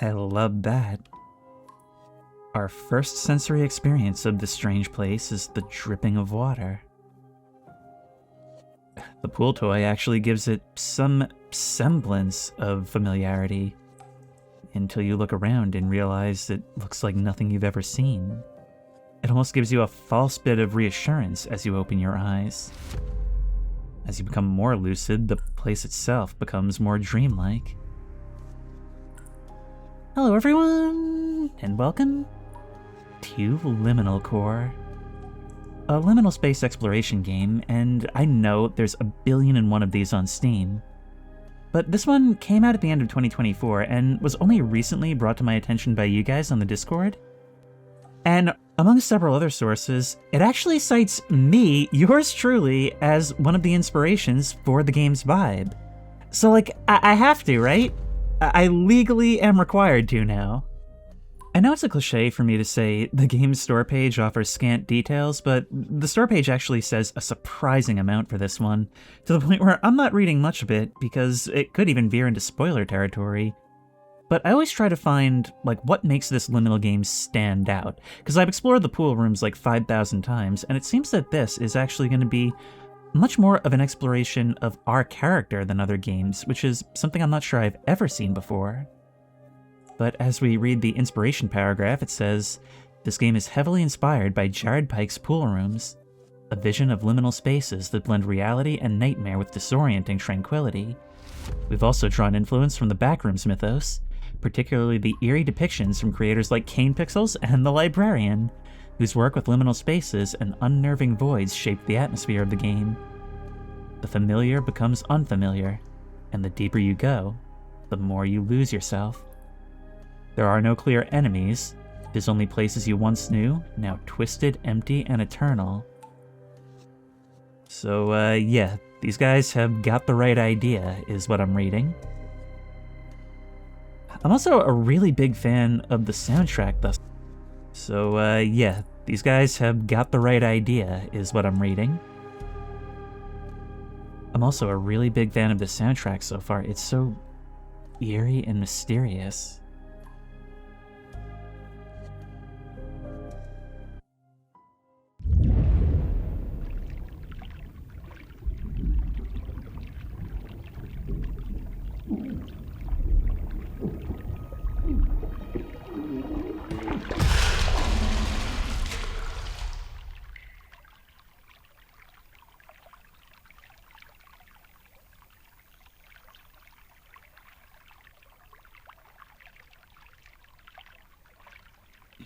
I love that. Our first sensory experience of this strange place is the dripping of water. The pool toy actually gives it some semblance of familiarity, until you look around and realize it looks like nothing you've ever seen. It almost gives you a false bit of reassurance as you open your eyes. As you become more lucid, the place itself becomes more dreamlike. Hello everyone, and welcome to LiminalCore, a liminal space exploration game, and I know there's 1,000,000,001 of these on Steam. But this one came out at the end of 2024 and was only recently brought to my attention by you guys on the Discord. And among several other sources, it actually cites me, yours truly, as one of the inspirations for the game's vibe. So like, I have to, right? I legally am required to now. I know it's a cliche for me to say the game's store page offers scant details, but the store page actually says a surprising amount for this one, to the point where I'm not reading much of it because it could even veer into spoiler territory. But I always try to find, like, what makes this liminal game stand out, because I've explored the pool rooms like 5,000 times, and it seems that this is actually going to be much more of an exploration of our character than other games, which is something I'm not sure I've ever seen before. But as we read the inspiration paragraph, it says, this game is heavily inspired by Jared Pike's Pool Rooms, a vision of liminal spaces that blend reality and nightmare with disorienting tranquility. We've also drawn influence from the Backrooms mythos, particularly the eerie depictions from creators like Kane Pixels and The Librarian, whose work with liminal spaces and unnerving voids shaped the atmosphere of the game. The familiar becomes unfamiliar, and the deeper you go, the more you lose yourself. There are no clear enemies, there's only places you once knew, now twisted, empty, and eternal. So, yeah, these guys have got the right idea, is what I'm reading. I'm also a really big fan of the soundtrack thus. So, yeah, these guys have got the right idea, is what I'm reading. I'm also a really big fan of the soundtrack so far. It's so eerie and mysterious.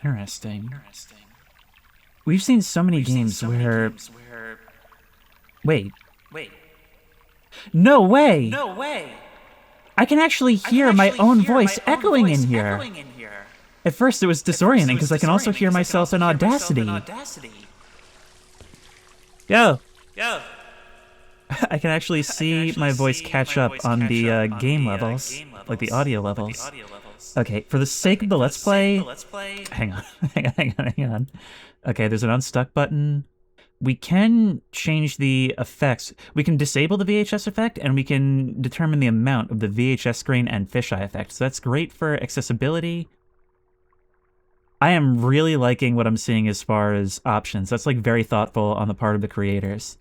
Interesting. We've seen so many games where... Wait. No way! I can actually hear my own voice echoing in here. At first it was disorienting because I can also hear myself in Audacity. Yo! I can actually see my voice catch up on the game levels, like the audio levels. Okay, for the sake of the Let's Play... Hang on. Okay, there's an unstuck button. We can change the effects. We can disable the VHS effect, and we can determine the amount of the VHS screen and fisheye effect. So that's great for accessibility. I am really liking what I'm seeing as far as options. That's like very thoughtful on the part of the creators.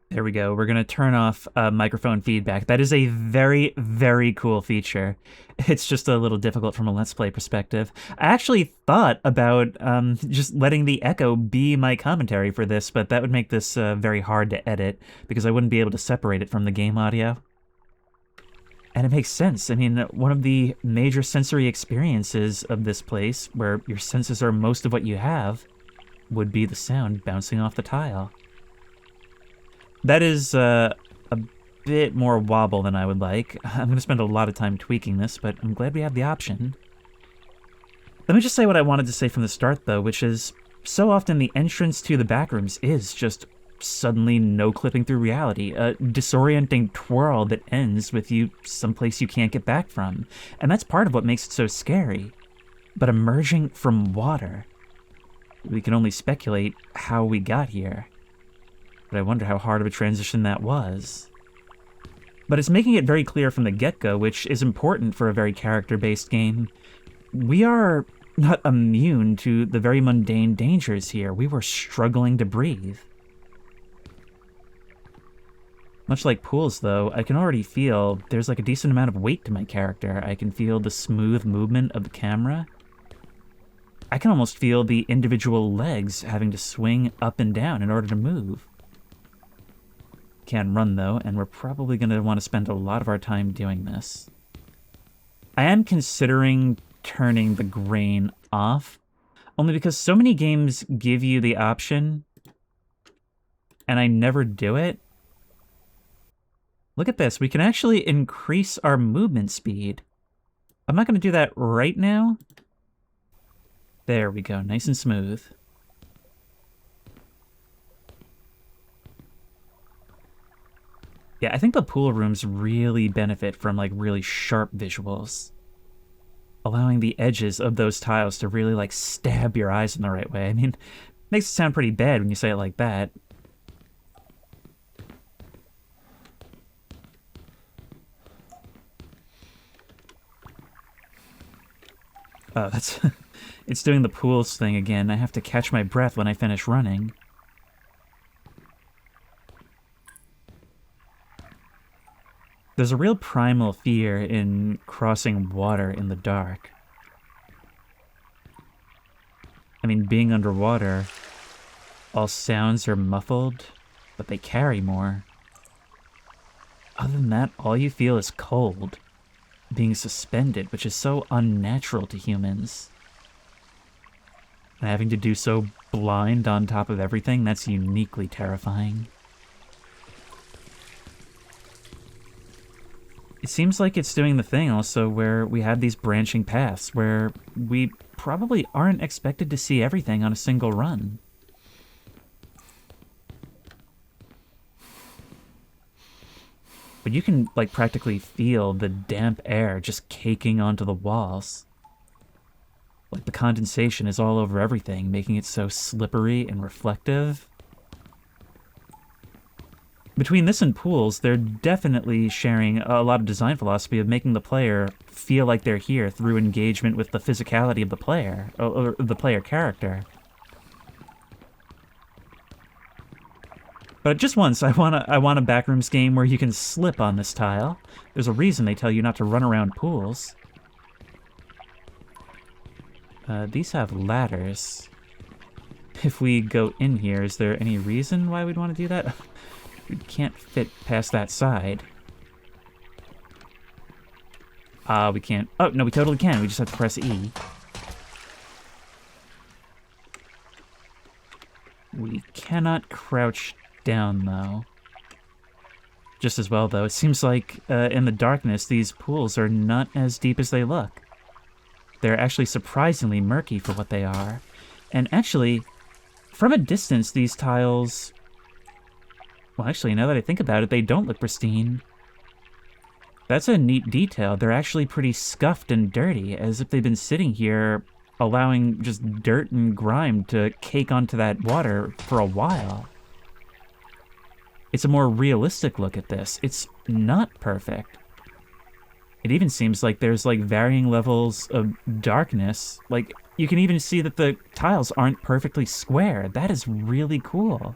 There we go. We're going to turn off microphone feedback. That is a very, very cool feature. It's just a little difficult from a Let's Play perspective. I actually thought about just letting the echo be my commentary for this, but that would make this very hard to edit because I wouldn't be able to separate it from the game audio. And it makes sense. I mean, one of the major sensory experiences of this place, where your senses are most of what you have, would be the sound bouncing off the tile. That is a bit more wobble than I would like. I'm going to spend a lot of time tweaking this, but I'm glad we have the option. Let me just say what I wanted to say from the start, though, which is, so often the entrance to the backrooms is just suddenly no clipping through reality, a disorienting twirl that ends with you someplace you can't get back from. And that's part of what makes it so scary. But emerging from water, we can only speculate how we got here. But I wonder how hard of a transition that was. But it's making it very clear from the get-go, which is important for a very character-based game. We are not immune to the very mundane dangers here. We were struggling to breathe. Much like pools, though, I can already feel there's like a decent amount of weight to my character. I can feel the smooth movement of the camera. I can almost feel the individual legs having to swing up and down in order to move. Can't run, though, and we're probably going to want to spend a lot of our time doing this. I am considering turning the grain off, only because so many games give you the option, and I never do it. Look at this. We can actually increase our movement speed. I'm not going to do that right now. There we go. Nice and smooth. Yeah, I think the pool rooms really benefit from, like, really sharp visuals. Allowing the edges of those tiles to really, like, stab your eyes in the right way. I mean, makes it sound pretty bad when you say it like that. Oh, that's... It's doing the pools thing again. I have to catch my breath when I finish running. There's a real primal fear in crossing water in the dark. I mean, being underwater, all sounds are muffled, but they carry more. Other than that, all you feel is cold, being suspended, which is so unnatural to humans. And having to do so blind on top of everything, that's uniquely terrifying. It seems like it's doing the thing also where we have these branching paths where we probably aren't expected to see everything on a single run. But you can, like, practically feel the damp air just caking onto the walls. Like, the condensation is all over everything, making it so slippery and reflective. Between this and pools, they're definitely sharing a lot of design philosophy of making the player feel like they're here through engagement with the physicality of the player, or the player character. But just once, I want a backrooms game where you can slip on this tile. There's a reason they tell you not to run around pools. These have ladders. If we go in here, is there any reason why we'd want to do that? We can't fit past that side. We can't. Oh, no, we totally can. We just have to press E. We cannot crouch down, though. Just as well, though. It seems like in the darkness, these pools are not as deep as they look. They're actually surprisingly murky for what they are. And actually, from a distance, these tiles... Well, actually, now that I think about it, they don't look pristine. That's a neat detail. They're actually pretty scuffed and dirty, as if they've been sitting here allowing just dirt and grime to cake onto that water for a while. It's a more realistic look at this. It's not perfect. It even seems like there's, like, varying levels of darkness. Like, you can even see that the tiles aren't perfectly square. That is really cool.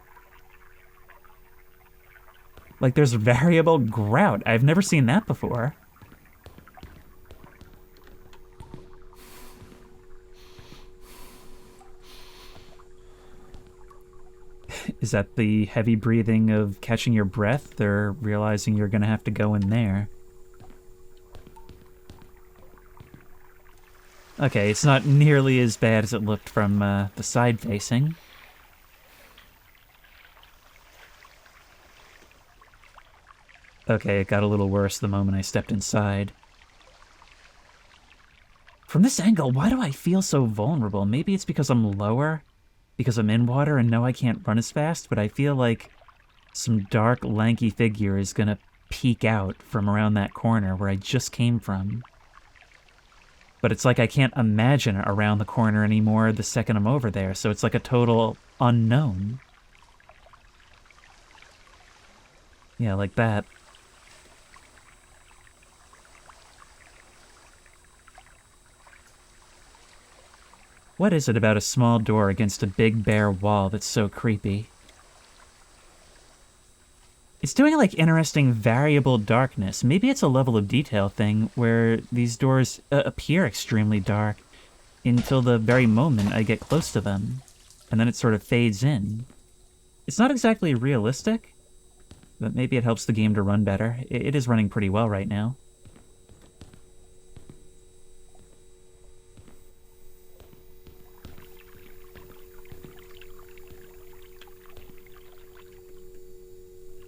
Like, there's variable grout. I've never seen that before. Is that the heavy breathing of catching your breath, or realizing you're gonna have to go in there? Okay, it's not nearly as bad as it looked from the side facing. Okay, it got a little worse the moment I stepped inside. From this angle, why do I feel so vulnerable? Maybe it's because I'm lower, because I'm in water and know I can't run as fast, but I feel like some dark, lanky figure is gonna peek out from around that corner where I just came from. But it's like I can't imagine around the corner anymore the second I'm over there, so it's like a total unknown. Yeah, like that. What is it about a small door against a big bare wall that's so creepy? It's doing like interesting variable darkness. Maybe it's a level of detail thing where these doors appear extremely dark until the very moment I get close to them, and then it sort of fades in. It's not exactly realistic, but maybe it helps the game to run better. It is running pretty well right now.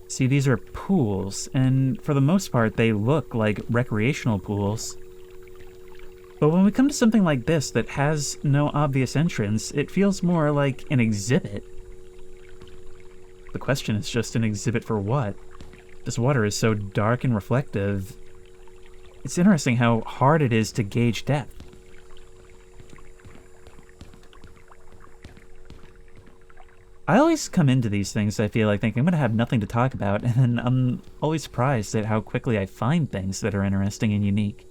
See, these are pools, and for the most part, they look like recreational pools. But when we come to something like this that has no obvious entrance, it feels more like an exhibit. The question is just an exhibit for what? This water is so dark and reflective. It's interesting how hard it is to gauge depth. I always come into these things, I feel like, thinking I'm going to have nothing to talk about, and I'm always surprised at how quickly I find things that are interesting and unique.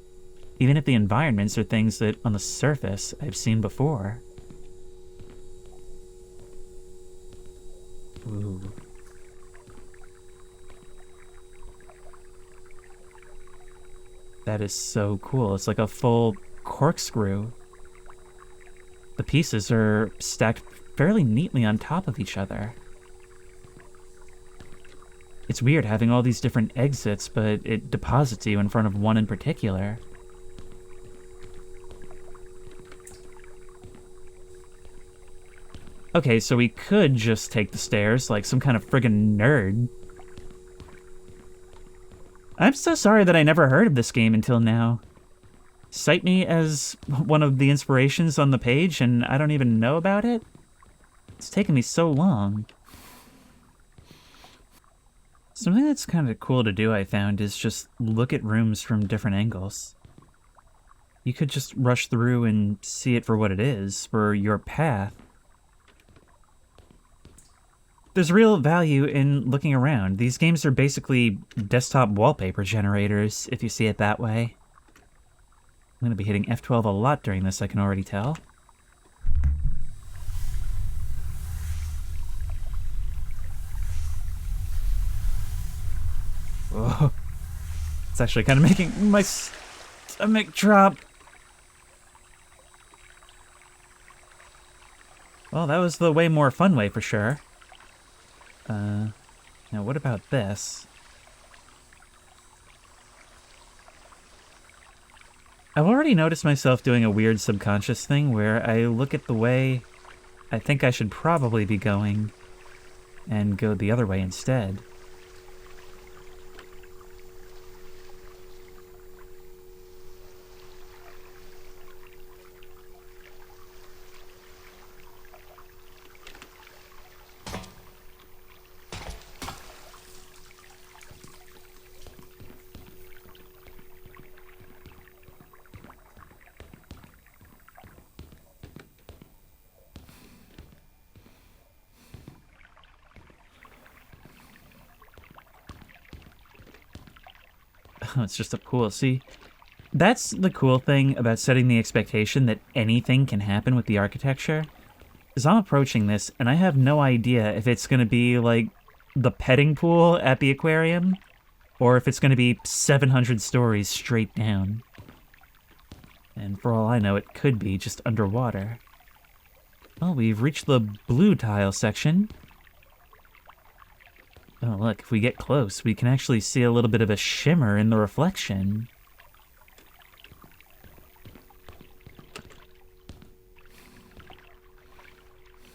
Even if the environments are things that, on the surface, I've seen before. Ooh. That is so cool. It's like a full corkscrew. The pieces are stacked fairly neatly on top of each other. It's weird having all these different exits, but it deposits you in front of one in particular. Okay, so we could just take the stairs like some kind of friggin' nerd. I'm so sorry that I never heard of this game until now. Cite me as one of the inspirations on the page and I don't even know about it? It's taken me so long. Something that's kind of cool to do, I found, is just look at rooms from different angles. You could just rush through and see it for what it is, for your path. There's real value in looking around. These games are basically desktop wallpaper generators, if you see it that way. I'm gonna be hitting F12 a lot during this, I can already tell. Whoa. It's actually kind of making my stomach drop. Well, that was the way more fun way for sure. Now what about this? I've already noticed myself doing a weird subconscious thing where I look at the way I think I should probably be going and go the other way instead. Oh, it's just a pool. See, that's the cool thing about setting the expectation that anything can happen with the architecture. Is I'm approaching this, and I have no idea if it's going to be like the petting pool at the aquarium, or if it's going to be 700 stories straight down. And for all I know, it could be just underwater. Well, we've reached the blue tile section. Oh, look, if we get close, we can actually see a little bit of a shimmer in the reflection.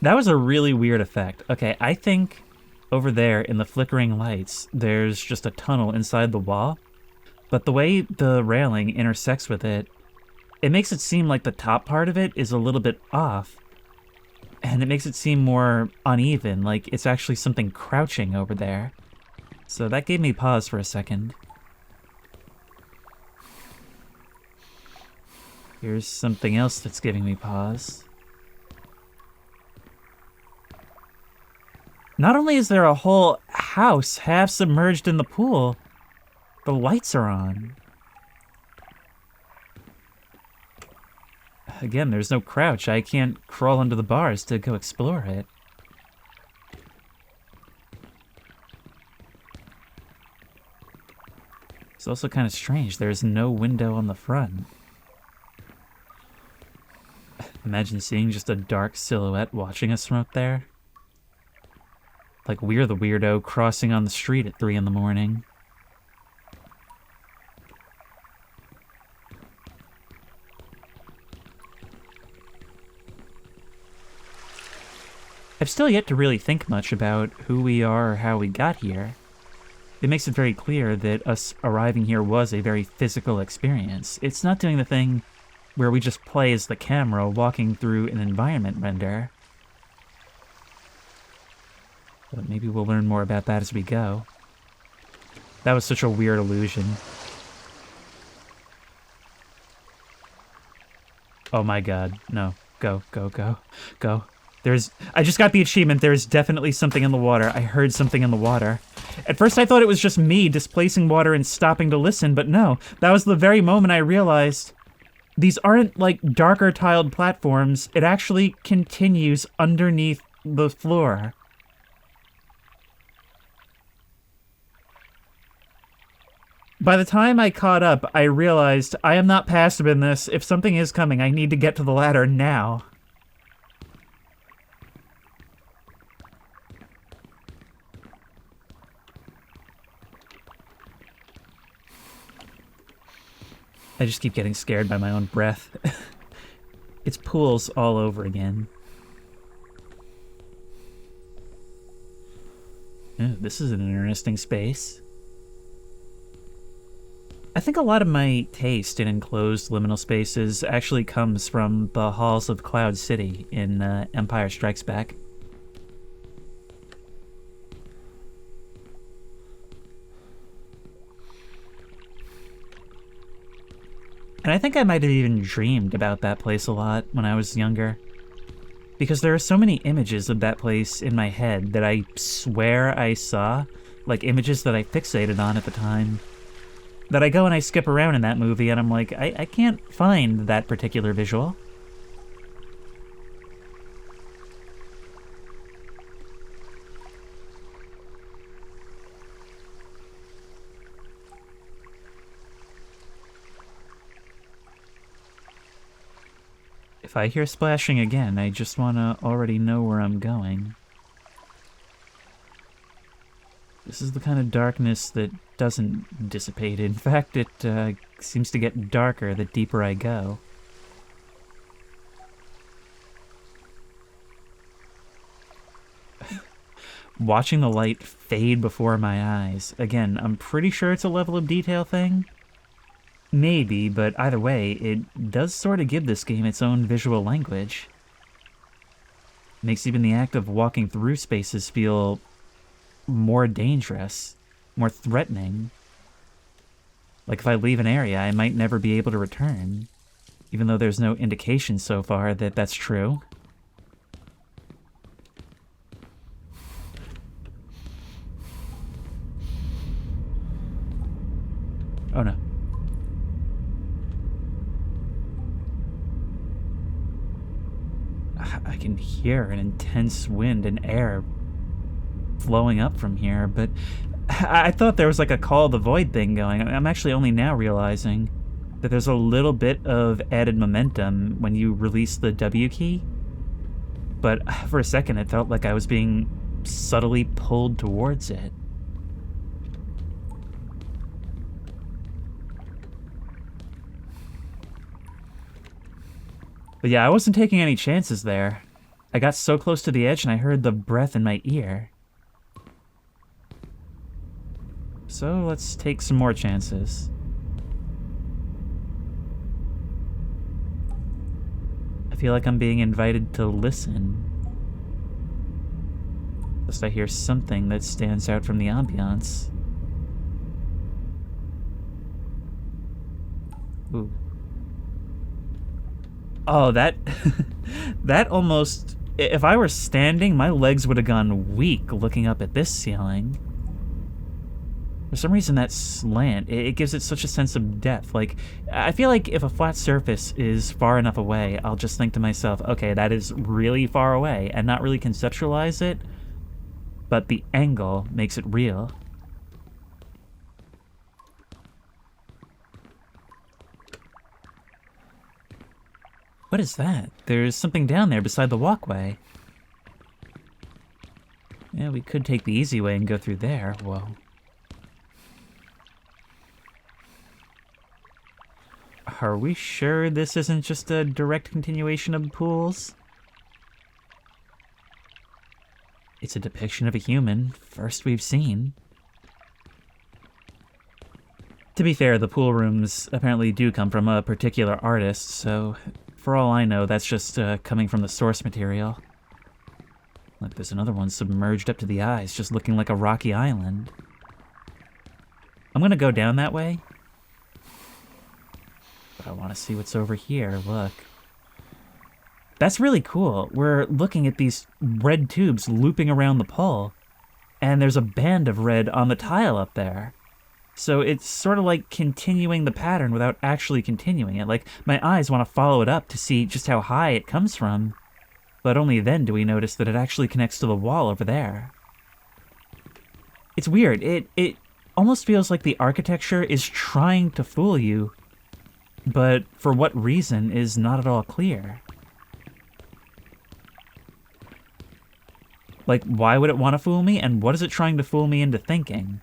That was a really weird effect. Okay, I think over there in the flickering lights, there's just a tunnel inside the wall. But the way the railing intersects with it, it makes it seem like the top part of it is a little bit off. And it makes it seem more uneven, like it's actually something crouching over there. So that gave me pause for a second. Here's something else that's giving me pause. Not only is there a whole house half submerged in the pool, the lights are on. Again, there's no crouch. I can't crawl under the bars to go explore it. It's also kind of strange. There's no window on the front. Imagine seeing just a dark silhouette watching us from up there. Like we're the weirdo crossing on the street at 3 in the morning. I've still yet to really think much about who we are or how we got here. It makes it very clear that us arriving here was a very physical experience. It's not doing the thing where we just play as the camera walking through an environment render. But maybe we'll learn more about that as we go. That was such a weird illusion. Oh my god, no. Go, go, go, go. I just got the achievement. There's definitely something in the water. I heard something in the water. At first I thought it was just me displacing water and stopping to listen, but no. That was the very moment I realized these aren't like darker tiled platforms. It actually continues underneath the floor. By the time I caught up, I realized I am not passive in this. If something is coming, I need to get to the ladder now. I just keep getting scared by my own breath. It's pools all over again. Ooh, this is an interesting space. I think a lot of my taste in enclosed liminal spaces actually comes from the halls of Cloud City in Empire Strikes Back. And I think I might have even dreamed about that place a lot when I was younger. Because there are so many images of that place in my head that I swear I saw, like images that I fixated on at the time, that I go and I skip around in that movie and I'm like, I can't find that particular visual. If I hear splashing again, I just want to already know where I'm going. This is the kind of darkness that doesn't dissipate. In fact, it seems to get darker the deeper I go. Watching the light fade before my eyes. Again, I'm pretty sure it's a level of detail thing. Maybe, but either way, it does sort of give this game its own visual language. Makes even the act of walking through spaces feel more dangerous, more threatening. Like if I leave an area, I might never be able to return, even though there's no indication so far that that's true. Oh no. I can hear an intense wind and air flowing up from here, but I thought there was like a Call of the Void thing going. I'm actually only now realizing that there's a little bit of added momentum when you release the W key, but for a second it felt like I was being subtly pulled towards it. But yeah, I wasn't taking any chances there. I got so close to the edge and I heard the breath in my ear. So let's take some more chances. I feel like I'm being invited to listen. Lest I hear something that stands out from the ambiance. Ooh. Oh, that almost... If I were standing, my legs would have gone weak looking up at this ceiling. For some reason, that slant, it gives it such a sense of depth. Like, I feel like if a flat surface is far enough away, I'll just think to myself, okay, that is really far away, and not really conceptualize it, but the angle makes it real. What is that? There's something down there beside the walkway. Yeah, we could take the easy way and go through there. Whoa. Are we sure this isn't just a direct continuation of pools? It's a depiction of a human, first we've seen. To be fair, the pool rooms apparently do come from a particular artist, so for all I know, that's just coming from the source material. Look, there's another one submerged up to the eyes, just looking like a rocky island. I'm gonna go down that way. But I want to see what's over here, look. That's really cool. We're looking at these red tubes looping around the pole, and there's a band of red on the tile up there. So it's sort of like continuing the pattern without actually continuing it. Like, my eyes want to follow it up to see just how high it comes from, but only then do we notice that it actually connects to the wall over there. It's weird. It almost feels like the architecture is trying to fool you, but for what reason is not at all clear. Like, why would it want to fool me, and what is it trying to fool me into thinking?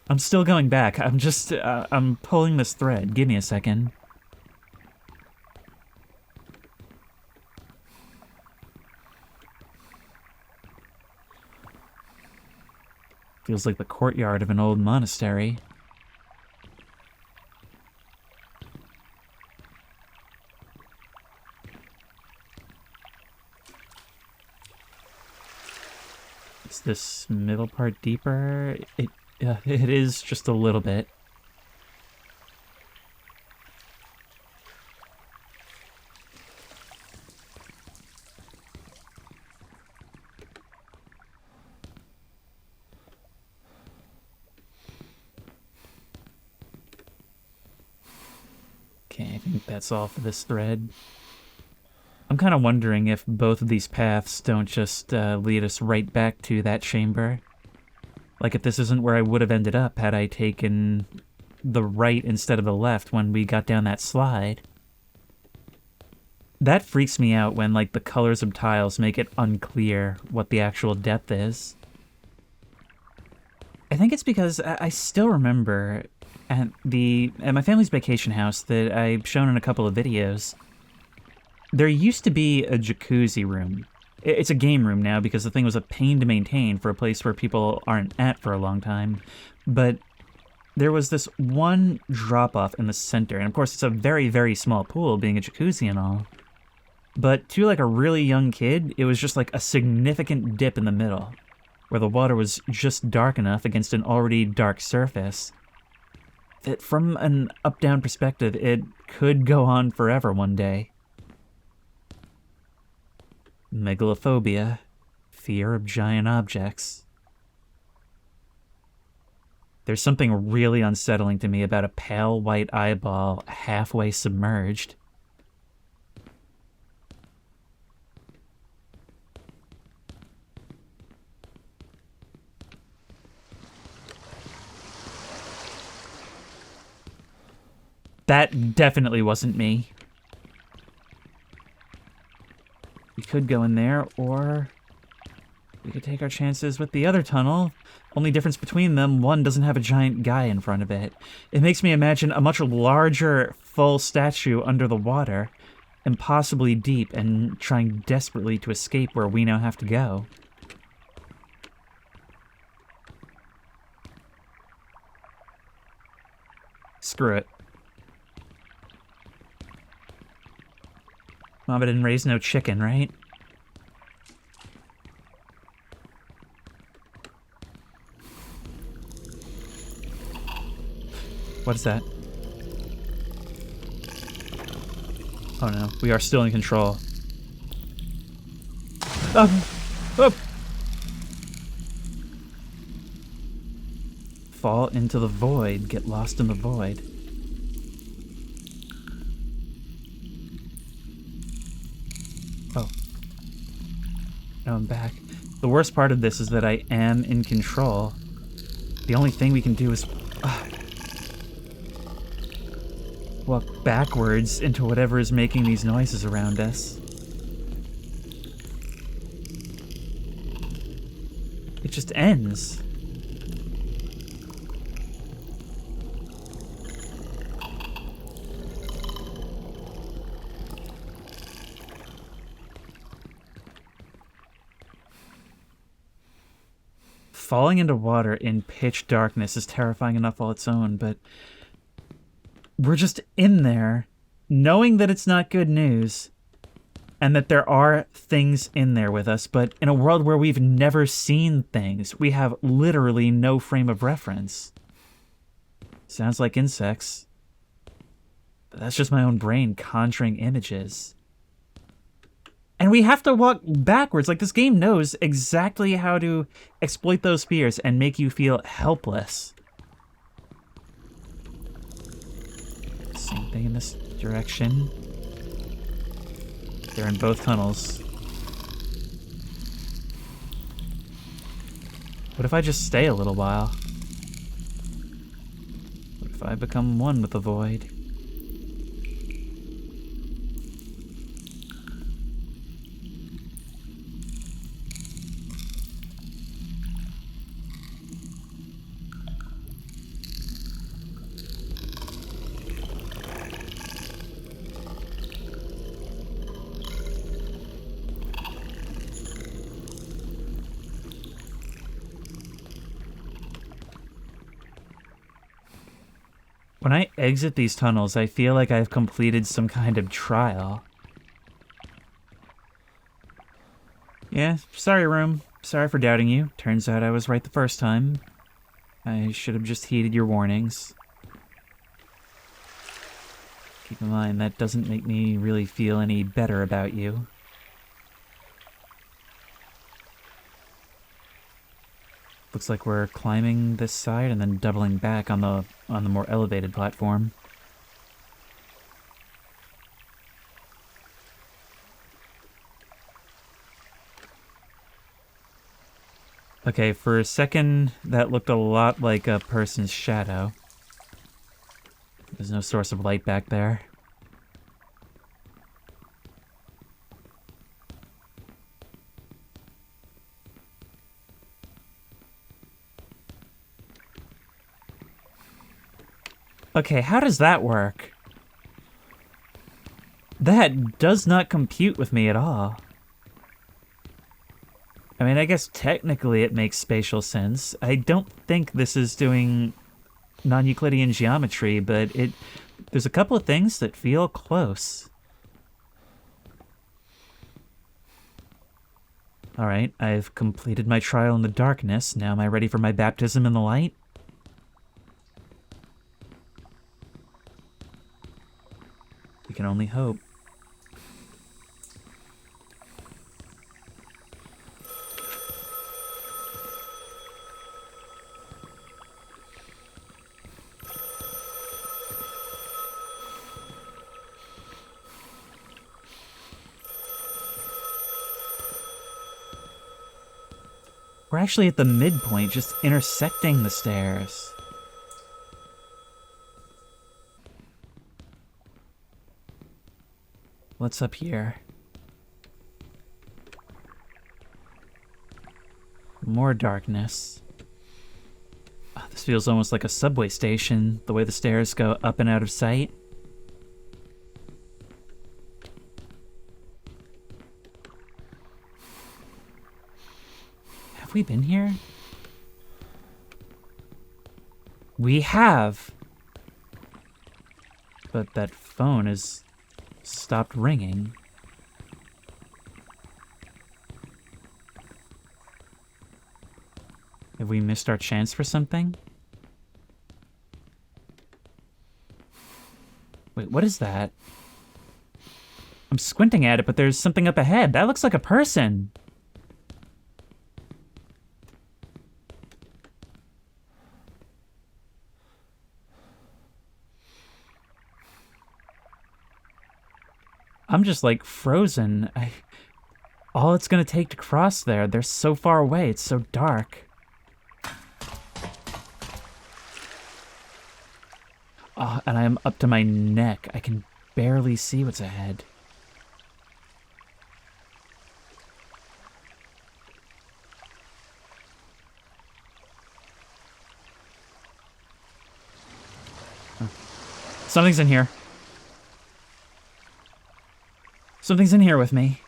I'm still going back. I'm pulling this thread. Give me a second. Feels like the courtyard of an old monastery. Is this middle part deeper? It is just a little bit. Okay, I think that's all for this thread. I'm kind of wondering if both of these paths don't just lead us right back to that chamber. Like, if this isn't where I would have ended up had I taken the right instead of the left when we got down that slide. That freaks me out when, like, the colors of tiles make it unclear what the actual depth is. I think it's because I still remember at my family's vacation house that I've shown in a couple of videos, there used to be a jacuzzi room. It's a game room now because the thing was a pain to maintain for a place where people aren't at for a long time. But there was this one drop-off in the center, and of course it's a very, very small pool, being a jacuzzi and all. But to, like, a really young kid, it was just like a significant dip in the middle, where the water was just dark enough against an already dark surface that from an up-down perspective, it could go on forever one day. Megalophobia, fear of giant objects. There's something really unsettling to me about a pale white eyeball halfway submerged. That definitely wasn't me. We could go in there, or we could take our chances with the other tunnel. Only difference between them, one doesn't have a giant guy in front of it. It makes me imagine a much larger, full statue under the water, impossibly deep, and trying desperately to escape where we now have to go. Screw it. Mama didn't raise no chicken, right? What is that? Oh no, we are still in control. Oh! fall into the void, get lost in the void. Oh. Now I'm back. The worst part of this is that I am in control. The only thing we can do is walk backwards into whatever is making these noises around us. It just ends. Falling into water in pitch darkness is terrifying enough all its own, but we're just in there, knowing that it's not good news, and that there are things in there with us, but in a world where we've never seen things, we have literally no frame of reference. Sounds like insects, but that's just my own brain conjuring images. And we have to walk backwards. Like, this game knows exactly how to exploit those fears and make you feel helpless. Same thing in this direction. They're in both tunnels. What if I just stay a little while? What if I become one with the void? When I exit these tunnels, I feel like I've completed some kind of trial. Yeah, sorry, room. Sorry for doubting you. Turns out I was right the first time. I should have just heeded your warnings. Keep in mind, that doesn't make me really feel any better about you. Looks like we're climbing this side and then doubling back on the more elevated platform. Okay, for a second, that looked a lot like a person's shadow. There's no source of light back there. Okay, how does that work? That does not compute with me at all. I mean, I guess technically it makes spatial sense. I don't think this is doing non-Euclidean geometry, but there's a couple of things that feel close. Alright, I've completed my trial in the darkness. Now am I ready for my baptism in the light? We can only hope. We're actually at the midpoint, just intersecting the stairs. What's up here? More darkness. Oh, this feels almost like a subway station, the way the stairs go up and out of sight. Have we been here? We have! But that phone is stopped ringing. Have we missed our chance for something? Wait, what is that? I'm squinting at it, but there's something up ahead. That looks like a person. I'm just like frozen. All it's gonna take to cross there, they're so far away, it's so dark. Oh, and I am up to my neck. I can barely see what's ahead. Something's in here. Something's in here with me.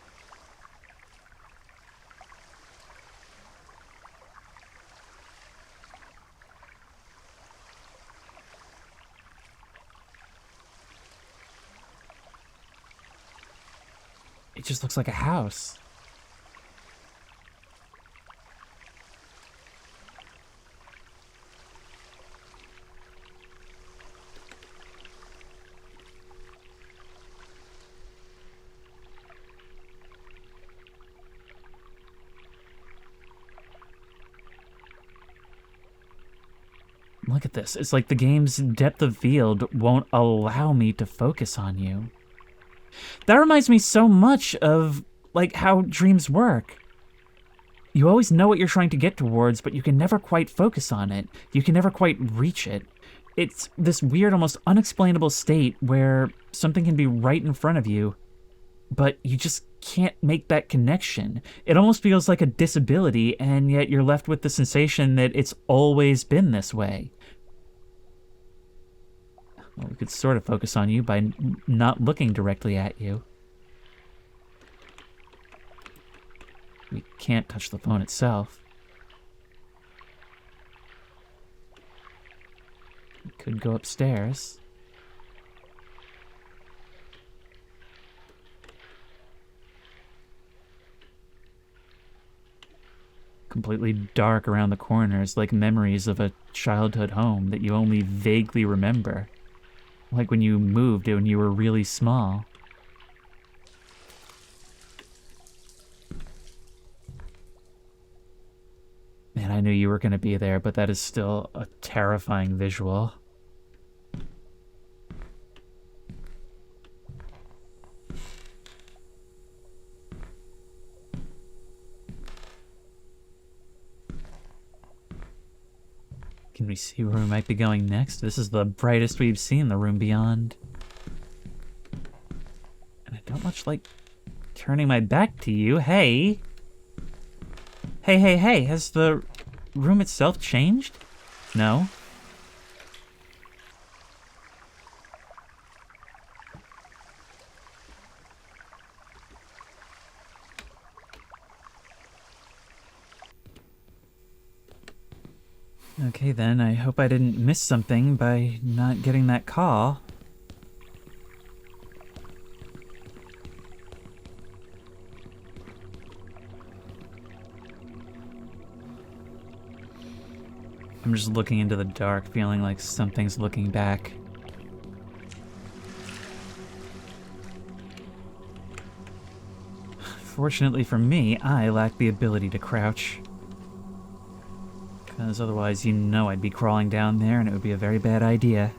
It just looks like a house. Look at this. It's like the game's depth of field won't allow me to focus on you. That reminds me so much of, like, how dreams work. You always know what you're trying to get towards, but you can never quite focus on it. You can never quite reach it. It's this weird, almost unexplainable state where something can be right in front of you, but you just can't make that connection. It almost feels like a disability, and yet you're left with the sensation that it's always been this way. Well, we could sort of focus on you by not looking directly at you. We can't touch the phone itself. We could go upstairs. Completely dark around the corners, like memories of a childhood home that you only vaguely remember. Like when you moved when you were really small. Man, I knew you were going to be there, but that is still a terrifying visual. Can we see where we might be going next? This is the brightest we've seen the room beyond. And I don't much like turning my back to you. Hey! Hey, has the room itself changed? No? Okay then, I hope I didn't miss something by not getting that call. I'm just looking into the dark, feeling like something's looking back. Fortunately for me, I lack the ability to crouch. Because otherwise, you know I'd be crawling down there and it would be a very bad idea.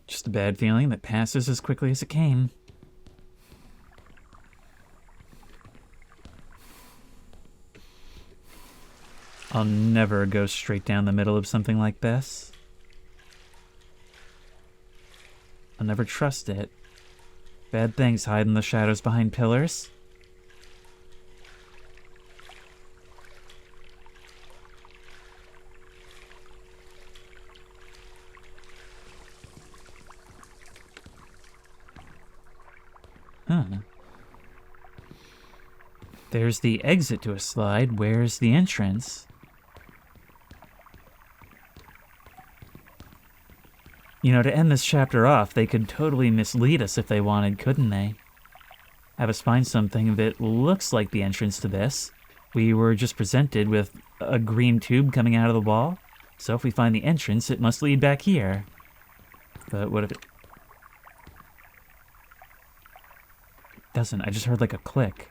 Just a bad feeling that passes as quickly as it came. I'll never go straight down the middle of something like this. I'll never trust it. Bad things hide in the shadows behind pillars. Huh. There's the exit to a slide. Where's the entrance? You know, to end this chapter off, they could totally mislead us if they wanted, couldn't they? Have us find something that looks like the entrance to this. We were just presented with a green tube coming out of the wall, so if we find the entrance, it must lead back here. But what if it doesn't? I just heard like a click.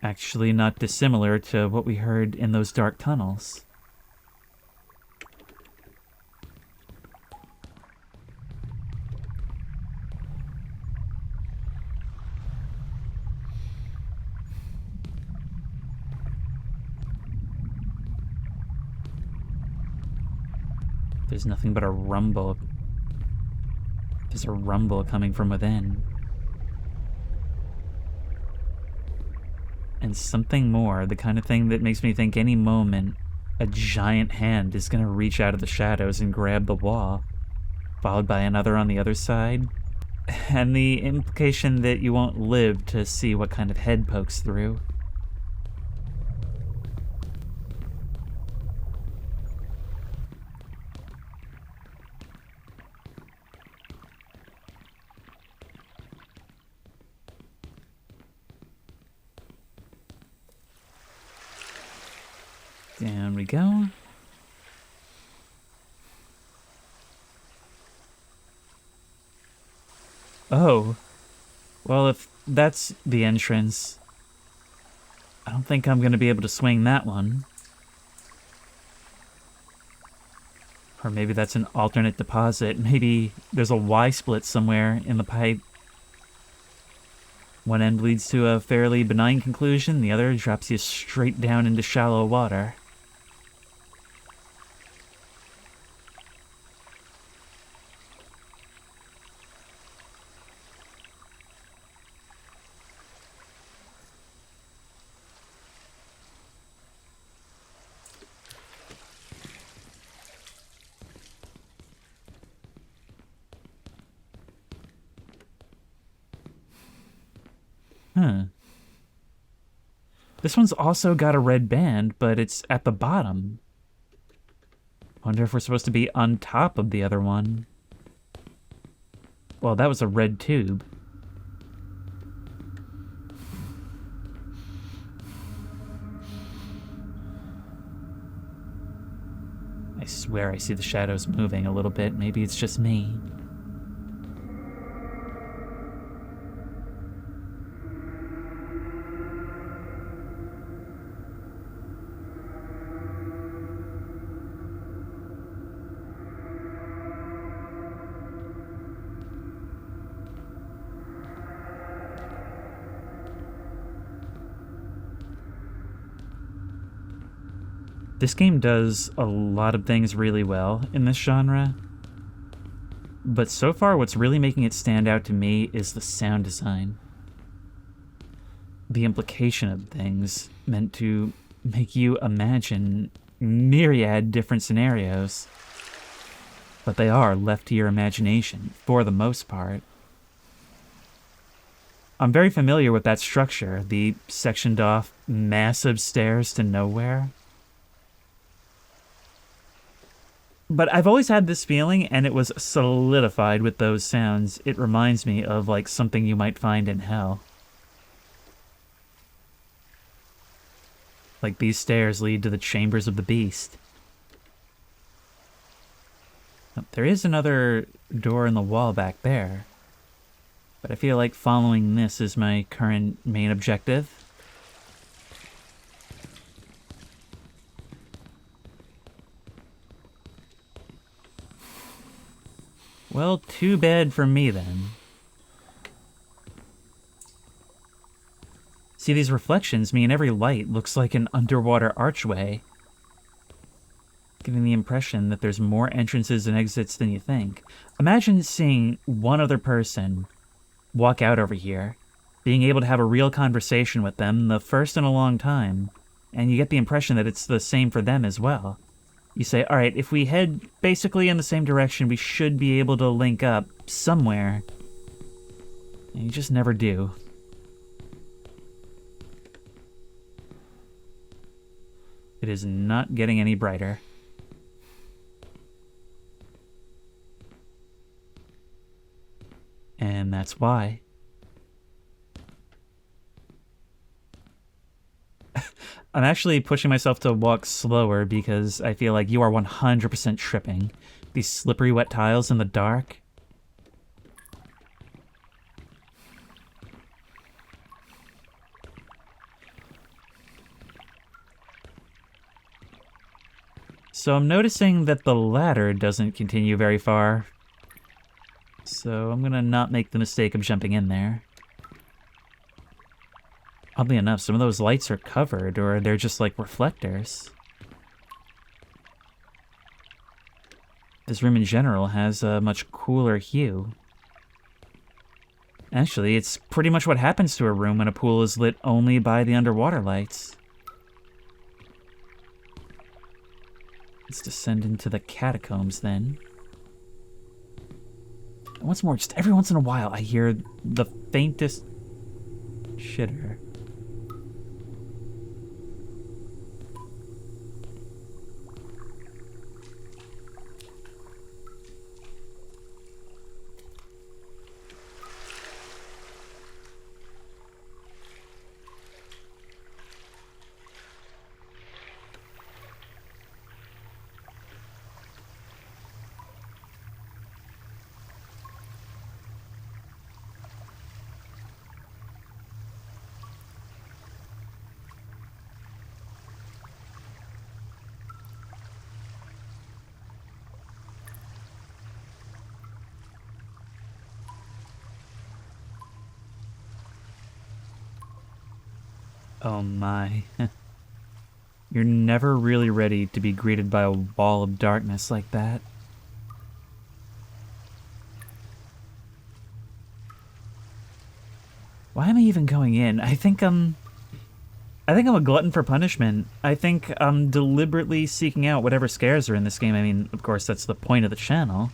Actually not dissimilar to what we heard in those dark tunnels. There's nothing but a rumble. There's a rumble coming from within. And something more, the kind of thing that makes me think any moment a giant hand is going to reach out of the shadows and grab the wall, followed by another on the other side, and the implication that you won't live to see what kind of head pokes through. Down we go. Oh. Well, if that's the entrance, I don't think I'm going to be able to swing that one. Or maybe that's an alternate deposit. Maybe there's a Y-split somewhere in the pipe. One end leads to a fairly benign conclusion, the other drops you straight down into shallow water. This one's also got a red band, but it's at the bottom. Wonder if we're supposed to be on top of the other one. Well, that was a red tube. I swear I see the shadows moving a little bit. Maybe it's just me. This game does a lot of things really well in this genre, but so far what's really making it stand out to me is the sound design. The implication of things meant to make you imagine myriad different scenarios, but they are left to your imagination for the most part. I'm very familiar with that structure, the sectioned off massive stairs to nowhere. But I've always had this feeling, and it was solidified with those sounds. It reminds me of, like, something you might find in hell. Like, these stairs lead to the chambers of the beast. There is another door in the wall back there, but I feel like following this is my current main objective. Well, too bad for me, then. See, these reflections mean every light looks like an underwater archway, giving the impression that there's more entrances and exits than you think. Imagine seeing one other person walk out over here, being able to have a real conversation with them, the first in a long time, and you get the impression that it's the same for them as well. You say, all right, if we head basically in the same direction, we should be able to link up somewhere. And you just never do. It is not getting any brighter. And that's why. I'm actually pushing myself to walk slower because I feel like you are 100% tripping. These slippery wet tiles in the dark. So I'm noticing that the ladder doesn't continue very far. So I'm gonna not make the mistake of jumping in there. Oddly enough, some of those lights are covered, or they're just like reflectors. This room in general has a much cooler hue. Actually, it's pretty much what happens to a room when a pool is lit only by the underwater lights. Let's descend into the catacombs then. And once more, just every once in a while, I hear the faintest shitter. Oh my. You're never really ready to be greeted by a wall of darkness like that. Why am I even going in? I think I'm a glutton for punishment. I think I'm deliberately seeking out whatever scares are in this game. I mean, of course, that's the point of the channel.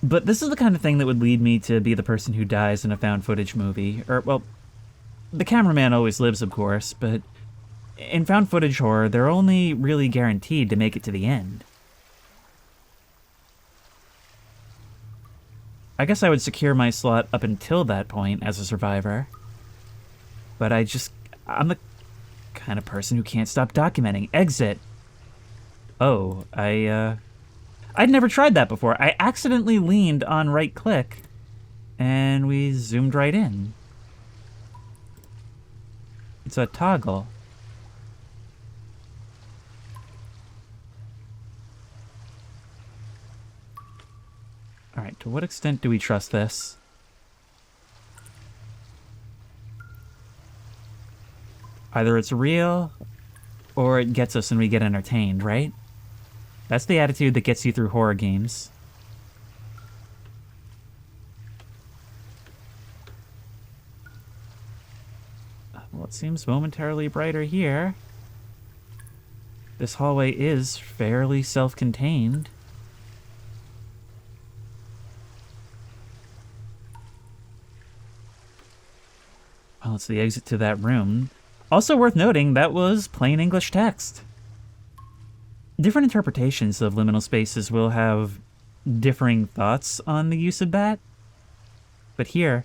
But this is the kind of thing that would lead me to be the person who dies in a found footage movie. Or, well, the cameraman always lives, of course, but in found footage horror, they're only really guaranteed to make it to the end. I guess I would secure my slot up until that point as a survivor. But I'm the kind of person who can't stop documenting. Exit. Oh, I'd never tried that before. I accidentally leaned on right click, and we zoomed right in. It's a toggle. Alright, to what extent do we trust this? Either it's real, or it gets us and we get entertained, right? That's the attitude that gets you through horror games. Well, it seems momentarily brighter here. This hallway is fairly self-contained. Well, it's the exit to that room. Also worth noting, that was plain English text. Different interpretations of liminal spaces will have differing thoughts on the use of that. But here,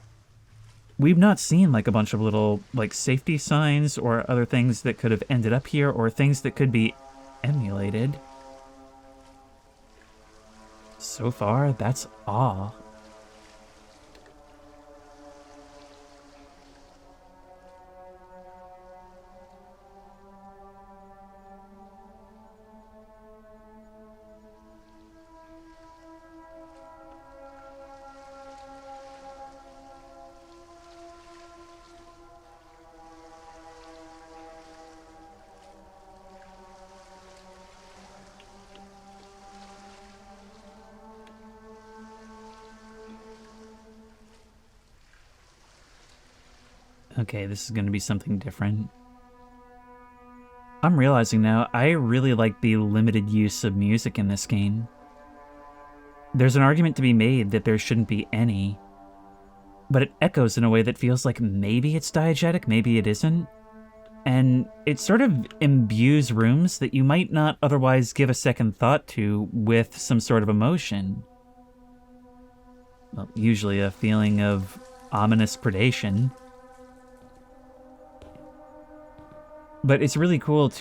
we've not seen like a bunch of little like safety signs or other things that could have ended up here or things that could be emulated. So far, that's all. Okay, this is going to be something different. I'm realizing now, I really like the limited use of music in this game. There's an argument to be made that there shouldn't be any, but it echoes in a way that feels like maybe it's diegetic, maybe it isn't. And it sort of imbues rooms that you might not otherwise give a second thought to with some sort of emotion. Well, usually a feeling of ominous predation. But it's really cool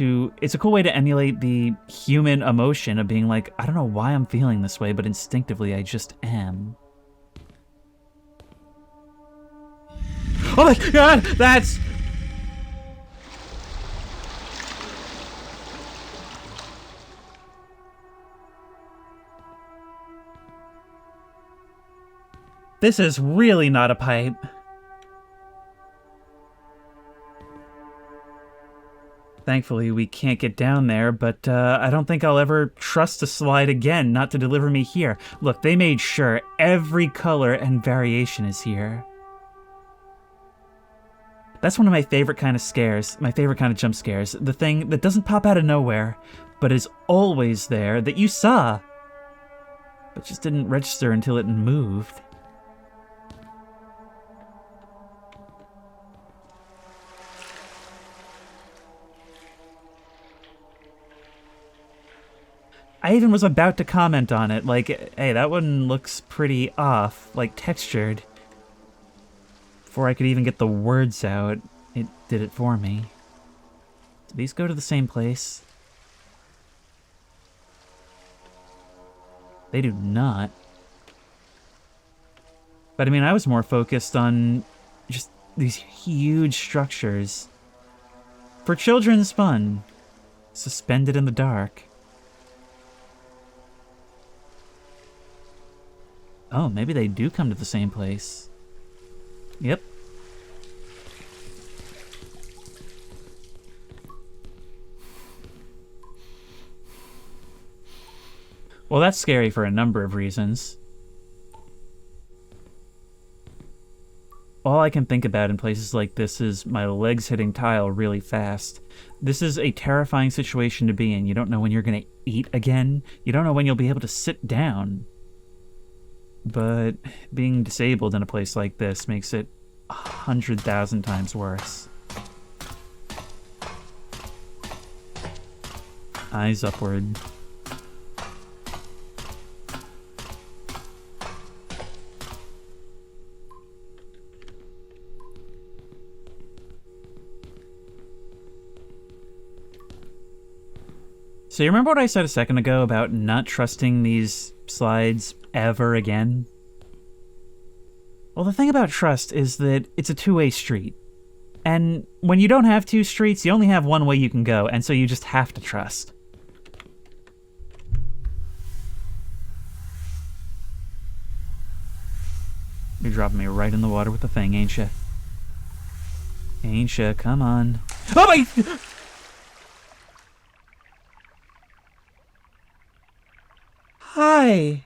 it's a cool way to emulate the human emotion of being like, I don't know why I'm feeling this way, but instinctively I just am. Oh my god, that's... This is really not a pipe. Thankfully, we can't get down there, but I don't think I'll ever trust a slide again not to deliver me here. Look, they made sure every color and variation is here. That's one of my favorite kind of scares, my favorite kind of jump scares. The thing that doesn't pop out of nowhere, but is always there, that you saw, but just didn't register until it moved. I even was about to comment on it, like, hey, that one looks pretty off, like textured. Before I could even get the words out, it did it for me. Do these go to the same place? They do not. But I mean, I was more focused on just these huge structures. For children's fun, suspended in the dark. Oh, maybe they do come to the same place. Yep. Well, that's scary for a number of reasons. All I can think about in places like this is my legs hitting tile really fast. This is a terrifying situation to be in. You don't know when you're gonna eat again. You don't know when you'll be able to sit down. But being disabled in a place like this makes it 100,000 times worse. Eyes upward. So you remember what I said a second ago about not trusting these slides ever again? Well, the thing about trust is that it's a two-way street. And when you don't have two streets, you only have one way you can go, and so you just have to trust. You're dropping me right in the water with the thing, ain't ya? Ain't ya? Come on. Oh my! Hi!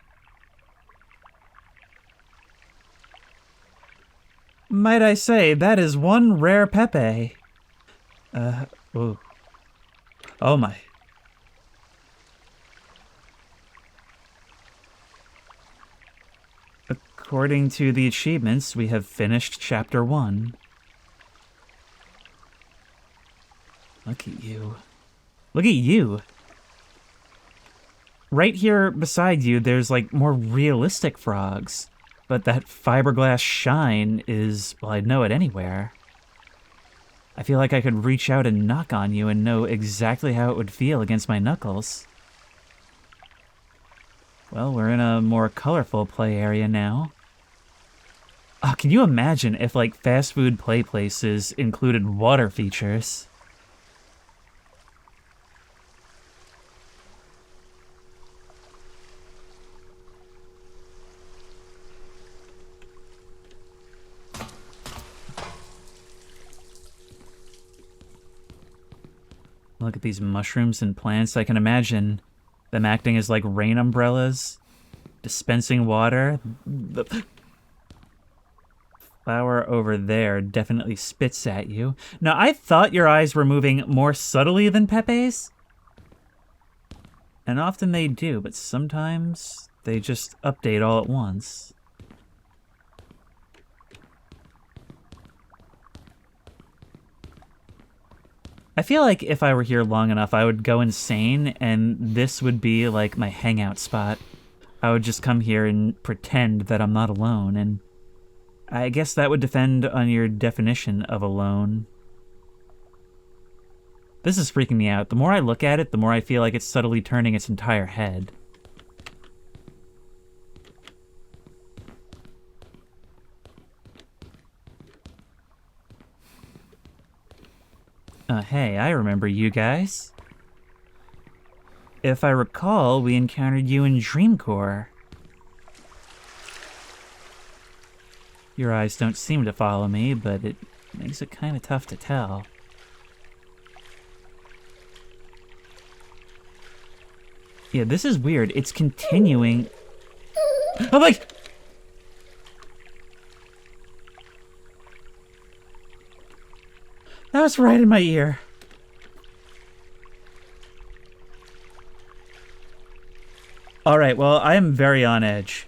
Might I say, that is one rare Pepe. Ooh. Oh my. According to the achievements, we have finished Chapter 1. Look at you. Look at you! Right here beside you, there's like more realistic frogs. But that fiberglass shine is, well, I'd know it anywhere. I feel like I could reach out and knock on you and know exactly how it would feel against my knuckles. Well, we're in a more colorful play area now. Oh, can you imagine if, like, fast food play places included water features? Look at these mushrooms and plants. I can imagine them acting as like rain umbrellas, dispensing water. The flower over there definitely spits at you. Now, I thought your eyes were moving more subtly than Pepe's. And often they do, but sometimes they just update all at once. I feel like if I were here long enough, I would go insane, and this would be like my hangout spot. I would just come here and pretend that I'm not alone, and I guess that would depend on your definition of alone. This is freaking me out. The more I look at it, the more I feel like it's subtly turning its entire head. Hey, I remember you guys. If I recall, we encountered you in LiminalCore. Your eyes don't seem to follow me, but it makes it kind of tough to tell. Yeah, this is weird. It's continuing. I'm like... That was right in my ear. Alright, well, I am very on edge.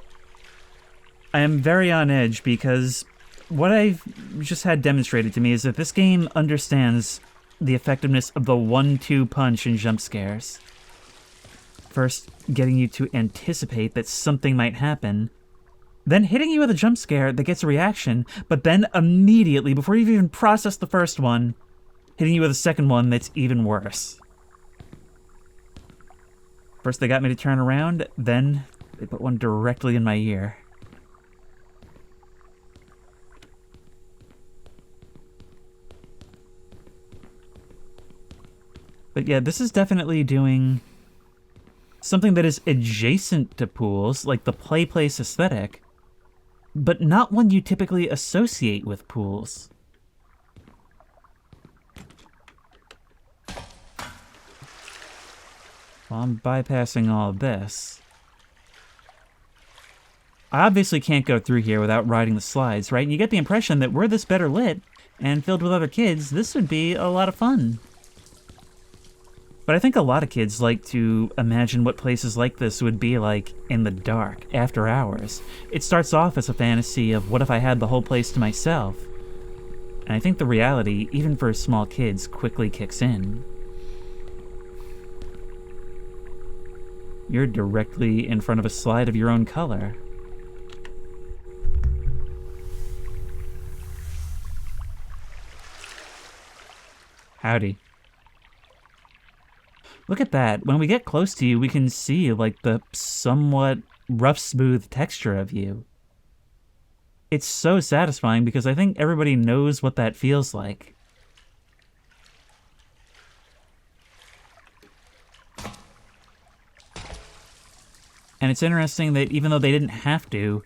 I am very on edge because what I've just had demonstrated to me is that this game understands the effectiveness of the 1-2 punch in jump scares. First, getting you to anticipate that something might happen, then hitting you with a jump scare that gets a reaction, but then immediately, before you've even processed the first one, hitting you with a second one that's even worse. First they got me to turn around, then they put one directly in my ear. But yeah, this is definitely doing something that is adjacent to pools, like the play place aesthetic, but not one you typically associate with pools. Well, I'm bypassing all of this. I obviously can't go through here without riding the slides, right? And you get the impression that were this better lit and filled with other kids, this would be a lot of fun. But I think a lot of kids like to imagine what places like this would be like in the dark, after hours. It starts off as a fantasy of what if I had the whole place to myself? And I think the reality, even for small kids, quickly kicks in. You're directly in front of a slide of your own color. Howdy. Look at that. When we get close to you, we can see, like, the somewhat rough, smooth texture of you. It's so satisfying because I think everybody knows what that feels like. And it's interesting that even though they didn't have to,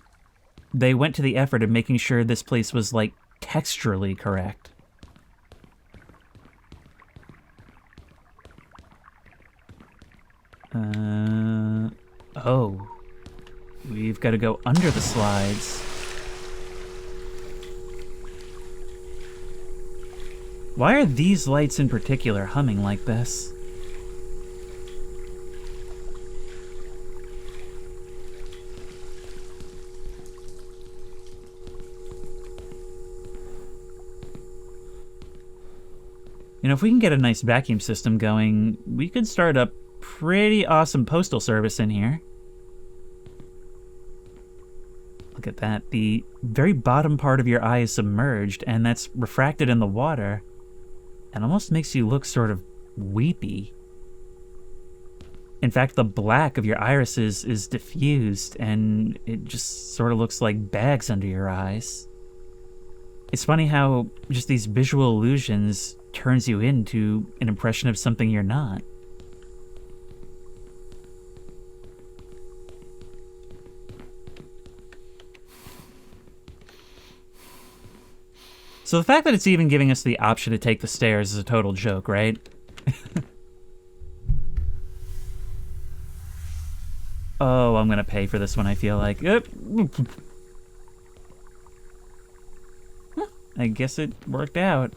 they went to the effort of making sure this place was, like, texturally correct. Oh. We've got to go under the slides. Why are these lights in particular humming like this? You know, if we can get a nice vacuum system going, we could start a pretty awesome postal service in here. Look at that. The very bottom part of your eye is submerged, and that's refracted in the water, and almost makes you look sort of weepy. In fact, the black of your irises is diffused, and it just sort of looks like bags under your eyes. It's funny how just these visual illusions turns you into an impression of something you're not. So the fact that it's even giving us the option to take the stairs is a total joke, right? Oh, I'm gonna pay for this one, I feel like. I guess it worked out.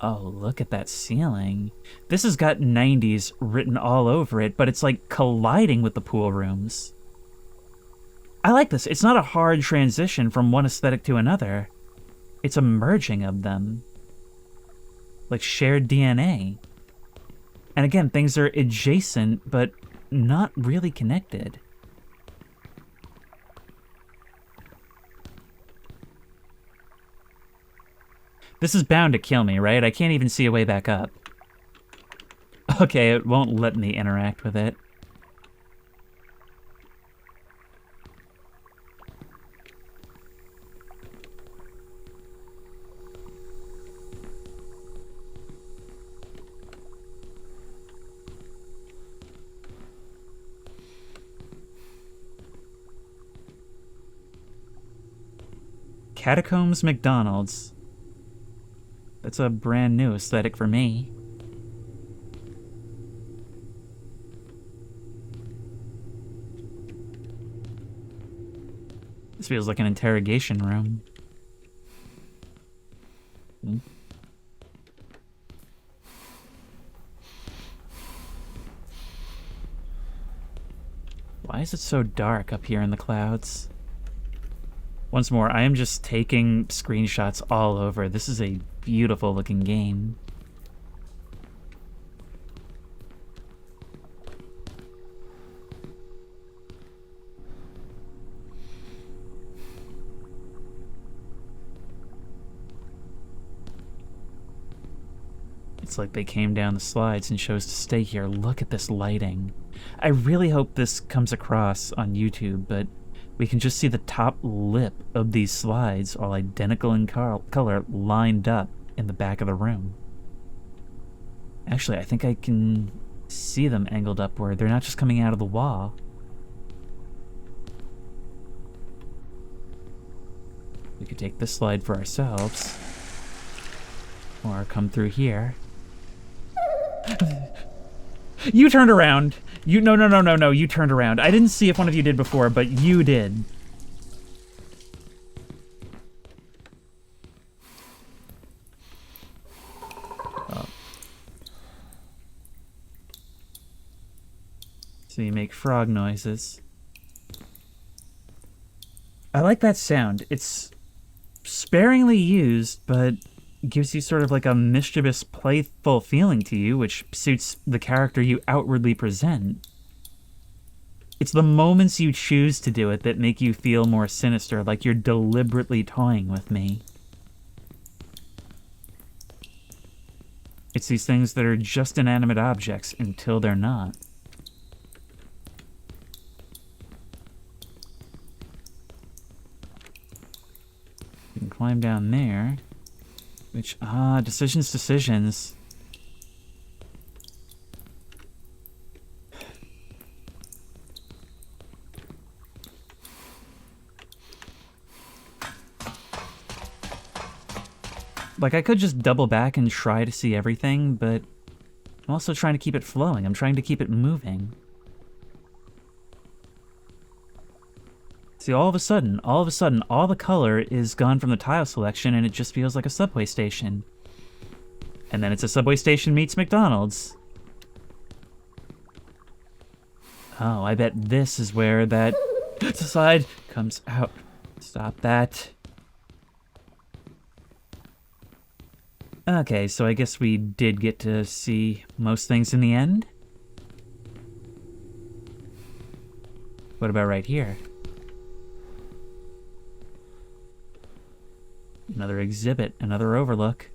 Oh, look at that ceiling. This has got 90s written all over it, but it's like colliding with the pool rooms. I like this. It's not a hard transition from one aesthetic to another. It's a merging of them. Like shared DNA. And again, things are adjacent, but not really connected. This is bound to kill me, right? I can't even see a way back up. Okay, it won't let me interact with it. Catacombs McDonald's. That's a brand new aesthetic for me. This feels like an interrogation room. Why is it so dark up here in the clouds? Once more, I am just taking screenshots all over. This is a beautiful looking game. It's like they came down the slides and chose to stay here. Look at this lighting. I really hope this comes across on YouTube, but we can just see the top lip of these slides, all identical in color, lined up in the back of the room. Actually, I think I can see them angled upward. They're not just coming out of the wall. We could take this slide for ourselves. Or come through here. You turned around. No, you turned around. I didn't see if one of you did before, but you did. Oh. So you make frog noises. I like that sound. It's sparingly used, but gives you sort of like a mischievous, playful feeling to you, which suits the character you outwardly present. It's the moments you choose to do it that make you feel more sinister, like you're deliberately toying with me. It's these things that are just inanimate objects until they're not. You can climb down there. Which, decisions. Like, I could just double back and try to see everything, but I'm also trying to keep it flowing. I'm trying to keep it moving. See, all of a sudden, all the color is gone from the tile selection and it just feels like a subway station. And then it's a subway station meets McDonald's. Oh, I bet this is where that slide comes out. Stop that. Okay, so I guess we did get to see most things in the end. What about right here? Another exhibit, another overlook.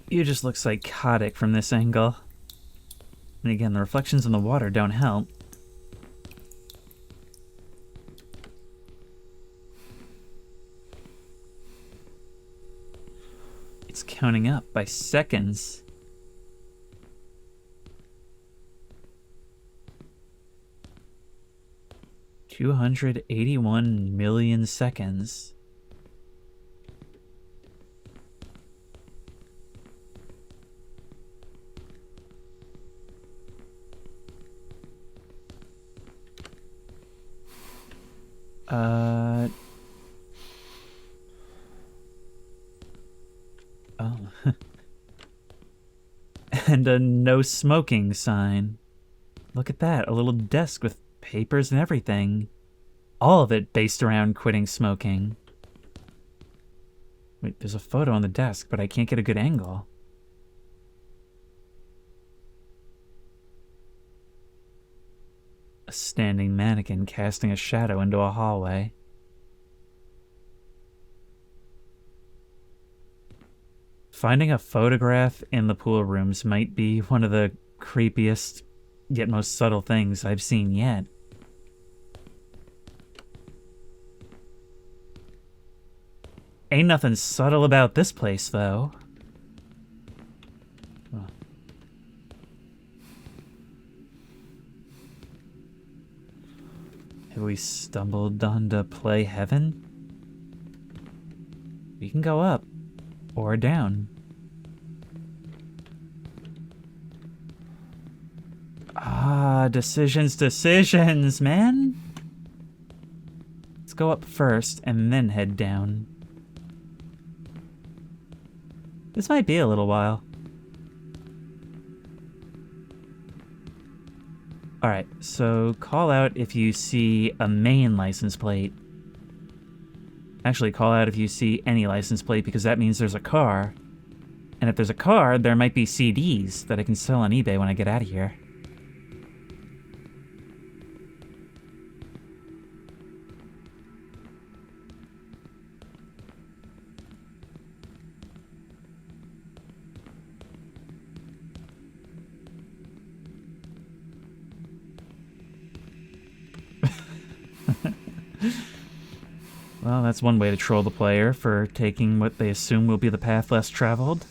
You just look psychotic from this angle. And again, the reflections in the water don't help. It's counting up by seconds. $281 million seconds. Oh. And a no smoking sign. Look at that, a little desk with papers and everything. All of it based around quitting smoking. Wait, there's a photo on the desk, but I can't get a good angle. A standing mannequin casting a shadow into a hallway. Finding a photograph in the pool rooms might be one of the creepiest, yet most subtle things I've seen yet. Ain't nothing subtle about this place, though. Oh. Have we stumbled onto play heaven? We can go up or down. Ah, decisions, man. Let's go up first and then head down. This might be a little while. Alright, so call out if you see a main license plate. Actually, call out if you see any license plate, because that means there's a car. And if there's a car, there might be CDs that I can sell on eBay when I get out of here. Well, that's one way to troll the player for taking what they assume will be the path less traveled.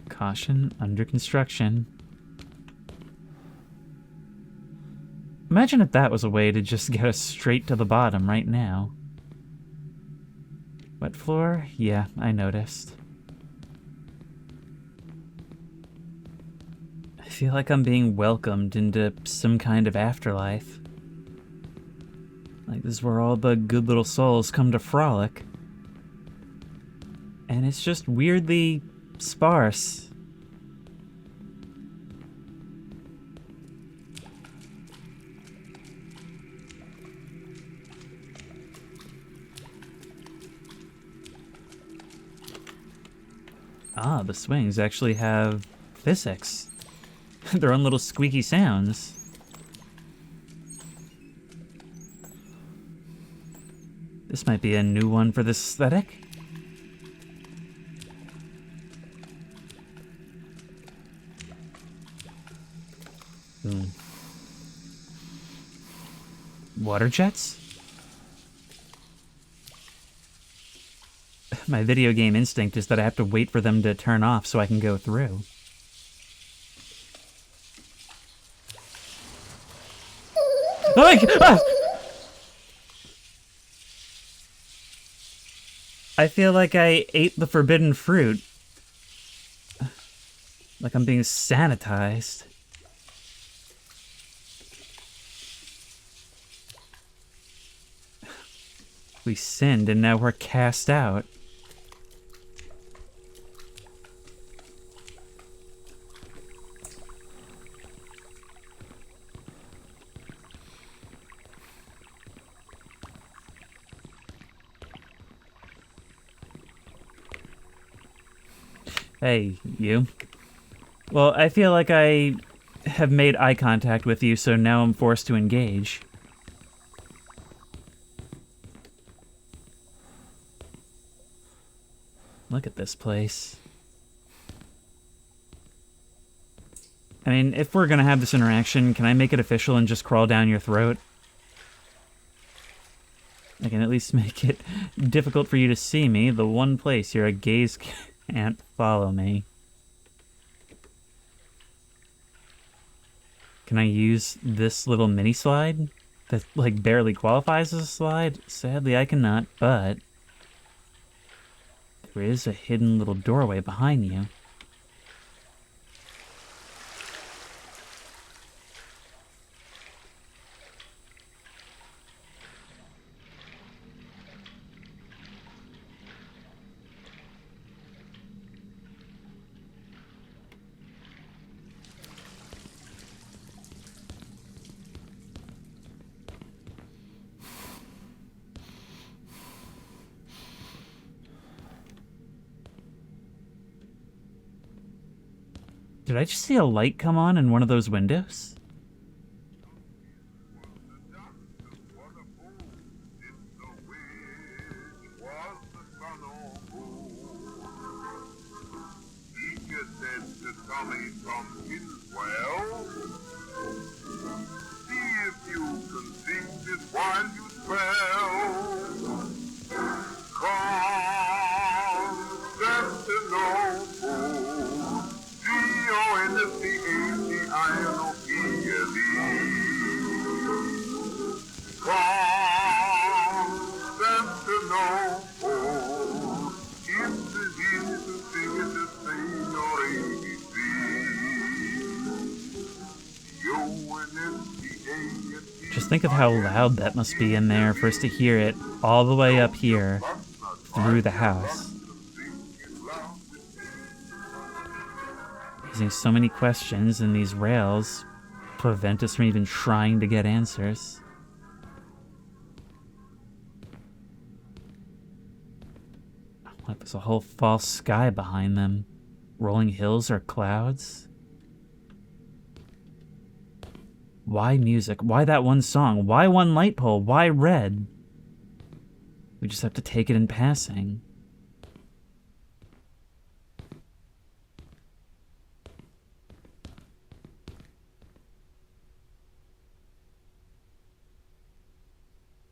Caution, under construction. Imagine if that was a way to just get us straight to the bottom right now. Wet floor? Yeah, I noticed. I feel like I'm being welcomed into some kind of afterlife. Like this is where all the good little souls come to frolic. And it's just weirdly sparse. Ah, the swings actually have physics. Their own little squeaky sounds. This might be a new one for this aesthetic. Water jets? My video game instinct is that I have to wait for them to turn off so I can go through. I feel like I ate the forbidden fruit. Like I'm being sanitized. We sinned and now we're cast out. Hey, you. Well, I feel like I have made eye contact with you, so now I'm forced to engage. Look at this place. I mean, if we're gonna have this interaction, can I make it official and just crawl down your throat? I can at least make it difficult for you to see me, the one place your gaze can't follow me. Can I use this little mini slide that like barely qualifies as a slide? Sadly, I cannot, but there is a hidden little doorway behind you. Did I just see a light come on in one of those windows? Think of how loud that must be in there for us to hear it all the way up here through the house. Raising so many questions, and these rails prevent us from even trying to get answers. Like there's a whole false sky behind them. Rolling hills or clouds? Why music? Why that one song? Why one light pole? Why red? We just have to take it in passing.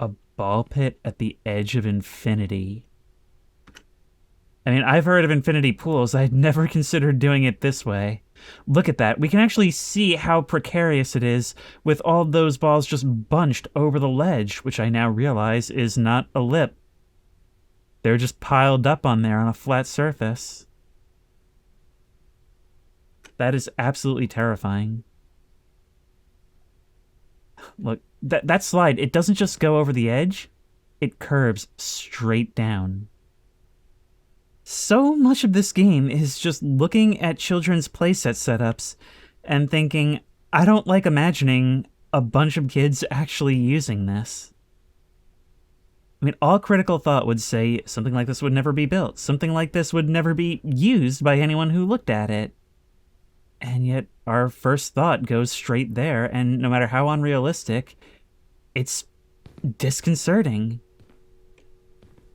A ball pit at the edge of infinity. I mean, I've heard of infinity pools. I'd never considered doing it this way. Look at that. We can actually see how precarious it is with all those balls just bunched over the ledge, which I now realize is not a lip. They're just piled up on there on a flat surface. That is absolutely terrifying. Look, that slide, it doesn't just go over the edge. It curves straight down. So much of this game is just looking at children's playset setups and thinking, I don't like imagining a bunch of kids actually using this. I mean, all critical thought would say something like this would never be built. Something like this would never be used by anyone who looked at it. And yet our first thought goes straight there, and no matter how unrealistic, it's disconcerting.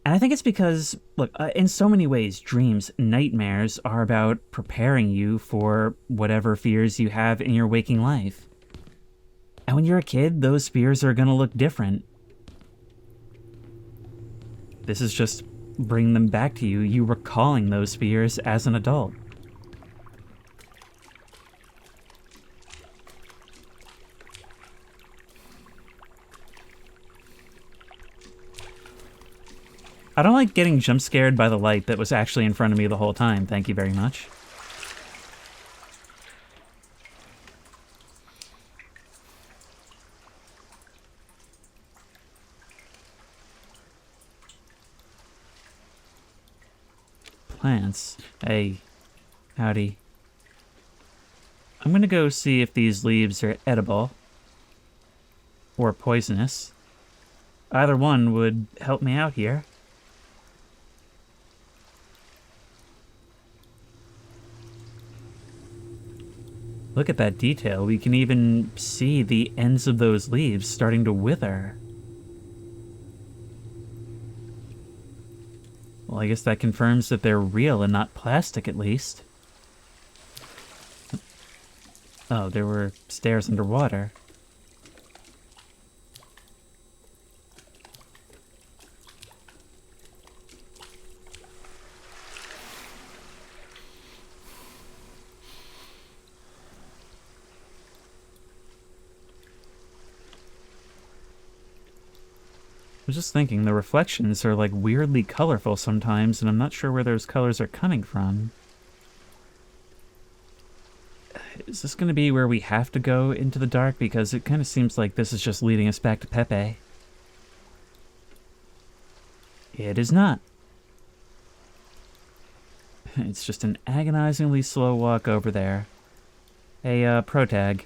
And I think it's because, look, in so many ways, dreams, nightmares are about preparing you for whatever fears you have in your waking life. And when you're a kid, those fears are going to look different. This is just bringing them back to you, you recalling those fears as an adult. I don't like getting jump scared by the light that was actually in front of me the whole time. Thank you very much. Plants. Hey, howdy. I'm gonna go see if these leaves are edible or poisonous. Either one would help me out here. Look at that detail. We can even see the ends of those leaves starting to wither. Well, I guess that confirms that they're real and not plastic, at least. Oh, there were stairs underwater. I was just thinking, the reflections are like weirdly colorful sometimes, and I'm not sure where those colors are coming from. Is this going to be where we have to go into the dark? Because it kind of seems like this is just leading us back to Pepe. It is not. It's just an agonizingly slow walk over there. Hey, Protag,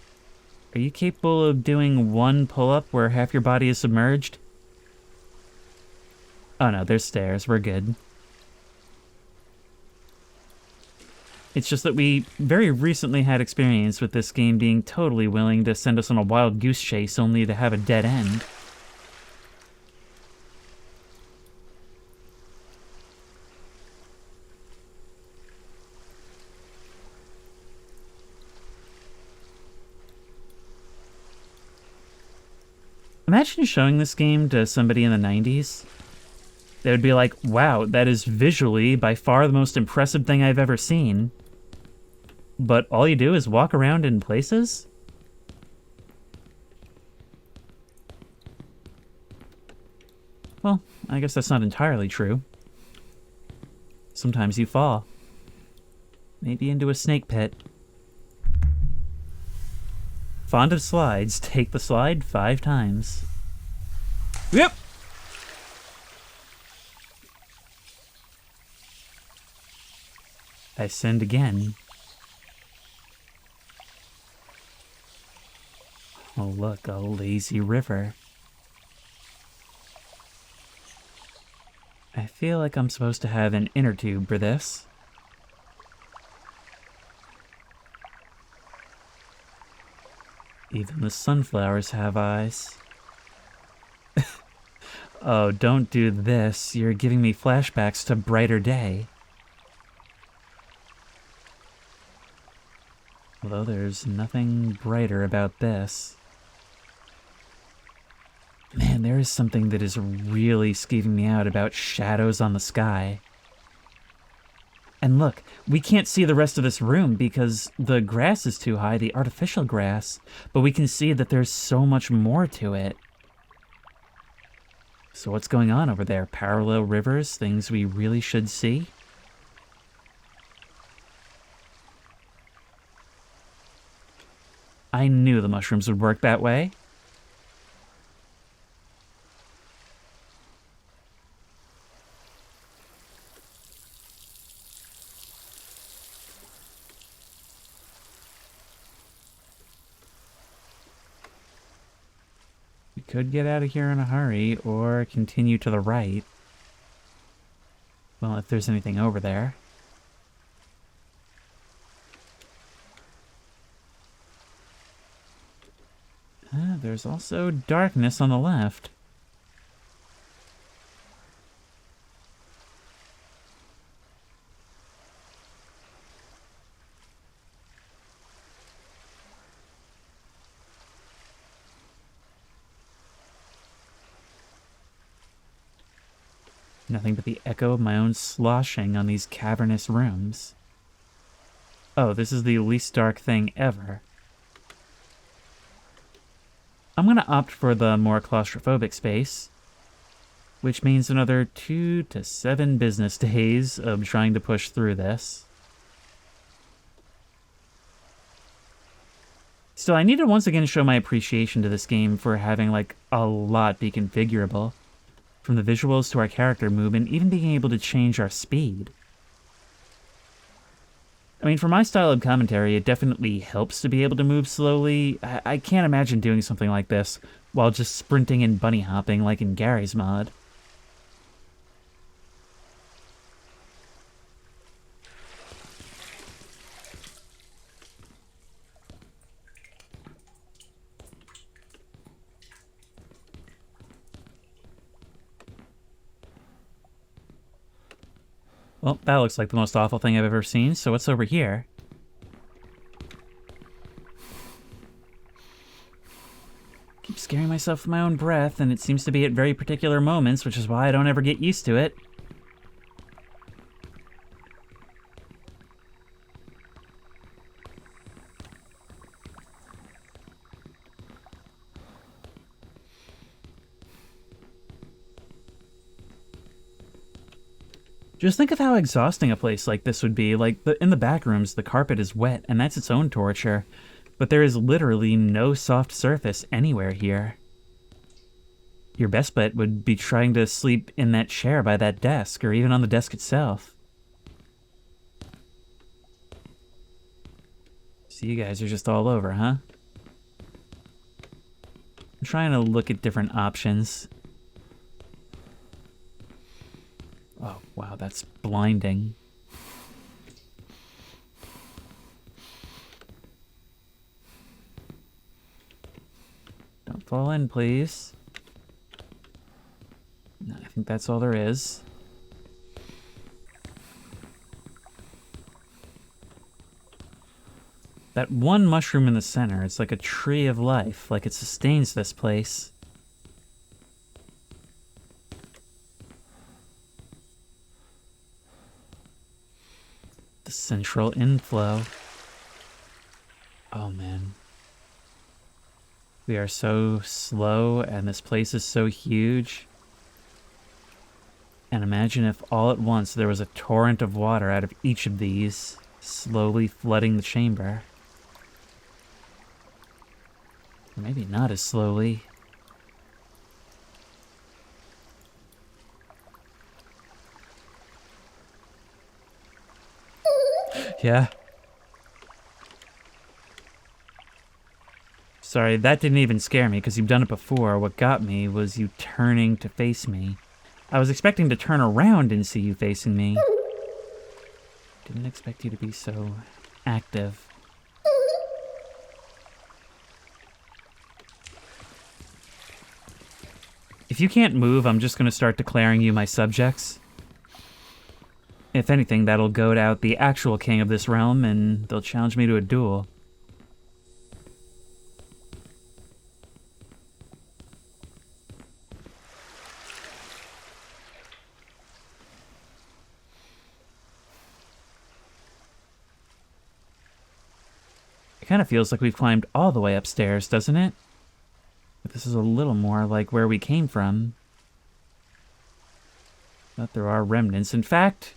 are you capable of doing one pull-up where half your body is submerged? Oh no, there's stairs. We're good. It's just that we very recently had experience with this game being totally willing to send us on a wild goose chase only to have a dead end. Imagine showing this game to somebody in the 90s. They would be like, wow, that is visually by far the most impressive thing I've ever seen. But all you do is walk around in places? Well, I guess that's not entirely true. Sometimes you fall. Maybe into a snake pit. Fond of slides, take the slide 5 times. Yep! I sinned again. Oh look, a lazy river. I feel like I'm supposed to have an inner tube for this. Even the sunflowers have eyes. Oh, don't do this. You're giving me flashbacks to brighter day. Although there's nothing brighter about this. Man, there is something that is really skeeving me out about shadows on the sky. And look, we can't see the rest of this room because the grass is too high, the artificial grass, but we can see that there's so much more to it. So what's going on over there? Parallel rivers, things we really should see? I knew the mushrooms would work that way. We could get out of here in a hurry or continue to the right. Well, if there's anything over there. There's also darkness on the left. Nothing but the echo of my own sloshing on these cavernous rooms. Oh, this is the least dark thing ever. I'm going to opt for the more claustrophobic space, which means another 2 to 7 business days of trying to push through this. Still, I need to once again show my appreciation to this game for having, like, a lot be configurable. From the visuals to our character movement, even being able to change our speed. I mean, for my style of commentary, it definitely helps to be able to move slowly. I can't imagine doing something like this while just sprinting and bunny hopping like in Gary's mod. Well, that looks like the most awful thing I've ever seen, so what's over here? Keep scaring myself with my own breath, and it seems to be at very particular moments, which is why I don't ever get used to it. Just think of how exhausting a place like this would be. Like, in the back rooms, the carpet is wet, and that's its own torture. But there is literally no soft surface anywhere here. Your best bet would be trying to sleep in that chair by that desk, or even on the desk itself. So you guys are just all over, huh? I'm trying to look at different options. Oh, wow, that's blinding. Don't fall in, please. No, I think that's all there is. That one mushroom in the center, it's like a tree of life, like it sustains this place. The central inflow. Oh man. We are so slow and this place is so huge. And imagine if all at once there was a torrent of water out of each of these, slowly flooding the chamber. Or maybe not as slowly. Yeah. Sorry, that didn't even scare me because you've done it before. What got me was you turning to face me. I was expecting to turn around and see you facing me. Didn't expect you to be so active. If you can't move, I'm just going to start declaring you my subjects. If anything, that'll goad out the actual king of this realm, and they'll challenge me to a duel. It kind of feels like we've climbed all the way upstairs, doesn't it? But this is a little more like where we came from. But there are remnants. In fact,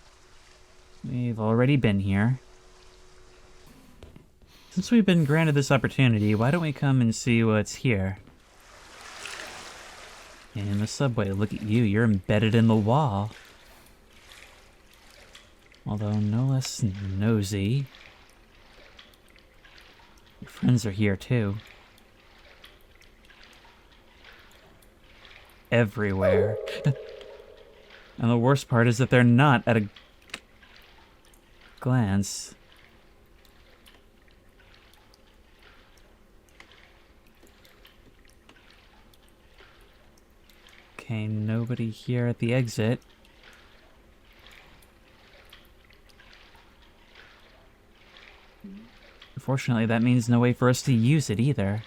we've already been here. Since we've been granted this opportunity, why don't we come and see what's here? In the subway, look at you, you're embedded in the wall. Although no less nosy. Your friends are here too. Everywhere. And the worst part is that they're not at a glance. Okay, nobody here at the exit. Unfortunately, that means no way for us to use it either.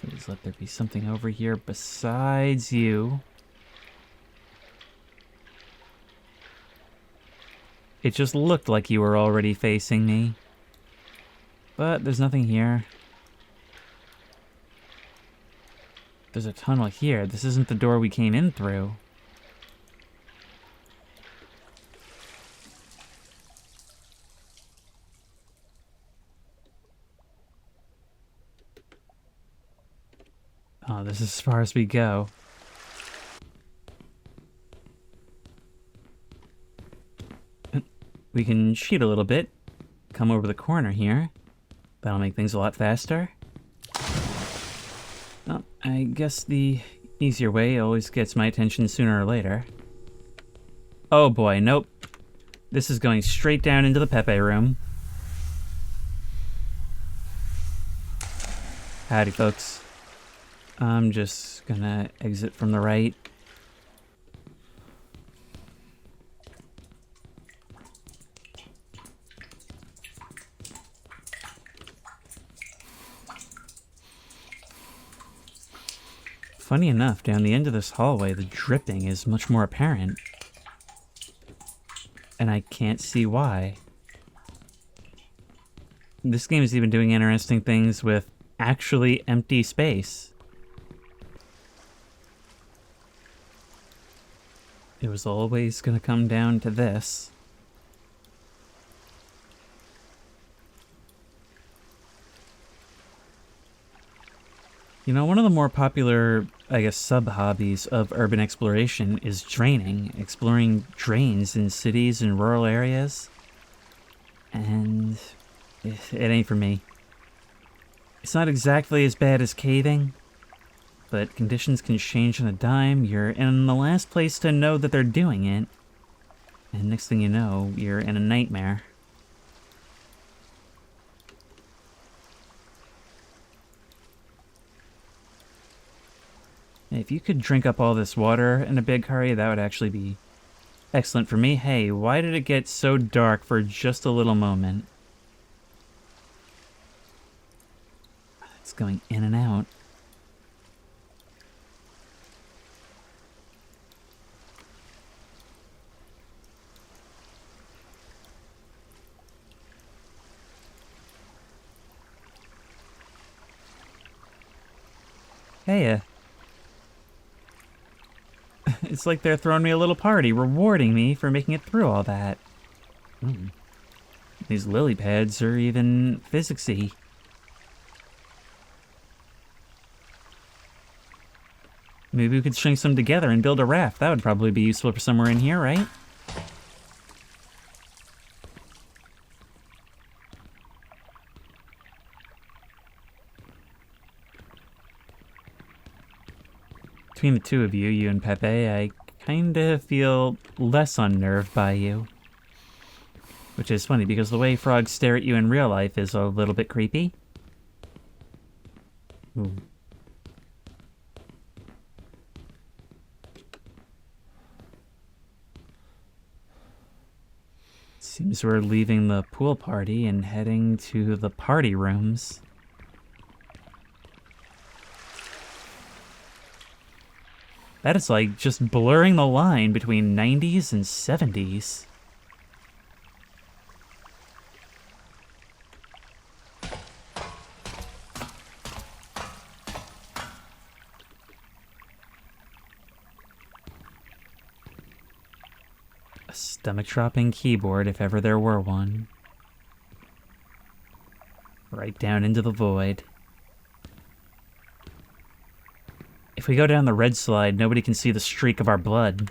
Please let there be something over here besides you. It just looked like you were already facing me. But there's nothing here. There's a tunnel here. This isn't the door we came in through. Oh, this is as far as we go. We can cheat a little bit. Come over the corner here. That'll make things a lot faster. Well, I guess the easier way always gets my attention sooner or later. Oh boy, nope. This is going straight down into the Pepe room. Howdy, folks. I'm just gonna exit from the right. Funny enough, down the end of this hallway, the dripping is much more apparent. And I can't see why. This game is even doing interesting things with actually empty space. It was always gonna come down to this. You know, one of the more popular, I guess, sub-hobbies of urban exploration is draining, exploring drains in cities and rural areas. And it ain't for me. It's not exactly as bad as caving, but conditions can change on a dime. You're in the last place to know that they're doing it, and next thing you know, you're in a nightmare. If you could drink up all this water in a big hurry, that would actually be excellent for me. Hey, why did it get so dark for just a little moment? It's going in and out. Hey, It's like they're throwing me a little party, rewarding me for making it through all that. These lily pads are even physicsy. Maybe we could string some together and build a raft. That would probably be useful for somewhere in here, right? Between the two of you, you and Pepe, I kinda feel less unnerved by you. Which is funny, because the way frogs stare at you in real life is a little bit creepy. Ooh. Seems we're leaving the pool party and heading to the party rooms. That is like just blurring the line between 90s and 70s. A stomach-dropping keyboard if ever there were one. Right down into the void. If we go down the red slide, nobody can see the streak of our blood.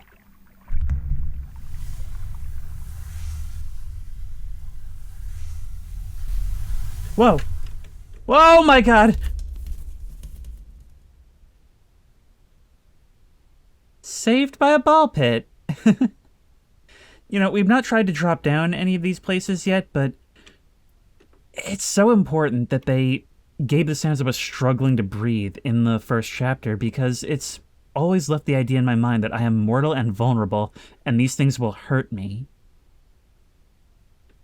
Whoa! Whoa, my God! Saved by a ball pit. You know, we've not tried to drop down any of these places yet, but it's so important that they gave the sounds of us struggling to breathe in the first chapter, because it's always left the idea in my mind that I am mortal and vulnerable, and these things will hurt me.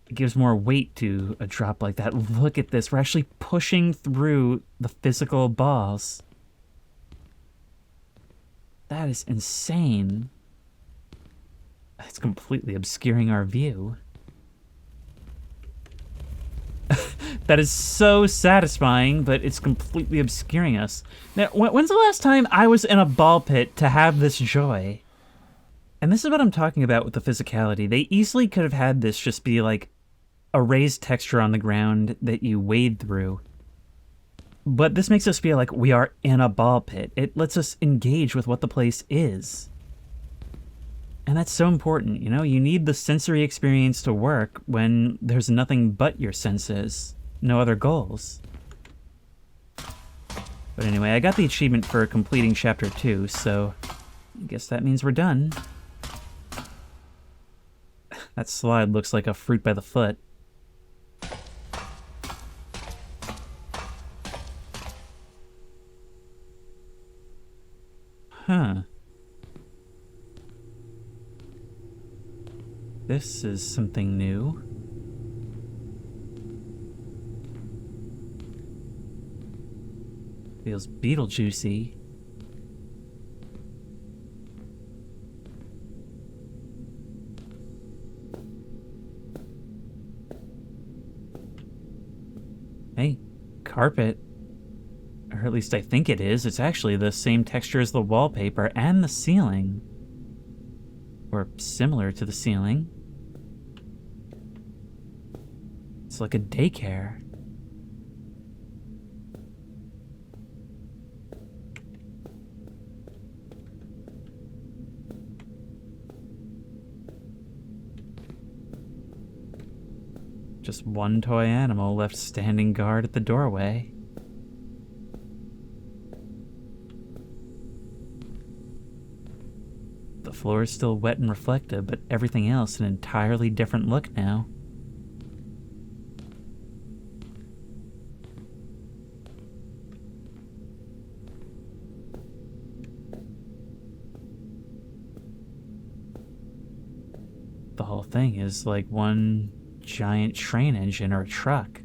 It gives more weight to a drop like that. Look at this. We're actually pushing through the physical balls. That is insane. It's completely obscuring our view. That is so satisfying, but it's completely obscuring us. Now, when's the last time I was in a ball pit to have this joy? And this is what I'm talking about with the physicality. They easily could have had this just be like a raised texture on the ground that you wade through. But this makes us feel like we are in a ball pit. It lets us engage with what the place is. And that's so important, you know? You need the sensory experience to work when there's nothing but your senses. No other goals. But anyway, I got the achievement for completing Chapter 2, so I guess that means we're done. That slide looks like a fruit by the foot. Huh. This is something new. Feels Beetlejuicy. Hey, carpet. Or at least I think it is. It's actually the same texture as the wallpaper and the ceiling. Or similar to the ceiling. It's like a daycare. Just one toy animal left standing guard at the doorway. The floor is still wet and reflective, but everything else an entirely different look now. The whole thing is like one giant train engine or a truck.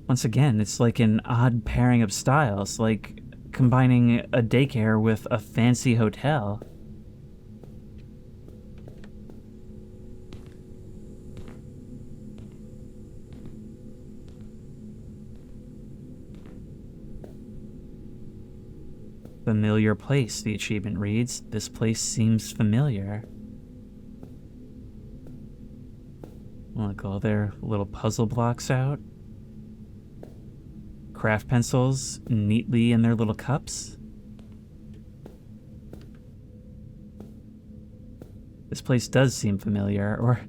Once again, it's like an odd pairing of styles, like combining a daycare with a fancy hotel. Familiar place, the achievement reads. This place seems familiar. Look, all their little puzzle blocks out. Craft pencils neatly in their little cups. This place does seem familiar, or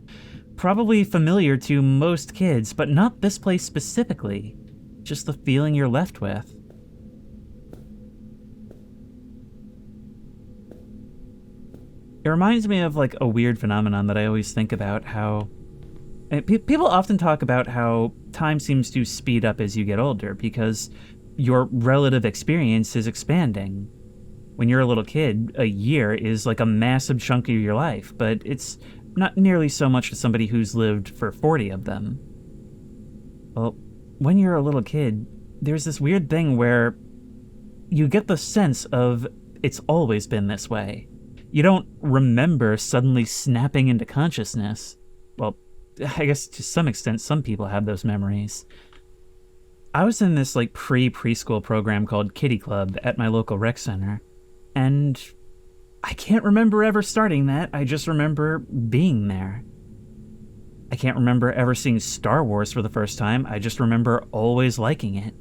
probably familiar to most kids, but not this place specifically. Just the feeling you're left with. It reminds me of like a weird phenomenon that I always think about, how people often talk about how time seems to speed up as you get older because your relative experience is expanding. When you're a little kid, a year is like a massive chunk of your life, but it's not nearly so much to somebody who's lived for 40 of them. Well, when you're a little kid, there's this weird thing where you get the sense of it's always been this way. You don't remember suddenly snapping into consciousness. Well, I guess to some extent, some people have those memories. I was in this like preschool program called Kiddie Club at my local rec center, and I can't remember ever starting that. I just remember being there. I can't remember ever seeing Star Wars for the first time. I just remember always liking it.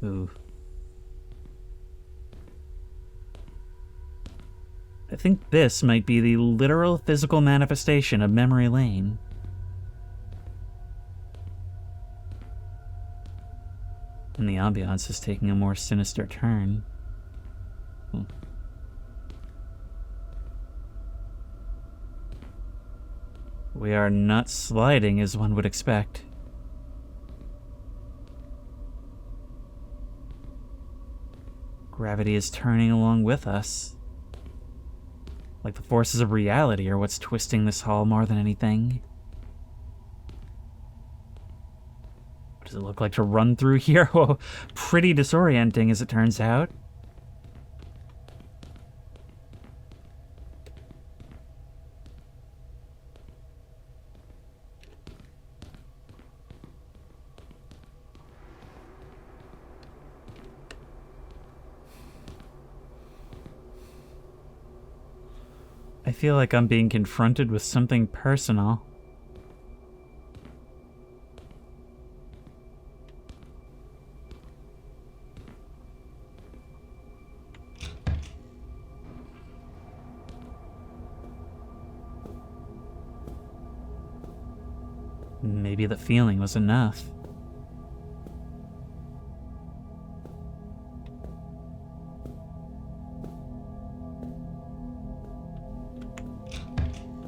Ooh. I think this might be the literal physical manifestation of Memory Lane. And the ambiance is taking a more sinister turn. We are not sliding as one would expect. Gravity is turning along with us. Like the forces of reality are what's twisting this hall more than anything. What does it look like to run through here? Oh, pretty disorienting as it turns out. I feel like I'm being confronted with something personal. Maybe the feeling was enough.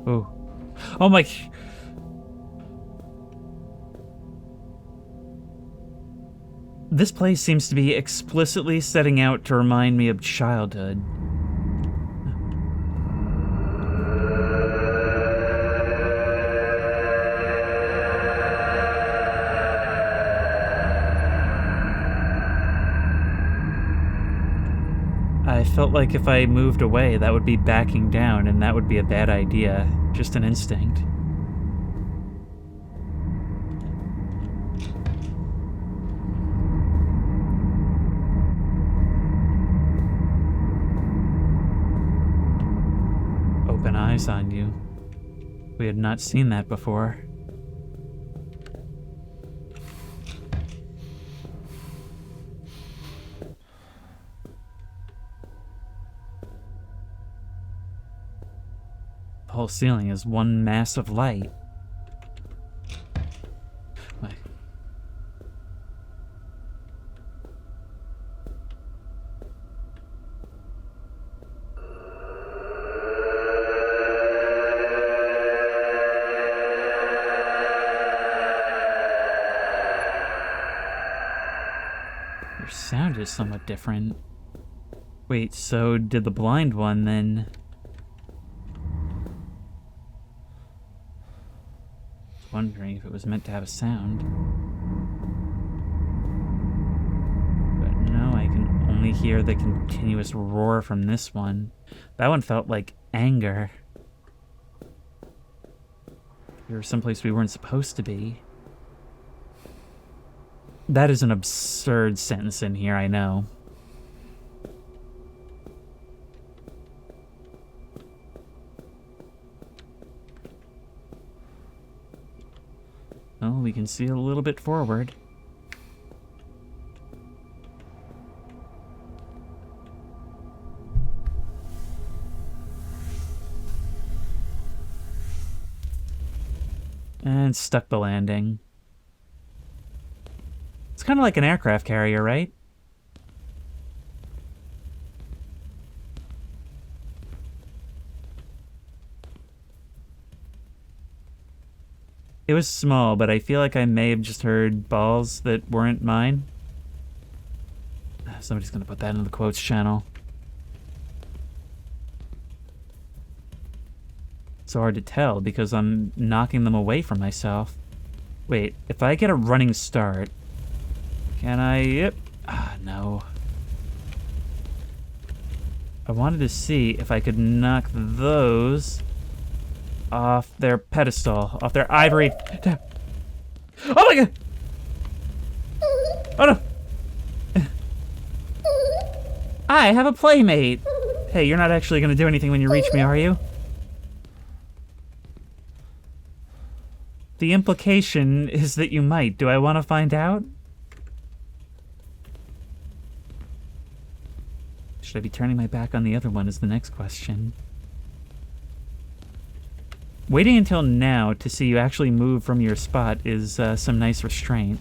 Oh. Oh my... This place seems to be explicitly setting out to remind me of childhood. I felt like if I moved away, that would be backing down, and that would be a bad idea. Just an instinct. Open eyes on you. We had not seen that before. The whole ceiling is one mass of light. Wait. Your sound is somewhat different. Wait, so did the blind one then... Wondering if it was meant to have a sound. But no, I can only hear the continuous roar from this one. That one felt like anger. We were someplace we weren't supposed to be. That is an absurd sentence in here, I know. Oh, we can see a little bit forward. And stuck the landing. It's kind of like an aircraft carrier, right? It was small, but I feel like I may have just heard balls that weren't mine. Somebody's gonna put that in the quotes channel. So hard to tell because I'm knocking them away from myself. Wait, if I get a running start, can I? Yep. Ah, no. I wanted to see if I could knock those off their pedestal, off their ivory. Oh my god! Oh no! I have a playmate! Hey, you're not actually gonna do anything when you reach me, are you? The implication is that you might. Do I want to find out? Should I be turning my back on the other one is the next question. Waiting until now to see you actually move from your spot is some nice restraint.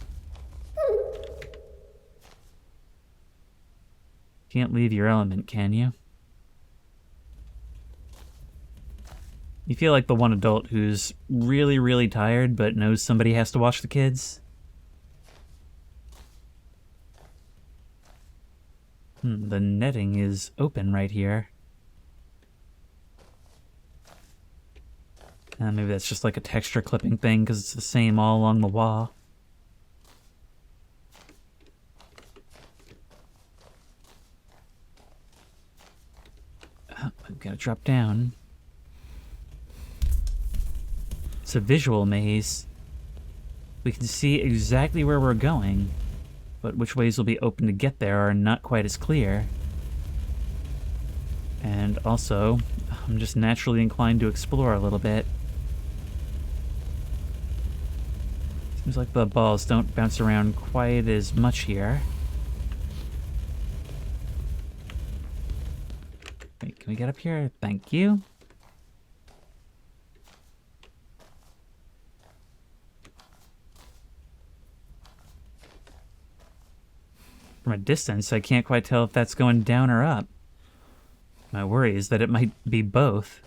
Can't leave your element, can you? You feel like the one adult who's really, really tired but knows somebody has to watch the kids. The netting is open right here. Maybe that's just like a texture clipping thing because it's the same all along the wall. I've got to drop down. It's a visual maze. We can see exactly where we're going, but which ways will be open to get there are not quite as clear. And also, I'm just naturally inclined to explore a little bit. Seems like the balls don't bounce around quite as much here. Wait, can we get up here? Thank you. From a distance, I can't quite tell if that's going down or up. My worry is that it might be both.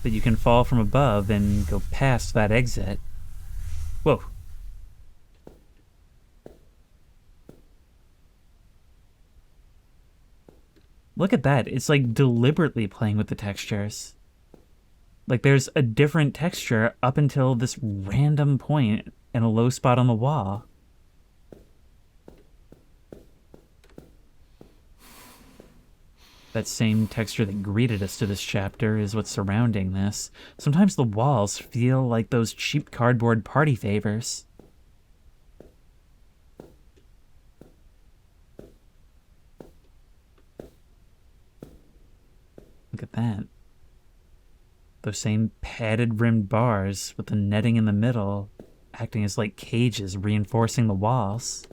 That you can fall from above and go past that exit. Whoa. Look at that. It's like deliberately playing with the textures. Like there's a different texture up until this random point in a low spot on the wall. That same texture that greeted us to this chapter is what's surrounding this. Sometimes the walls feel like those cheap cardboard party favors. Look at that. Those same padded rimmed bars with the netting in the middle, acting as like cages reinforcing the walls.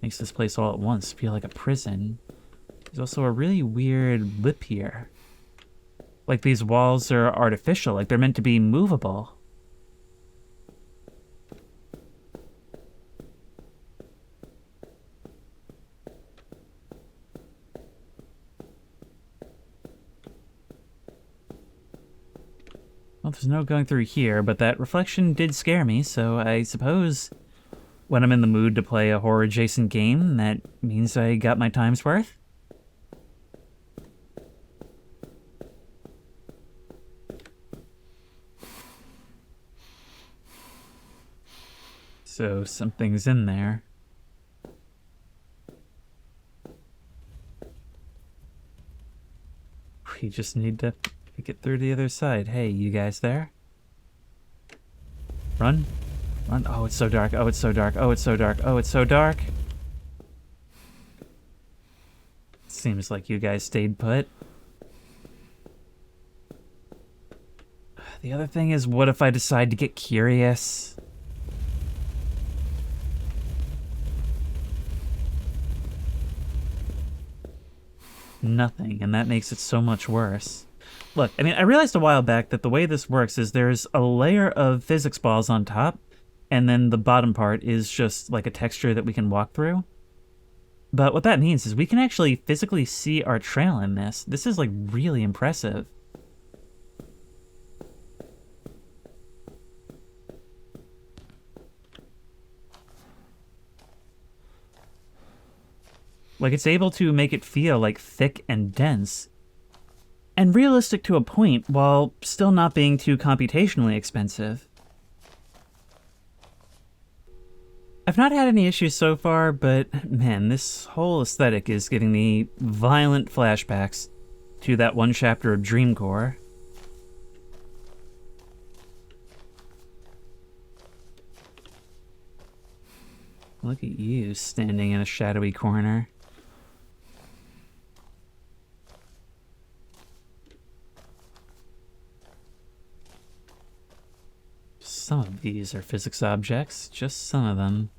Makes this place all at once feel like a prison. There's also a really weird lip here. Like these walls are artificial, like they're meant to be movable. Well, there's no going through here, but that reflection did scare me, so I suppose when I'm in the mood to play a horror-adjacent game, that means I got my time's worth. So something's in there. We just need to get through to the other side. Hey, you guys there? Run. Run. Oh, it's so dark. Oh, it's so dark. Oh, it's so dark. Oh, it's so dark. Seems like you guys stayed put. The other thing is, what if I decide to get curious? Nothing, and that makes it so much worse. Look, I mean, I realized a while back that the way this works is there's a layer of physics balls on top, and then the bottom part is just like a texture that we can walk through. But what that means is we can actually physically see our trail in this. This is like really impressive. Like, it's able to make it feel like thick and dense, and realistic to a point, while still not being too computationally expensive. I've not had any issues so far, but man, this whole aesthetic is giving me violent flashbacks to that one chapter of Dreamcore. Look at you standing in a shadowy corner. Some of these are physics objects, just some of them.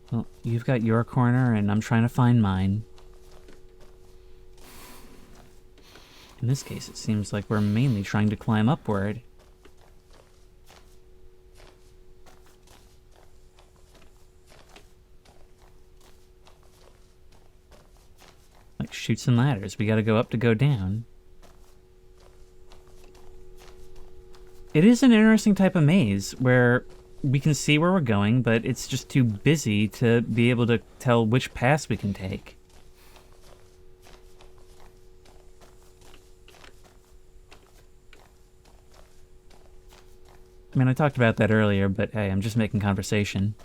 Well, you've got your corner, and I'm trying to find mine. In this case, it seems like we're mainly trying to climb upward. Like chutes and ladders, we gotta go up to go down. It is an interesting type of maze where we can see where we're going, but it's just too busy to be able to tell which paths we can take. I mean, I talked about that earlier, but hey, I'm just making conversation.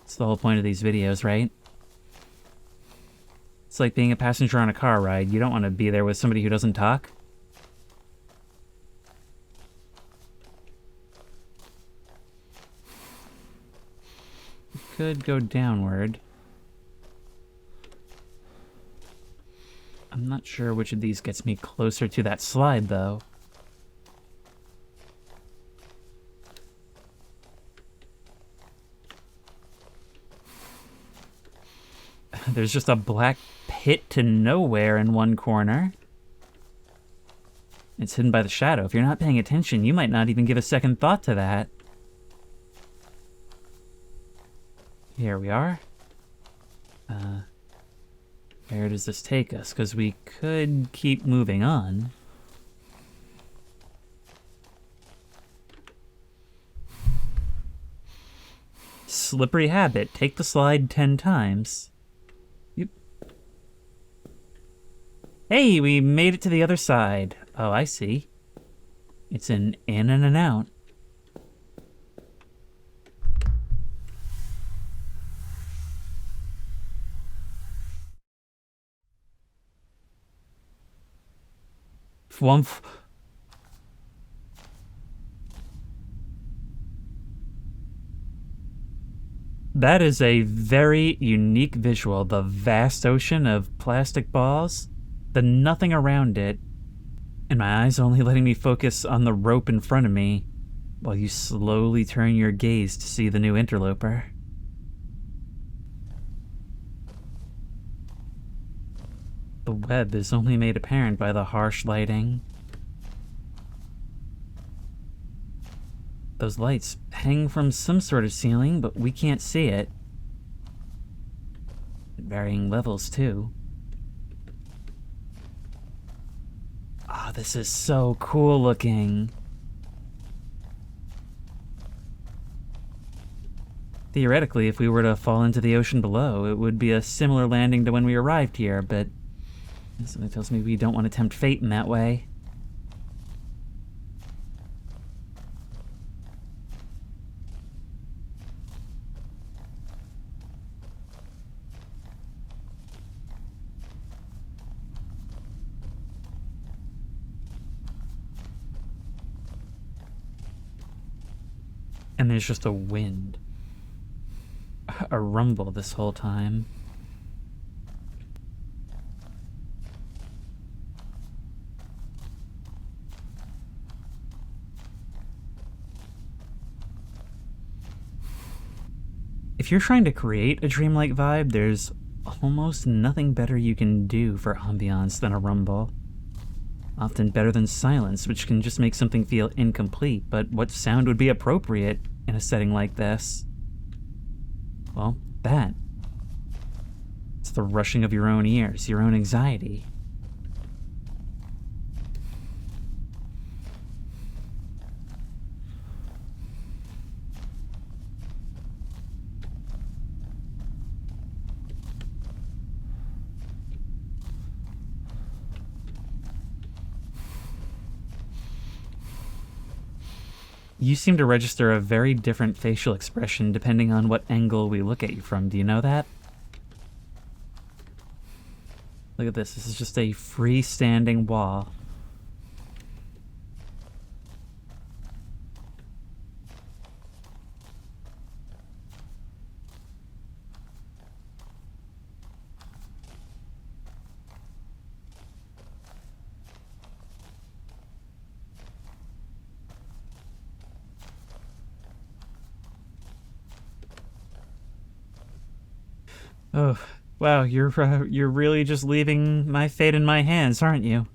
It's the whole point of these videos, right? It's like being a passenger on a car ride. You don't want to be there with somebody who doesn't talk. Could go downward. I'm not sure which of these gets me closer to that slide, though. There's just a black pit to nowhere in one corner. It's hidden by the shadow. If you're not paying attention, you might not even give a second thought to that. Here we are. Where does this take us? Because we could keep moving on. Slippery habit. Take the slide 10 times. Yep. Hey, we made it to the other side. Oh, I see. It's an in and an out. Fwumph. That is a very unique visual. The vast ocean of plastic balls, the nothing around it, and my eyes only letting me focus on the rope in front of me while you slowly turn your gaze to see the new interloper. The web is only made apparent by the harsh lighting. Those lights hang from some sort of ceiling, but we can't see it. At varying levels, too. Ah, this is so cool looking. Theoretically, if we were to fall into the ocean below, it would be a similar landing to when we arrived here, but something tells me we don't want to tempt fate in that way. And there's just a wind. A rumble this whole time. If you're trying to create a dreamlike vibe, there's almost nothing better you can do for ambiance than a rumble. Often better than silence, which can just make something feel incomplete, but what sound would be appropriate in a setting like this? Well, that. It's the rushing of your own ears, your own anxiety. You seem to register a very different facial expression depending on what angle we look at you from. Do you know that? Look at this. This is just a freestanding wall. Oh, wow, you're really just leaving my fate in my hands, aren't you?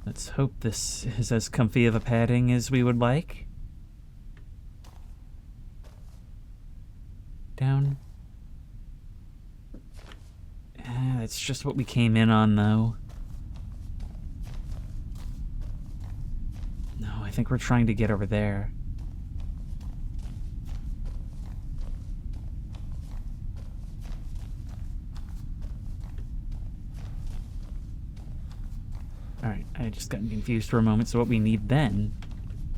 Let's hope this is as comfy of a padding as we would like. Down. That's just what we came in on, though. No, I think we're trying to get over there. Alright, I just got confused for a moment, so what we need then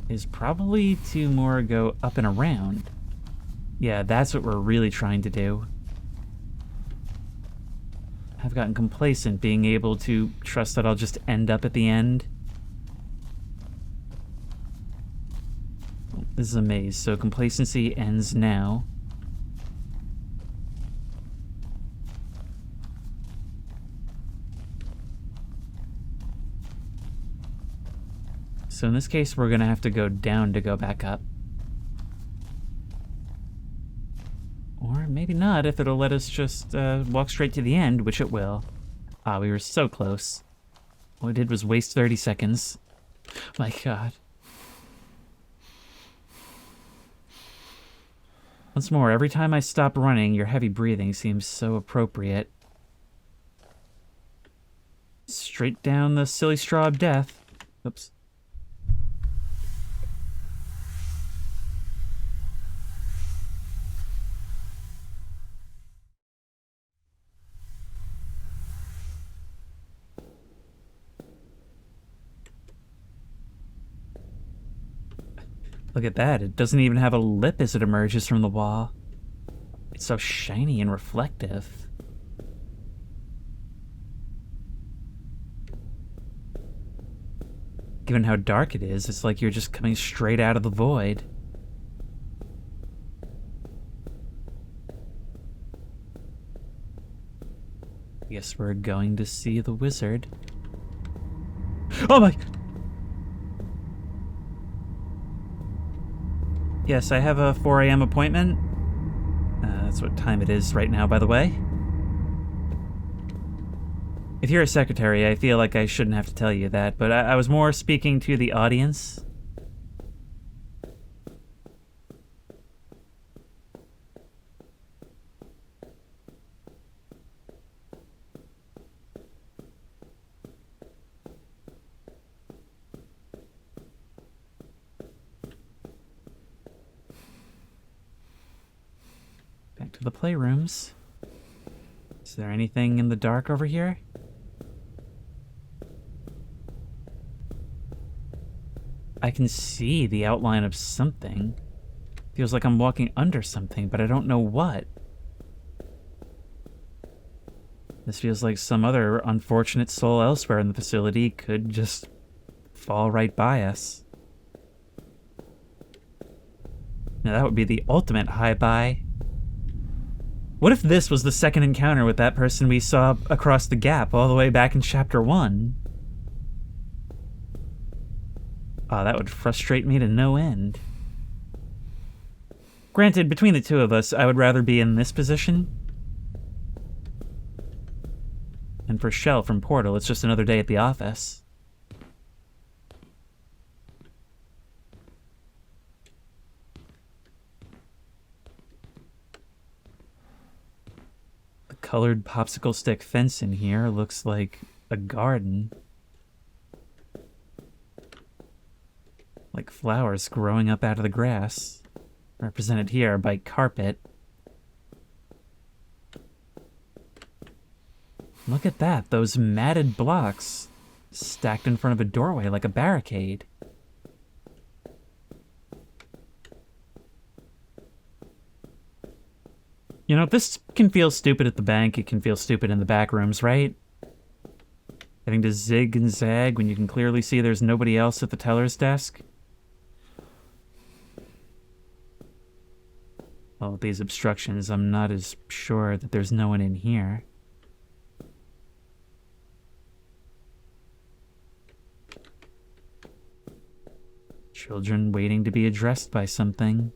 is probably to more go up and around. Yeah, that's what we're really trying to do. I've gotten complacent being able to trust that I'll just end up at the end. This is a maze, so complacency ends now. So in this case, we're gonna have to go down to go back up. Or maybe not, if it'll let us just walk straight to the end, which it will. Ah, we were so close. All we did was waste 30 seconds. My god. Once more, every time I stop running, your heavy breathing seems so appropriate. Straight down the silly straw of death. Oops. Look at that, it doesn't even have a lip as it emerges from the wall. It's so shiny and reflective. Given how dark it is, it's like you're just coming straight out of the void. Guess we're going to see the wizard. Oh my... Yes, I have a 4 a.m. appointment. That's what time it is right now, by the way. If you're a secretary, I feel like I shouldn't have to tell you that, but I was more speaking to the audience. Back to the playrooms. Is there anything in the dark over here? I can see the outline of something. Feels like I'm walking under something, but I don't know what. This feels like some other unfortunate soul elsewhere in the facility could just fall right by us. Now, that would be the ultimate hi-bye. What if this was the second encounter with that person we saw across the gap all the way back in Chapter 1? Oh, that would frustrate me to no end. Granted, between the two of us, I would rather be in this position. And for Shell from Portal, it's just another day at the office. The colored popsicle stick fence in here looks like a garden. Like flowers growing up out of the grass. Represented here by carpet. Look at that, those matted blocks stacked in front of a doorway like a barricade. You know, this can feel stupid at the bank, it can feel stupid in the back rooms, right? Having to zig and zag when you can clearly see there's nobody else at the teller's desk. Well, with these obstructions, I'm not as sure that there's no one in here. Children waiting to be addressed by something.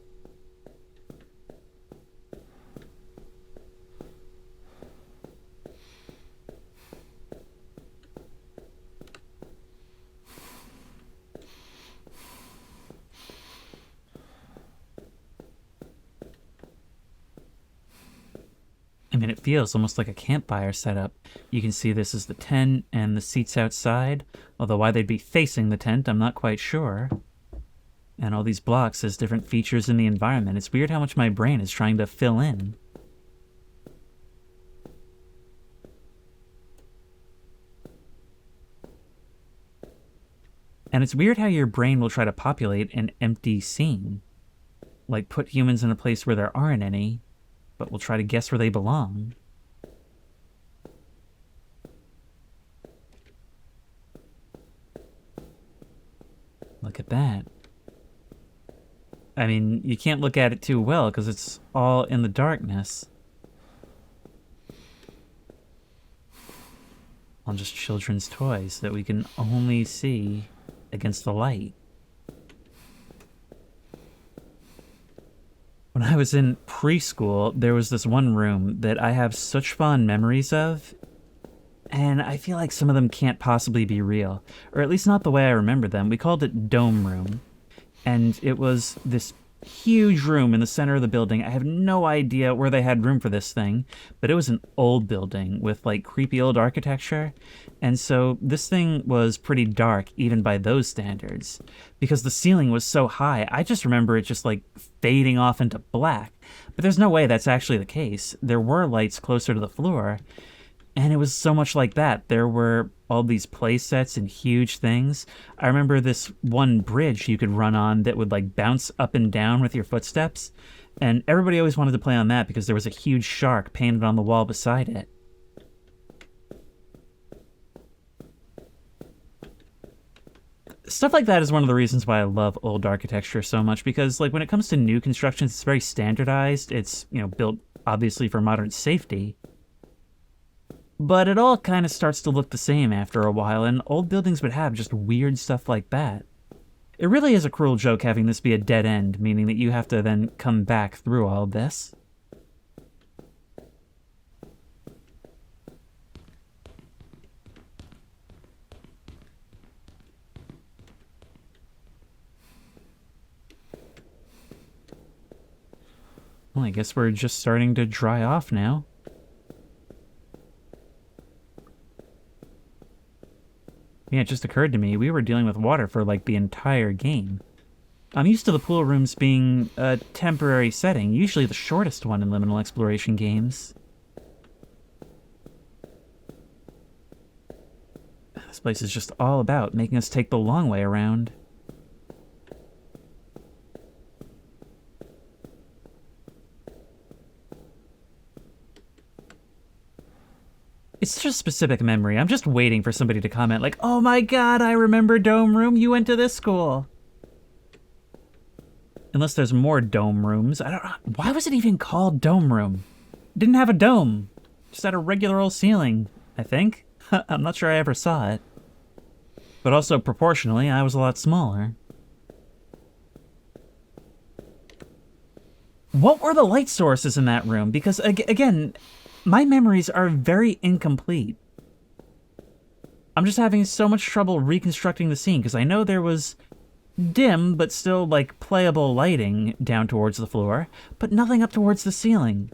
I mean, it feels almost like a campfire setup. You can see this is the tent and the seats outside, although why they'd be facing the tent, I'm not quite sure. And all these blocks has different features in the environment. It's weird how much my brain is trying to fill in. And it's weird how your brain will try to populate an empty scene. Like put humans in a place where there aren't any, but we'll try to guess where they belong. Look at that. I mean, you can't look at it too well because it's all in the darkness. On just children's toys that we can only see against the light. When I was in preschool, there was this one room that I have such fond memories of, and I feel like some of them can't possibly be real, or at least not the way I remember them. We called it Dome Room, and it was this huge room in the center of the building. I have no idea where they had room for this thing, but it was an old building with like creepy old architecture. And so this thing was pretty dark even by those standards because the ceiling was so high. I just remember it just like fading off into black, but there's no way that's actually the case. There were lights closer to the floor, and it was so much like that. There were all these play sets and huge things. I remember this one bridge you could run on that would like bounce up and down with your footsteps. And everybody always wanted to play on that because there was a huge shark painted on the wall beside it. Stuff like that is one of the reasons why I love old architecture so much, because like when it comes to new constructions, it's very standardized. It's, you know, built obviously for modern safety. But it all kind of starts to look the same after a while, and old buildings would have just weird stuff like that. It really is a cruel joke having this be a dead end, meaning that you have to then come back through all of this. Well, I guess we're just starting to dry off now. Yeah, it just occurred to me, we were dealing with water for like the entire game. I'm used to the pool rooms being a temporary setting, usually the shortest one in liminal exploration games. This place is just all about making us take the long way around. It's such a specific memory. I'm just waiting for somebody to comment like, oh my god, I remember Dome Room, you went to this school. Unless there's more dome rooms. I don't know. Why was it even called dome room? It didn't have a dome. Just had a regular old ceiling, I think. I'm not sure I ever saw it. But also, proportionally, I was a lot smaller. What were the light sources in that room? Because, again, my memories are very incomplete. I'm just having so much trouble reconstructing the scene, because I know there was dim, but still, like, playable lighting down towards the floor, but nothing up towards the ceiling.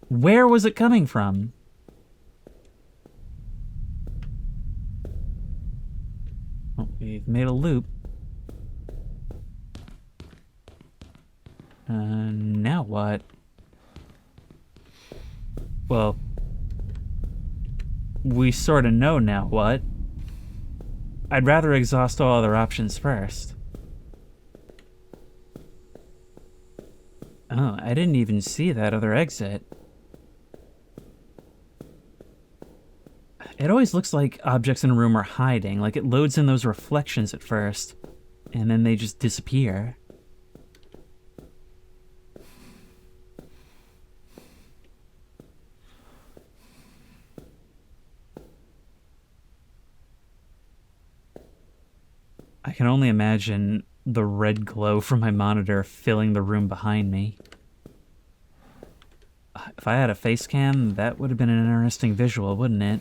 Where was it coming from? Oh, we've made a loop. Now what? Well, we sort of know now what. I'd rather exhaust all other options first. Oh, I didn't even see that other exit. It always looks like objects in a room are hiding, like it loads in those reflections at first, and then they just disappear. I can only imagine the red glow from my monitor filling the room behind me. If I had a face cam, that would have been an interesting visual, wouldn't it?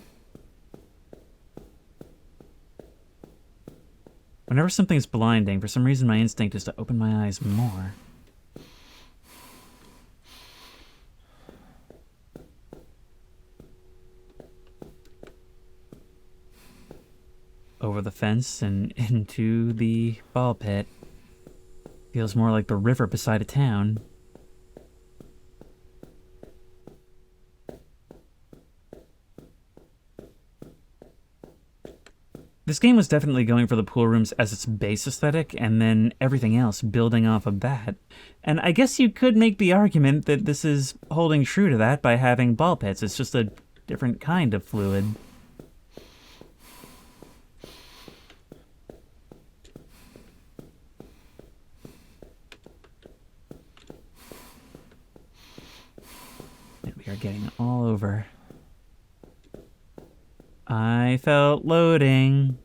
Whenever something's blinding, for some reason my instinct is to open my eyes more. Over the fence and into the ball pit. Feels more like the river beside a town. This game was definitely going for the pool rooms as its base aesthetic, and then everything else building off of that. And I guess you could make the argument that this is holding true to that by having ball pits. It's just a different kind of fluid. And we are getting all over. I felt loading.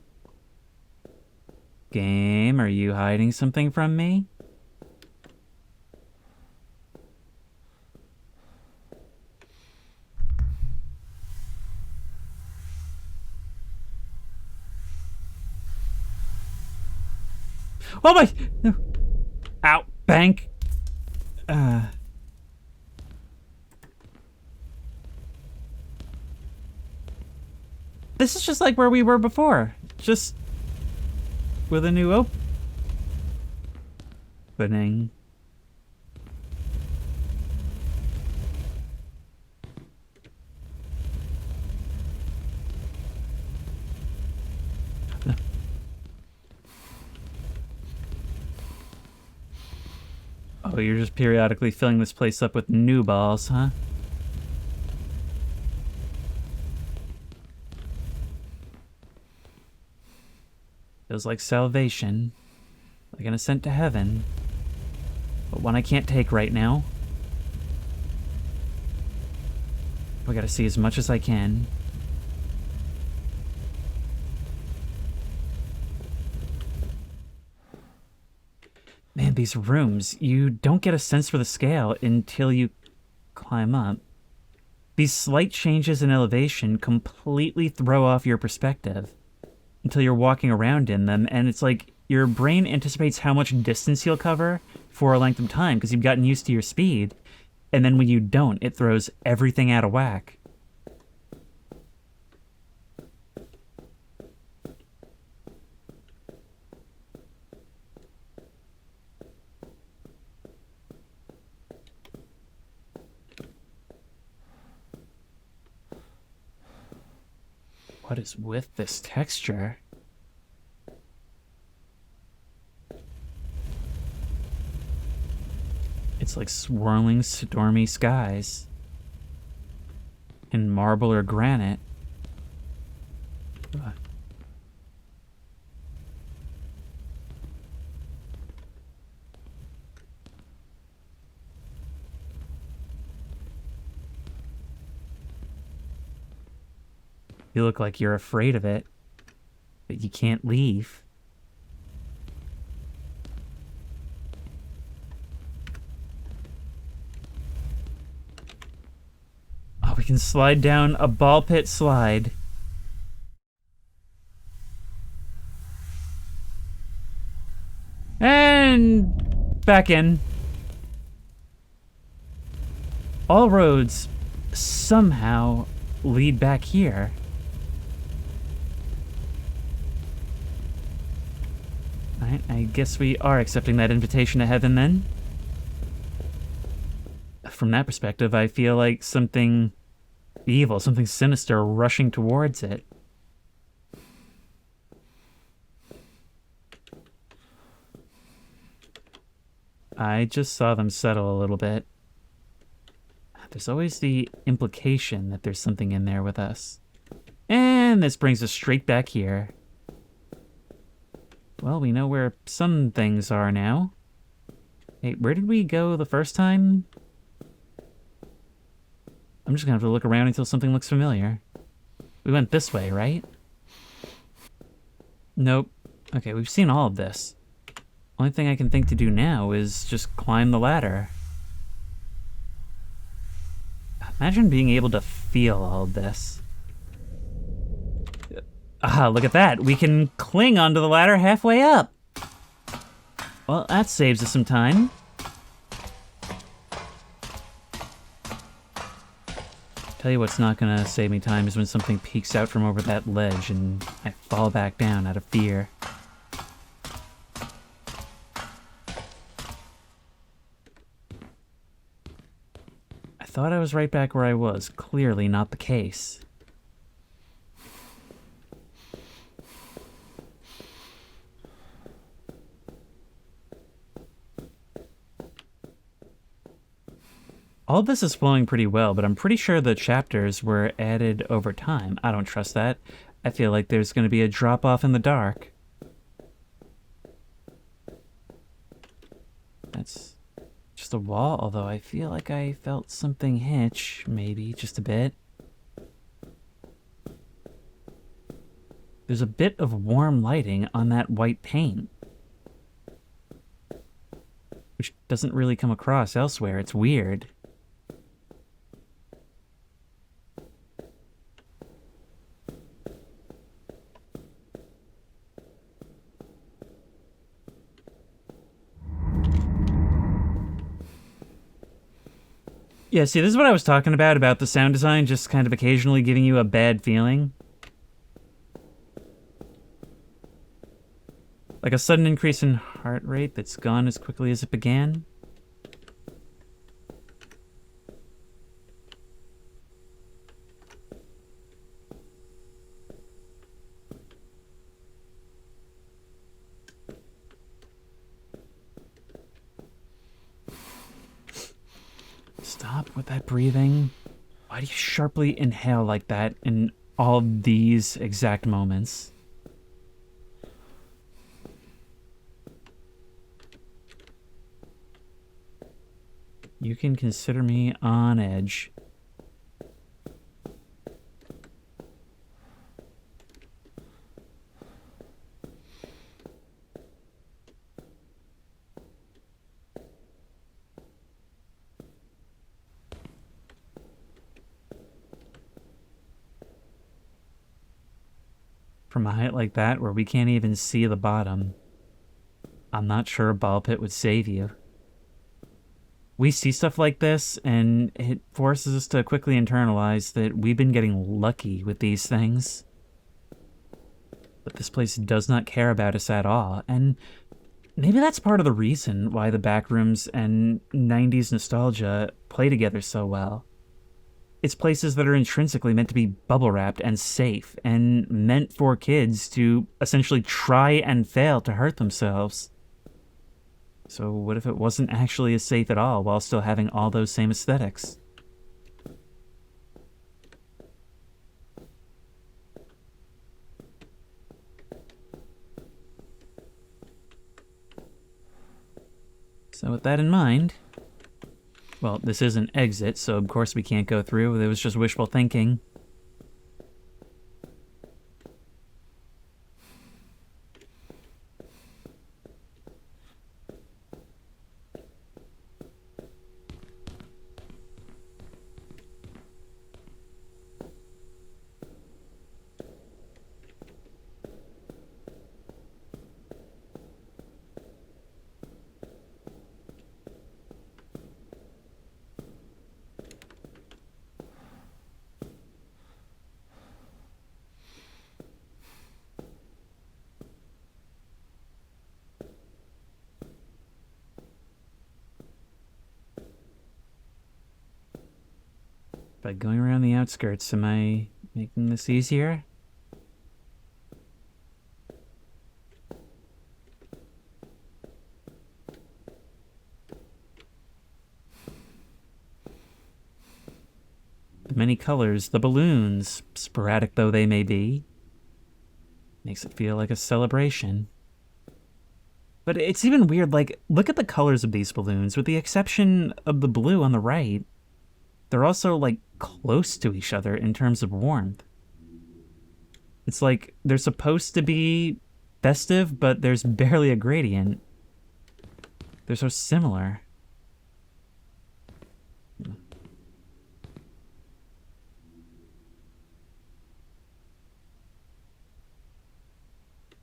Game, are you hiding something from me? Oh my! No. Ow! Bank! This is just like where we were before. Just with a new opening. Oh, you're just periodically filling this place up with new balls, huh? Feels like salvation, like an ascent to heaven, but one I can't take right now. I gotta see as much as I can. Man, these rooms, you don't get a sense for the scale until you climb up. These slight changes in elevation completely throw off your perspective until you're walking around in them, and it's like your brain anticipates how much distance you'll cover for a length of time because you've gotten used to your speed, and then when you don't, it throws everything out of whack. What is with this texture? It's like swirling, stormy skies in marble or granite. Ugh. You look like you're afraid of it, but you can't leave. Oh, we can slide down a ball pit slide. And back in. All roads somehow lead back here. Alright, I guess we are accepting that invitation to heaven then. From that perspective, I feel like something evil, something sinister rushing towards it. I just saw them settle a little bit. There's always the implication that there's something in there with us. And this brings us straight back here. Well, we know where some things are now. Hey, where did we go the first time? I'm just gonna have to look around until something looks familiar. We went this way, right? Nope. Okay, we've seen all of this. Only thing I can think to do now is just climb the ladder. Imagine being able to feel all of this. Ah, look at that. We can cling onto the ladder halfway up. Well, that saves us some time. Tell you what's not gonna save me time is when something peeks out from over that ledge and I fall back down out of fear. I thought I was right back where I was. Clearly not the case. All of this is flowing pretty well, but I'm pretty sure the chapters were added over time. I don't trust that. I feel like there's going to be a drop-off in the dark. That's just a wall, although I feel like I felt something hitch, maybe, just a bit. There's a bit of warm lighting on that white paint, which doesn't really come across elsewhere. It's weird. Yeah, see, this is what I was talking about the sound design just kind of occasionally giving you a bad feeling. Like a sudden increase in heart rate that's gone as quickly as it began. Stop with that breathing. Why do you sharply inhale like that in all these exact moments? You can consider me on edge. From a height like that, where we can't even see the bottom, I'm not sure a ball pit would save you. We see stuff like this, and it forces us to quickly internalize that we've been getting lucky with these things. But this place does not care about us at all, and maybe that's part of the reason why the backrooms and 90s nostalgia play together so well. It's places that are intrinsically meant to be bubble-wrapped and safe, and meant for kids to essentially try and fail to hurt themselves. So what if it wasn't actually as safe at all, while still having all those same aesthetics? So with that in mind... Well, this is an exit, so of course we can't go through. It was just wishful thinking. By going around the outskirts, am I making this easier? The many colors, the balloons, sporadic though they may be, makes it feel like a celebration. But it's even weird, like, look at the colors of these balloons, with the exception of the blue on the right. They're also, like, close to each other in terms of warmth. It's like they're supposed to be festive, but there's barely a gradient. They're so similar.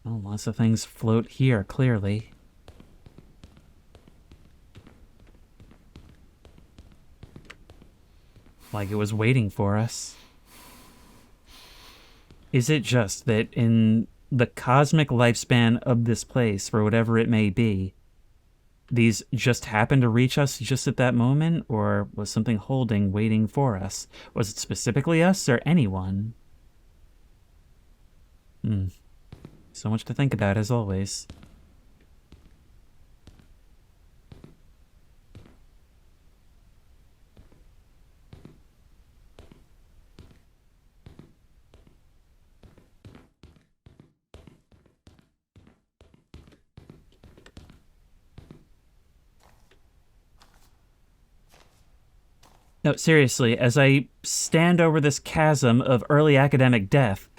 Oh, lots of things float here, clearly. Like it was waiting for us. Is it just that in the cosmic lifespan of this place, for whatever it may be, these just happened to reach us just at that moment, or was something holding, waiting for us? Was it specifically us or anyone? So much to think about, as always. No, seriously, as I stand over this chasm of early academic death,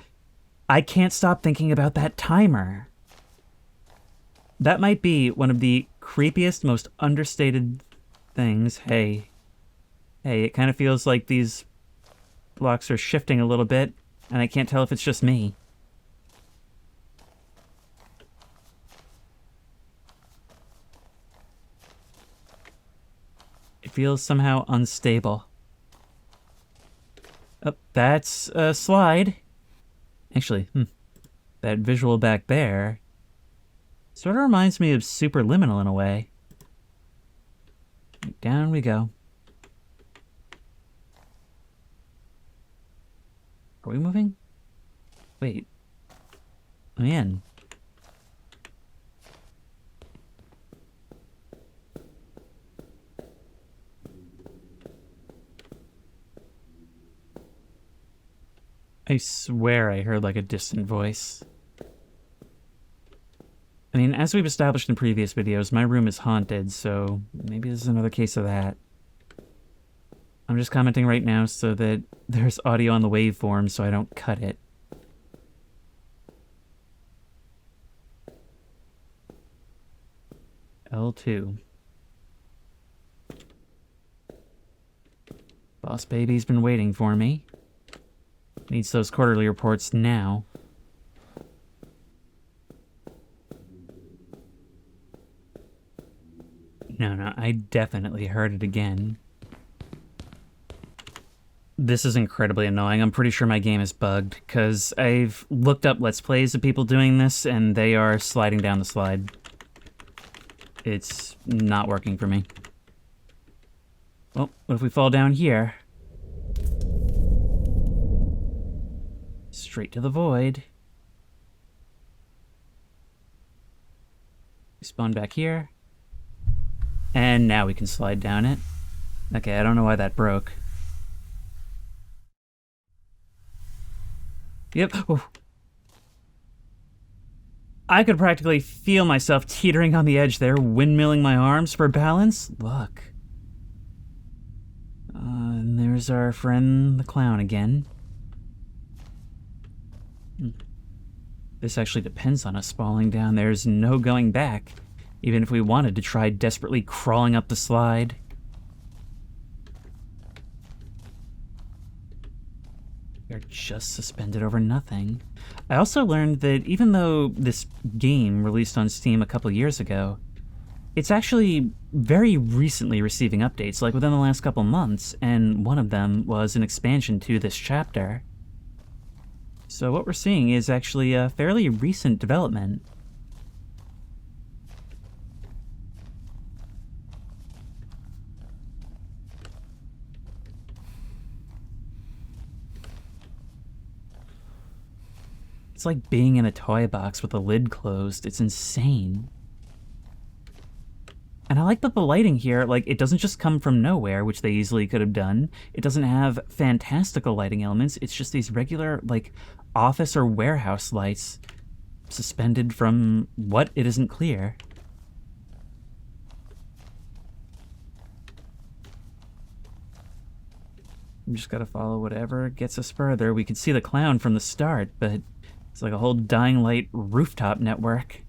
I can't stop thinking about that timer. That might be one of the creepiest, most understated things. Hey, it kind of feels like these blocks are shifting a little bit, and I can't tell if it's just me. It feels somehow unstable. Oh, that's a slide. Actually, that visual back there sort of reminds me of Superliminal in a way. Down we go. Are we moving? Wait. I'm in. I swear I heard like a distant voice. I mean, as we've established in previous videos, my room is haunted, so maybe this is another case of that. I'm just commenting right now so that there's audio on the waveform so I don't cut it. L2. Boss Baby's been waiting for me. Needs those quarterly reports now. No, I definitely heard it again. This is incredibly annoying. I'm pretty sure my game is bugged, because I've looked up Let's Plays of people doing this, and they are sliding down the slide. It's not working for me. Well, what if we fall down here? Straight to the void. We spawn back here. And now we can slide down it. Okay, I don't know why that broke. Yep. Oh. I could practically feel myself teetering on the edge there, windmilling my arms for balance. Look. And there's our friend the clown again. This actually depends on us falling down. There's no going back, even if we wanted to try desperately crawling up the slide. We're just suspended over nothing. I also learned that even though this game released on Steam a couple years ago, it's actually very recently receiving updates, like within the last couple months, and one of them was an expansion to this chapter. So what we're seeing is actually a fairly recent development. It's like being in a toy box with the lid closed. It's insane. And I like that the lighting here, like, it doesn't just come from nowhere, which they easily could have done. It doesn't have fantastical lighting elements. It's just these regular, like, office or warehouse lights suspended from what? It isn't clear. We just gotta follow whatever gets us further. We could see the clown from the start, but it's like a whole dying light rooftop network.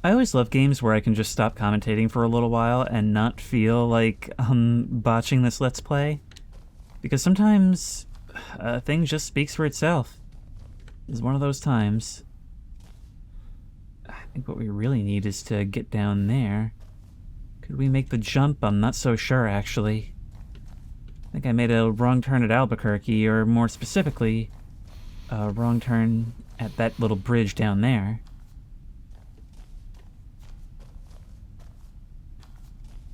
I always love games where I can just stop commentating for a little while and not feel like botching this Let's Play. Because sometimes a thing just speaks for itself. This is one of those times. I think what we really need is to get down there. Could we make the jump? I'm not so sure, actually. I think I made a wrong turn at Albuquerque, or more specifically, a wrong turn at that little bridge down there.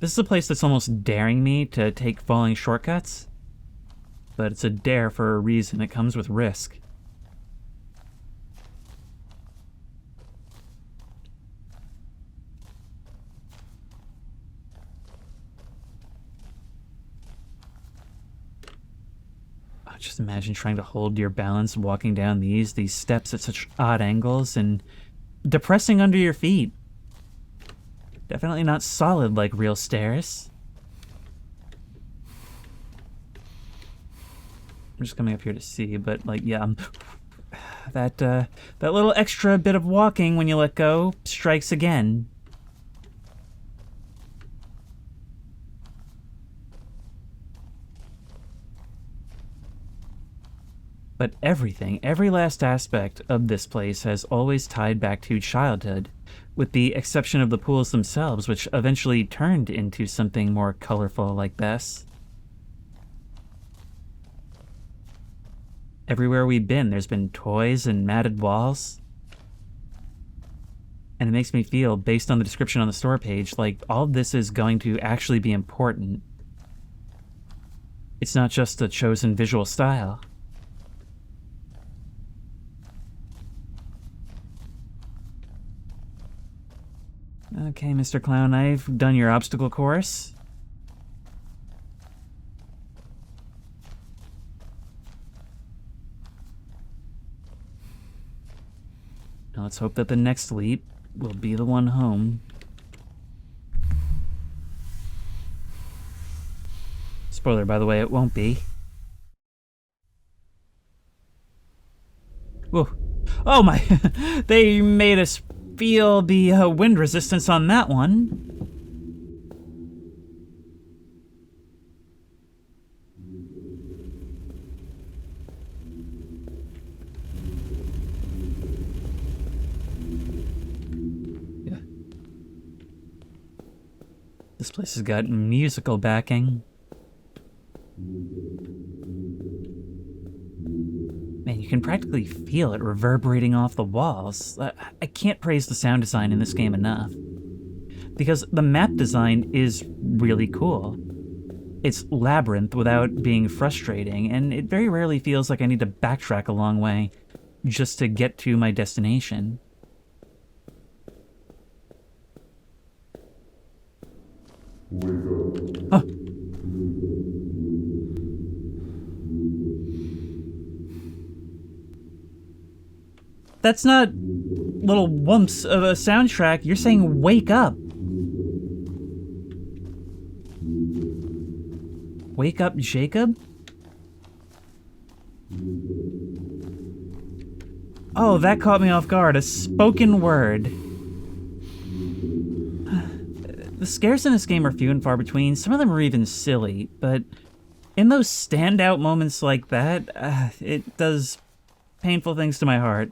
This is a place that's almost daring me to take falling shortcuts, but it's a dare for a reason. It comes with risk. Just imagine trying to hold your balance walking down these steps at such odd angles and depressing under your feet. Definitely not solid like real stairs. I'm just coming up here to see, but like, yeah, that little extra bit of walking when you let go strikes again. But everything, every last aspect of this place has always tied back to childhood, with the exception of the pools themselves, which eventually turned into something more colorful like this. Everywhere we've been, there's been toys and matted walls. And it makes me feel, based on the description on the store page, like all of this is going to actually be important. It's not just a chosen visual style. Okay, Mr. Clown, I've done your obstacle course. Now let's hope that the next leap will be the one home. Spoiler, by the way, it won't be. Whoa. Oh my! They made us feel the wind resistance on that one. Yeah. This place has got musical backing. Man, you can practically feel it reverberating off the walls. I can't praise the sound design in this game enough. Because the map design is really cool. It's labyrinth without being frustrating, and it very rarely feels like I need to backtrack a long way just to get to my destination. Huh. That's not little whumps of a soundtrack. You're saying wake up. Wake up, Jacob? Oh, that caught me off guard. A spoken word. The scares in this game are few and far between. Some of them are even silly, but in those standout moments like that, it does painful things to my heart.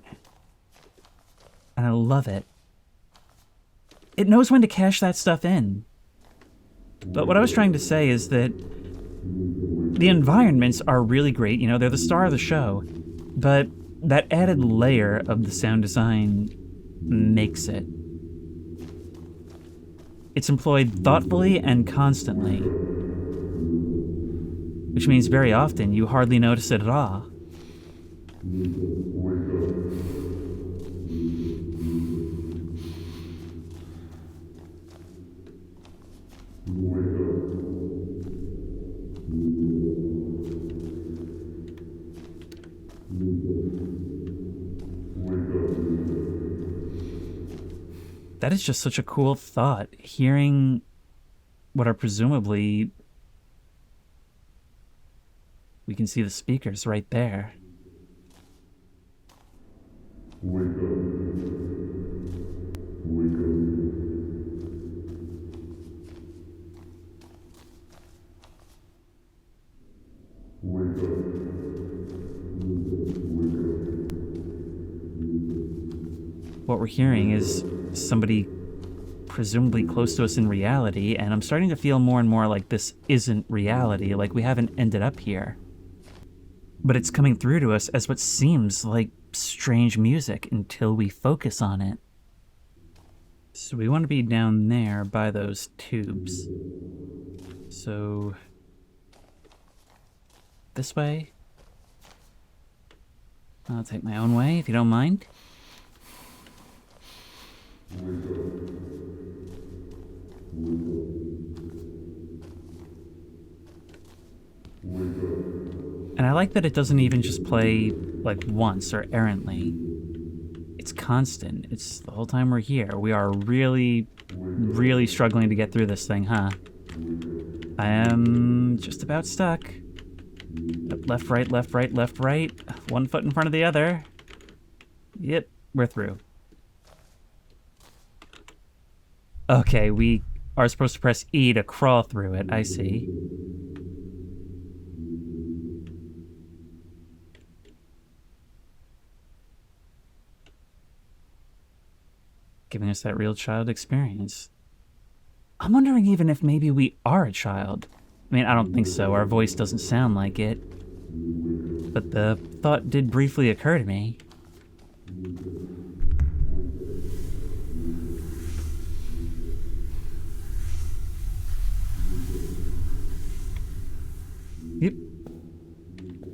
And I love it. It knows when to cash that stuff in. But what I was trying to say is that the environments are really great, you know, they're the star of the show, but that added layer of the sound design makes it. It's employed thoughtfully and constantly, which means very often you hardly notice it at all. That is just such a cool thought, hearing what are presumably... We can see the speakers right there. Wake up. Wake up. Wake up. What we're hearing is somebody presumably close to us in reality, and I'm starting to feel more and more like this isn't reality, like we haven't ended up here. But it's coming through to us as what seems like strange music until we focus on it. So we want to be down there by those tubes. So... this way? I'll take my own way, if you don't mind. And I like that it doesn't even just play, like, once or errantly. It's constant. It's the whole time we're here. We are really, really struggling to get through this thing, huh? I am just about stuck. Left, right, left, right, left, right. One foot in front of the other. Yep, we're through. Okay, we are supposed to press E to crawl through it, I see. Giving us that real child experience. I'm wondering even if maybe we are a child. I mean, I don't think so. Our voice doesn't sound like it. But the thought did briefly occur to me. Yep.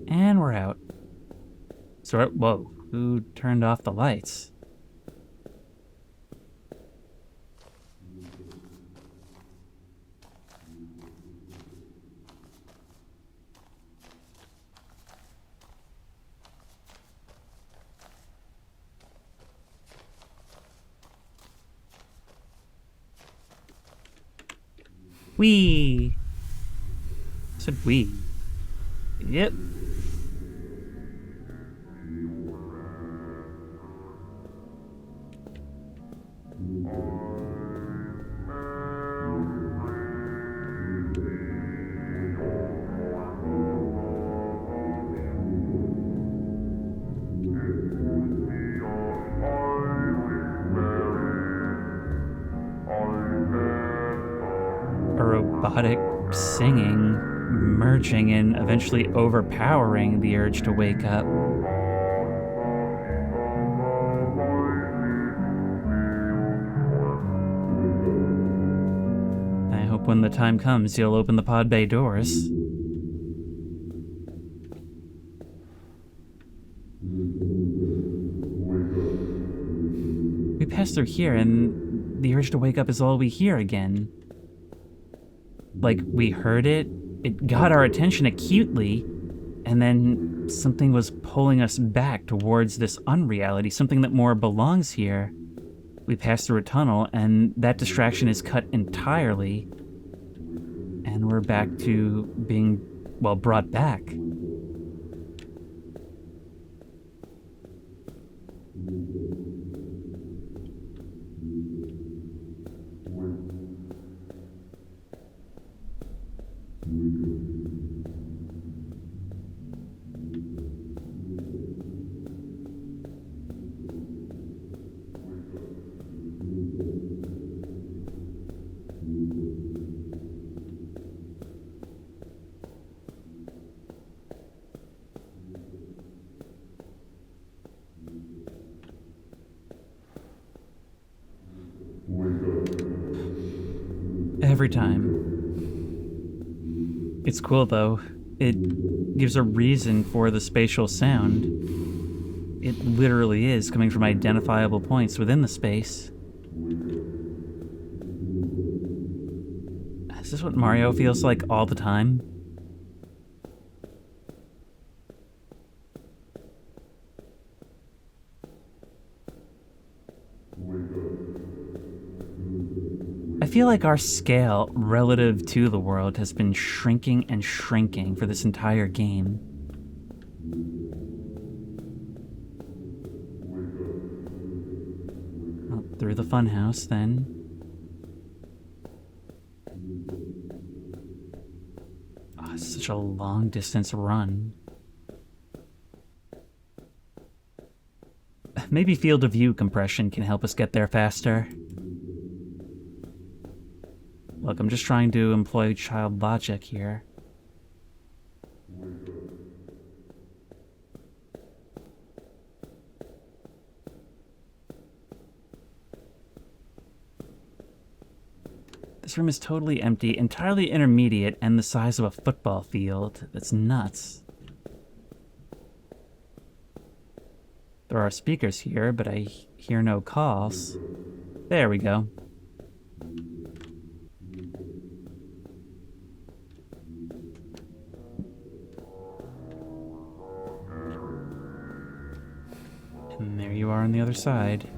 And we're out. So, whoa, who turned off the lights? We said we. Yep. A robotic singing, merging and eventually overpowering the urge to wake up. I hope when the time comes, you'll open the pod bay doors. We passed through here, and the urge to wake up is all we hear again. Like, we heard it, it got our attention acutely, and then something was pulling us back towards this unreality, something that more belongs here. We passed through a tunnel, and that distraction is cut entirely, and we're back to being, well, brought back. every time. It's cool, though. It gives a reason for the spatial sound. It literally is coming from identifiable points within the space. Is this what Mario feels like all the time? I feel like our scale relative to the world has been shrinking and shrinking for this entire game. Up through the funhouse, then. Oh, it's such a long distance run. Maybe field of view compression can help us get there faster. Look, I'm just trying to employ child logic here. This room is totally empty, entirely intermediate, and the size of a football field. That's nuts. There are speakers here, but I hear no calls. There we go. And there you are on the other side.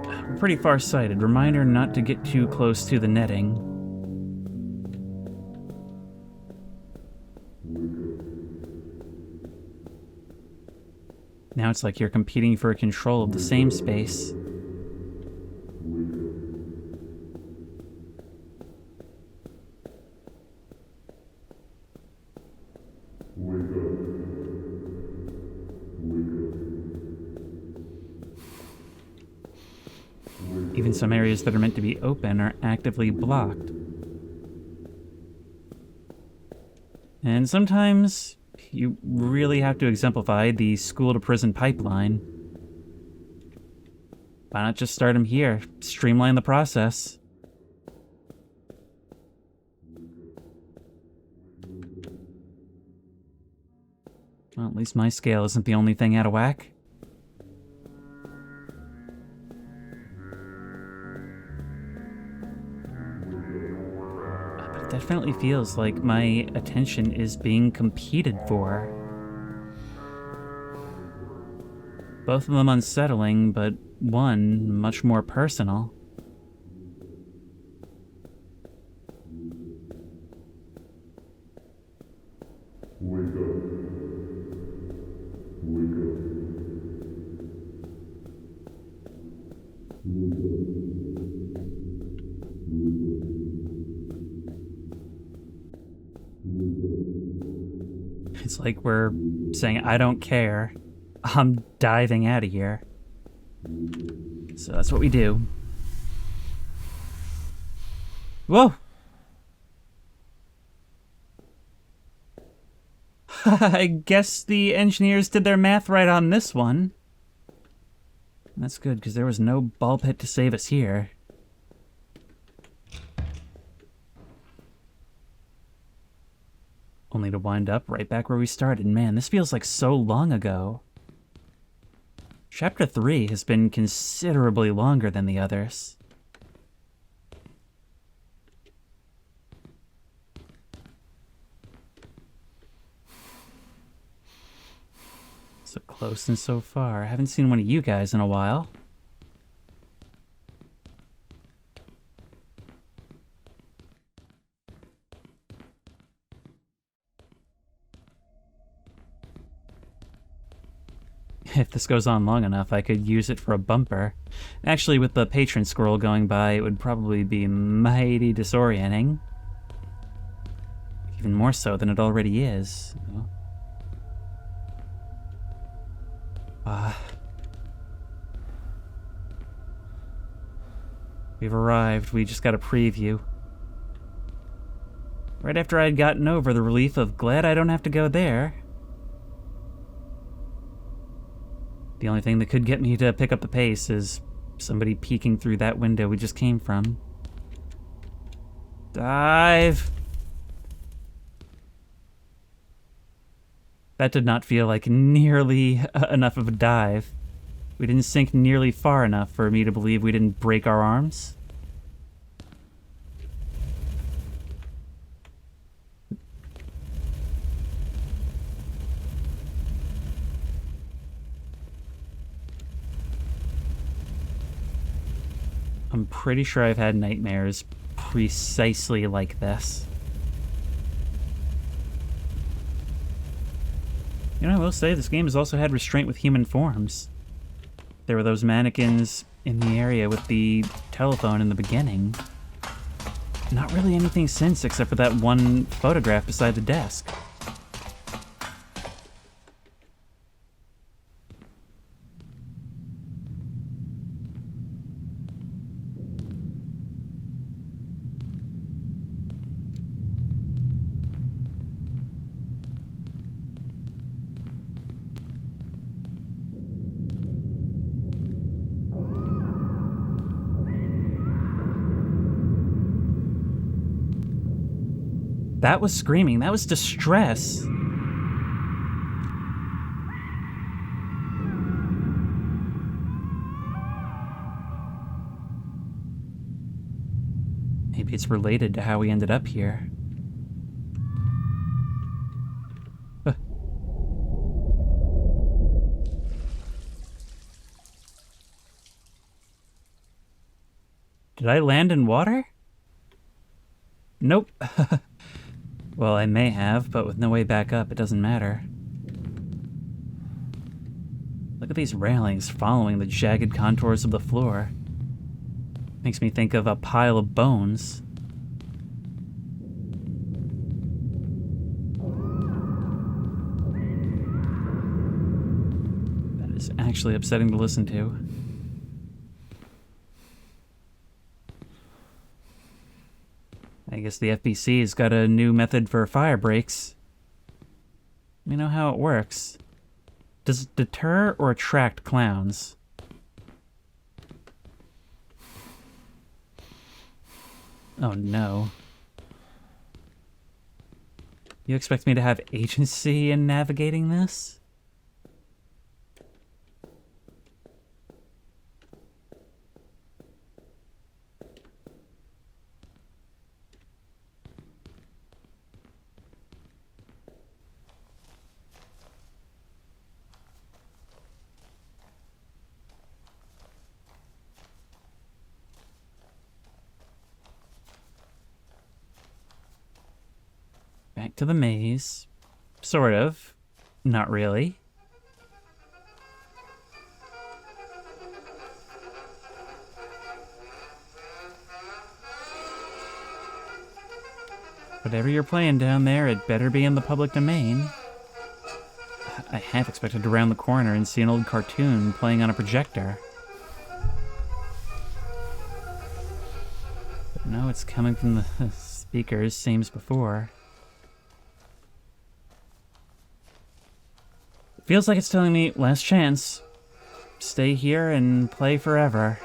I'm pretty far-sighted. Reminder not to get too close to the netting. Now it's like you're competing for control of the same space. Even some areas that are meant to be open are actively blocked. And sometimes you really have to exemplify the school-to-prison pipeline. Why not just start them here? Streamline the process. Well, at least my scale isn't the only thing out of whack. But it definitely feels like my attention is being competed for. Both of them unsettling, but one much more personal. Wake up. Wake up. It's like we're saying, I don't care. I'm diving out of here. So that's what we do. Whoa! I guess the engineers did their math right on this one. That's good, because there was no ball pit to save us here. Only to wind up right back where we started. Man, this feels like so long ago. Chapter 3 has been considerably longer than the others. So close and so far. I haven't seen one of you guys in a while. If this goes on long enough, I could use it for a bumper. Actually, with the patron scroll going by, it would probably be mighty disorienting. Even more so than it already is. We've arrived. We just got a preview. Right after I'd gotten over the relief of glad I don't have to go there. The only thing that could get me to pick up the pace is Somebody peeking through that window we just came from. Dive! That did not feel like nearly enough of a dive. We didn't sink nearly far enough for me to believe we didn't break our arms. I'm pretty sure I've had nightmares precisely like this. You know, I will say, this game has also had restraint with human forms. There were those mannequins in the area with the telephone in the beginning. Not really anything since, except for that one photograph beside the desk. That was screaming. That was distress. Maybe it's related to how we ended up here. Did I land in water? Nope. Well, I may have, but with no way back up, it doesn't matter. Look at these railings following the jagged contours of the floor. Makes me think of a pile of bones. That is actually upsetting to listen to. I guess the FBC's got a new method for fire breaks. We know how it works. Does it deter or attract clowns? Oh no. You expect me to have agency in navigating this? Back to the maze. Sort of. Not really. Whatever you're playing down there, it better be in the public domain. I half expected to round the corner and see an old cartoon playing on a projector. But no, it's coming from the speakers, same as before. Feels like it's telling me, last chance. Stay here and play forever.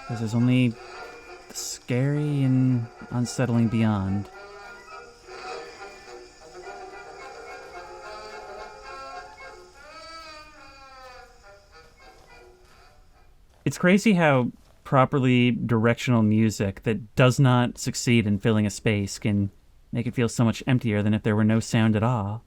Because there's only the scary and unsettling beyond. It's crazy how properly directional music that does not succeed in filling a space can make it feel so much emptier than if there were no sound at all.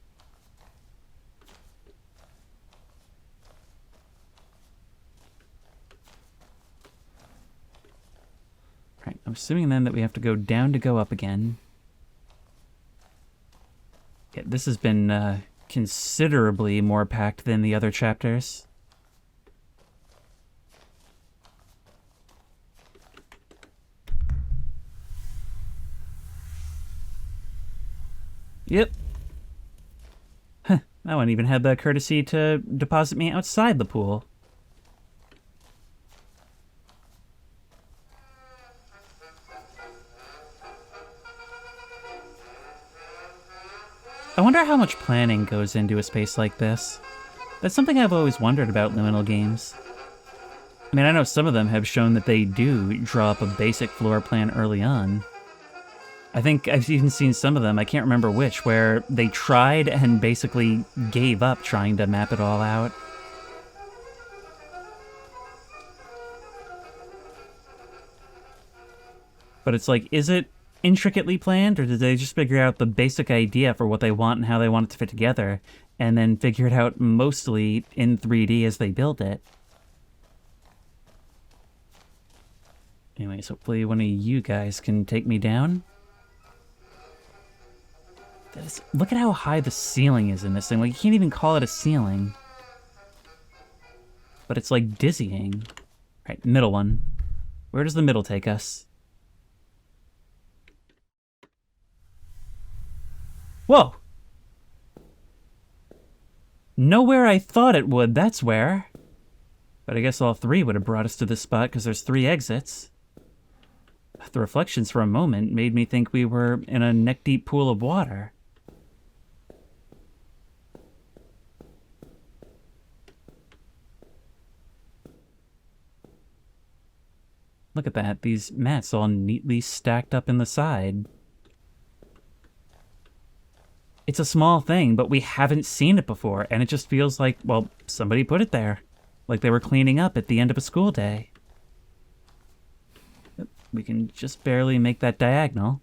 Right, I'm assuming then that we have to go down to go up again. Yeah, this has been considerably more packed than the other chapters. Yep. Huh, that one even had the courtesy to deposit me outside the pool. I wonder how much planning goes into a space like this. That's something I've always wondered about liminal games. I mean, I know some of them have shown that they do draw up a basic floor plan early on. I think I've even seen some of them, I can't remember which, where they tried and basically gave up trying to map it all out. But it's like, is it intricately planned, or did they just figure out the basic idea for what they want and how they want it to fit together, and then figure it out mostly in 3D as they build it? Anyways, hopefully one of you guys can take me down. Look at how high the ceiling is in this thing. Like, you can't even call it a ceiling. But it's like dizzying. Right, middle one. Where does the middle take us? Whoa! Nowhere I thought it would, that's where. But I guess all three would have brought us to this spot because there's 3 exits. The reflections for a moment made me think we were in a neck-deep pool of water. Look at that, these mats all neatly stacked up in the side. It's a small thing, but we haven't seen it before, and it just feels like, well, somebody put it there. Like they were cleaning up at the end of a school day. We can just barely make that diagonal.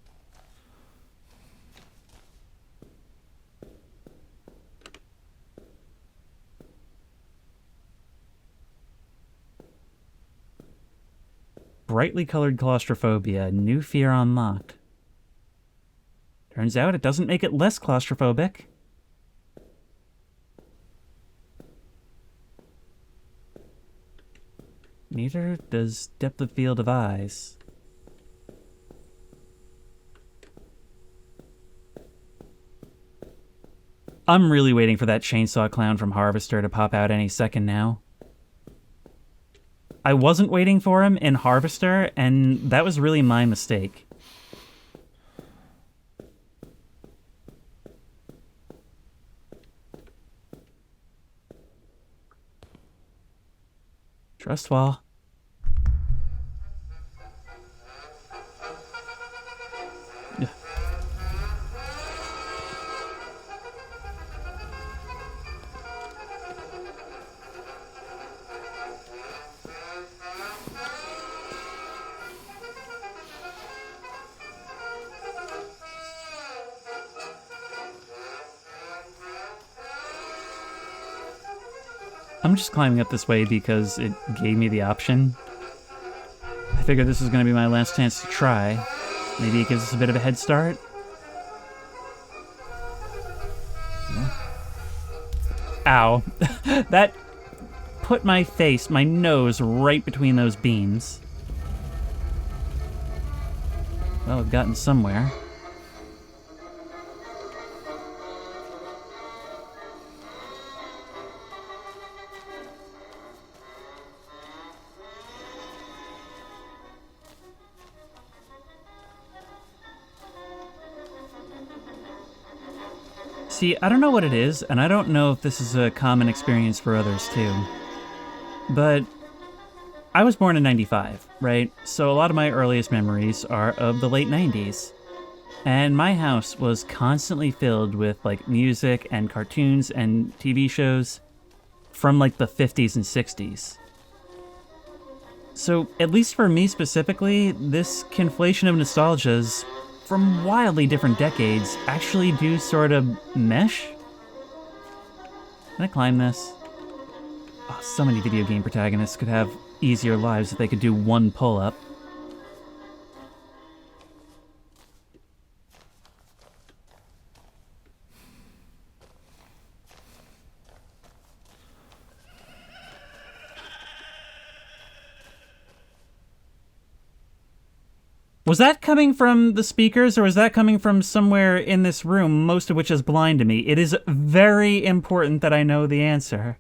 Brightly colored claustrophobia, new fear unlocked. Turns out it doesn't make it less claustrophobic. Neither does depth of field of eyes. I'm really waiting for that chainsaw clown from Harvester to pop out any second now. I wasn't waiting for him in Harvester, and that was really my mistake. Trust wall. I'm just climbing up this way because it gave me the option. I figured this was going to be my last chance to try. Maybe it gives us a bit of a head start. Ow. That put my face, my nose, right between those beams. Well, we've gotten somewhere. See, I don't know what it is, and I don't know if this is a common experience for others too, but I was born in '95, right? So a lot of my earliest memories are of the late '90s. And my house was constantly filled with like music and cartoons and TV shows from like the 50s and 60s. So at least for me specifically, this conflation of nostalgias from wildly different decades actually do sort of mesh. Can I climb this? Oh, so many video game protagonists could have easier lives if they could do one pull-up. Was that coming from the speakers, or was that coming from somewhere in this room, most of which is blind to me? It is very important that I know the answer.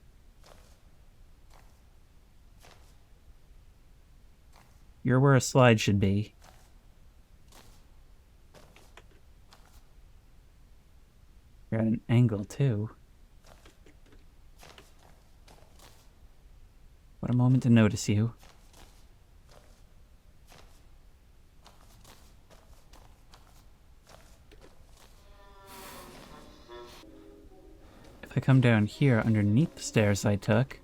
You're where a slide should be. You're at an angle, too. What a moment to notice you. If I come down here underneath the stairs I took...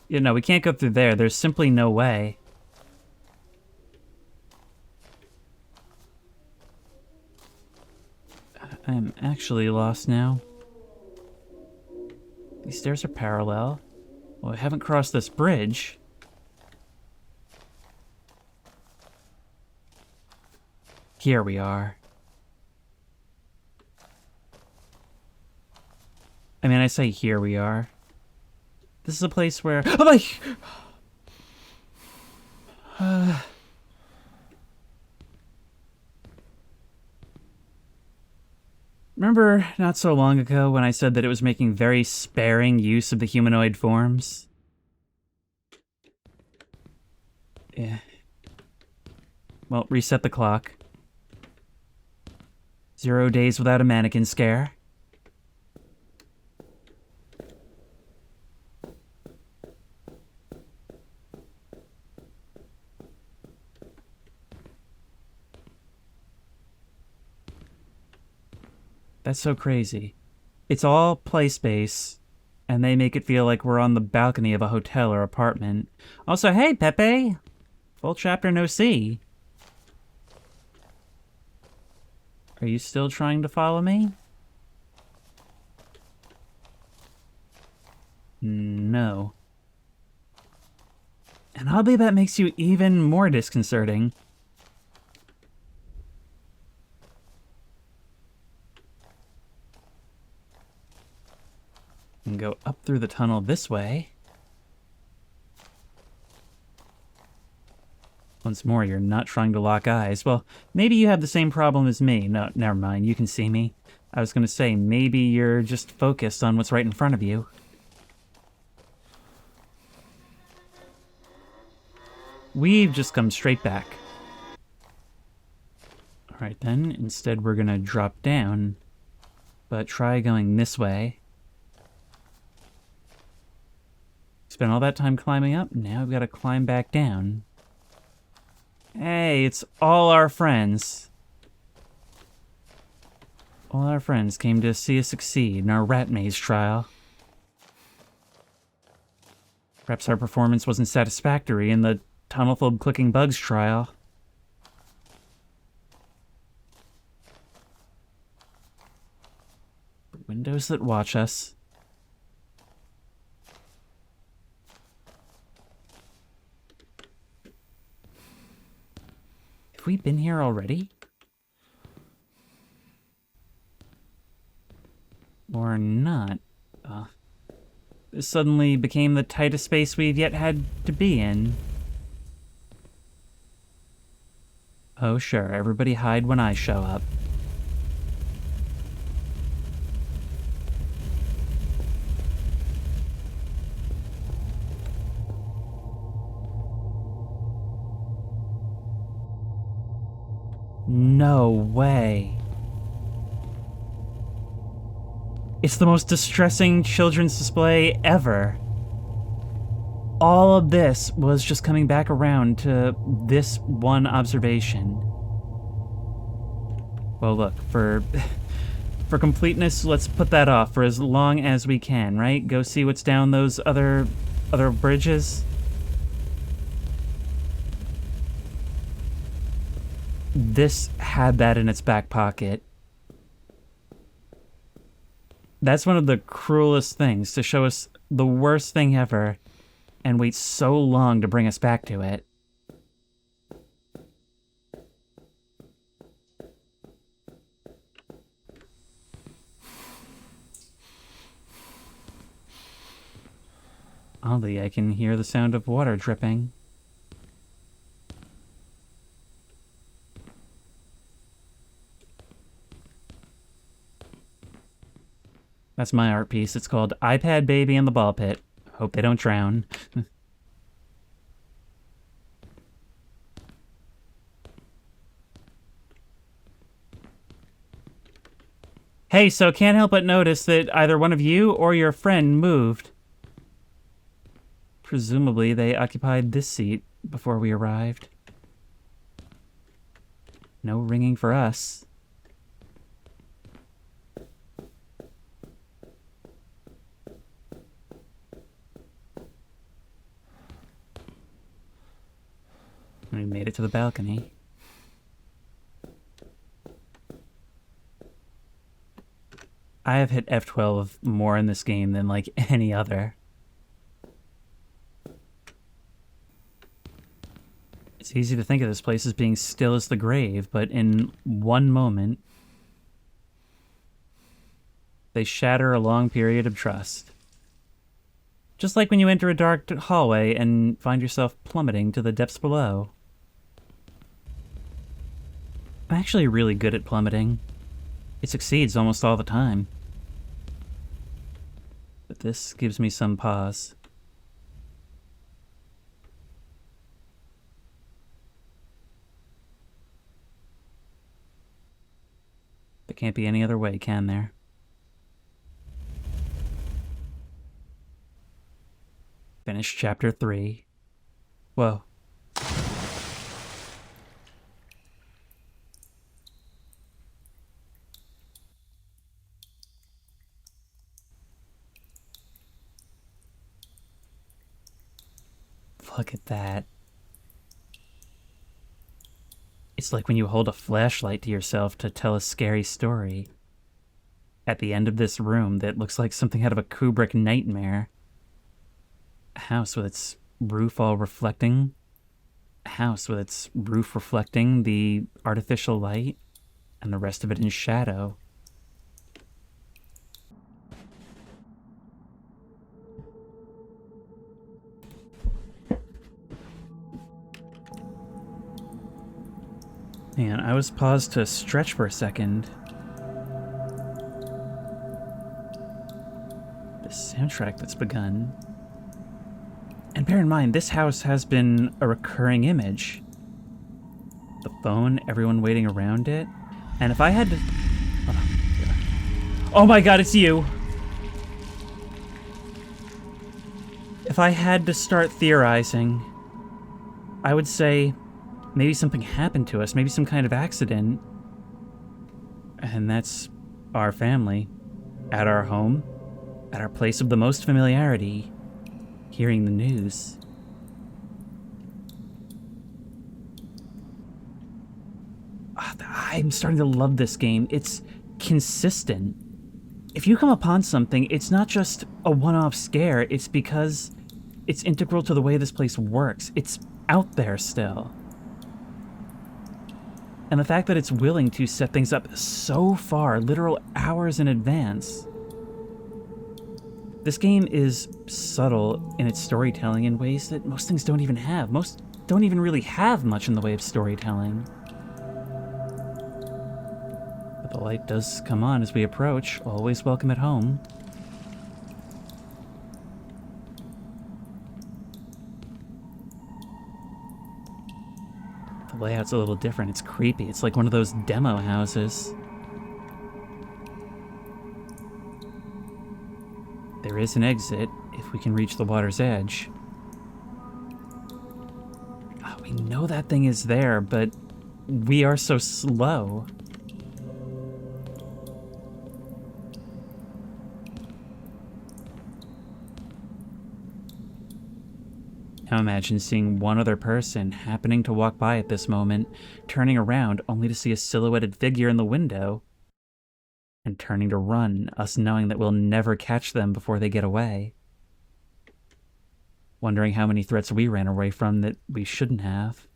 Yeah, no, we can't go through there. There's simply no way. I'm actually lost now. These stairs are parallel. Well, I haven't crossed this bridge. Here we are. I mean, I say here we are. This is a place where... Oh my... Remember not so long ago when I said that it was making very sparing use of the humanoid forms? Yeah. Well, reset the clock. 0 days without a mannequin scare. That's so crazy. It's all play space, and they make it feel like we're on the balcony of a hotel or apartment. Also, hey, Pepe! Full chapter no see. Are you still trying to follow me? No. And oddly, that makes you even more disconcerting. And go up through the tunnel this way. Once more, you're not trying to lock eyes. Well, maybe you have the same problem as me. No, never mind, you can see me. I was going to say, maybe you're just focused on what's right in front of you. We've just come straight back. Alright then, instead we're going to drop down. But try going this way. Spent all that time climbing up, now we've got to climb back down. Hey, it's all our friends. All our friends came to see us succeed in our rat maze trial. Perhaps our performance wasn't satisfactory in the tunnel-filled clicking bugs trial. The windows that watch us. Have we been here already? Or not? This suddenly became the tightest space we've yet had to be in. Oh sure, everybody hide when I show up. No way. It's the most distressing children's display ever. All of this was just coming back around to this one observation. Well, look, for completeness, let's put that off for as long as we can, right? Go see what's down those other bridges. This had that in its back pocket. That's one of the cruelest things, to show us the worst thing ever and wait so long to bring us back to it. Oddly, I can hear the sound of water dripping. That's my art piece. It's called iPad Baby in the Ball Pit. Hope they don't drown. Hey, so can't help but notice that either one of you or your friend moved. Presumably, they occupied this seat before we arrived. No ringing for us. We made it to the balcony. I have hit F12 more in this game than like any other. It's easy to think of this place as being still as the grave, but in one moment, they shatter a long period of trust. Just like when you enter a dark hallway and find yourself plummeting to the depths below. I'm actually really good at plummeting. It succeeds almost all the time. But this gives me some pause. There can't be any other way, can there? Finish chapter 3. Whoa. Look at that. It's like when you hold a flashlight to yourself to tell a scary story. At the end of this room that looks like something out of a Kubrick nightmare. A house with its roof all reflecting. A house with its roof reflecting the artificial light, and the rest of it in shadow. Man, I was paused to stretch for a second. The soundtrack that's begun. And bear in mind, this house has been a recurring image. The phone, everyone waiting around it. And if I had to... Oh my god, it's you! If I had to start theorizing, I would say maybe something happened to us, maybe some kind of accident. And that's our family, at our home, at our place of the most familiarity, hearing the news. I'm starting to love this game. It's consistent. If you come upon something, it's not just a one-off scare, it's because it's integral to the way this place works. It's out there still. And the fact that it's willing to set things up so far, literal hours in advance. This game is subtle in its storytelling in ways that most things don't even have. Most don't even really have much in the way of storytelling. But the light does come on as we approach, always welcome at home. The layout's a little different, it's creepy. It's like one of those demo houses. There is an exit, if we can reach the water's edge. Oh, we know that thing is there, but we are so slow. Now imagine seeing one other person happening to walk by at this moment, turning around only to see a silhouetted figure in the window, and turning to run, us knowing that we'll never catch them before they get away. Wondering how many threats we ran away from that we shouldn't have.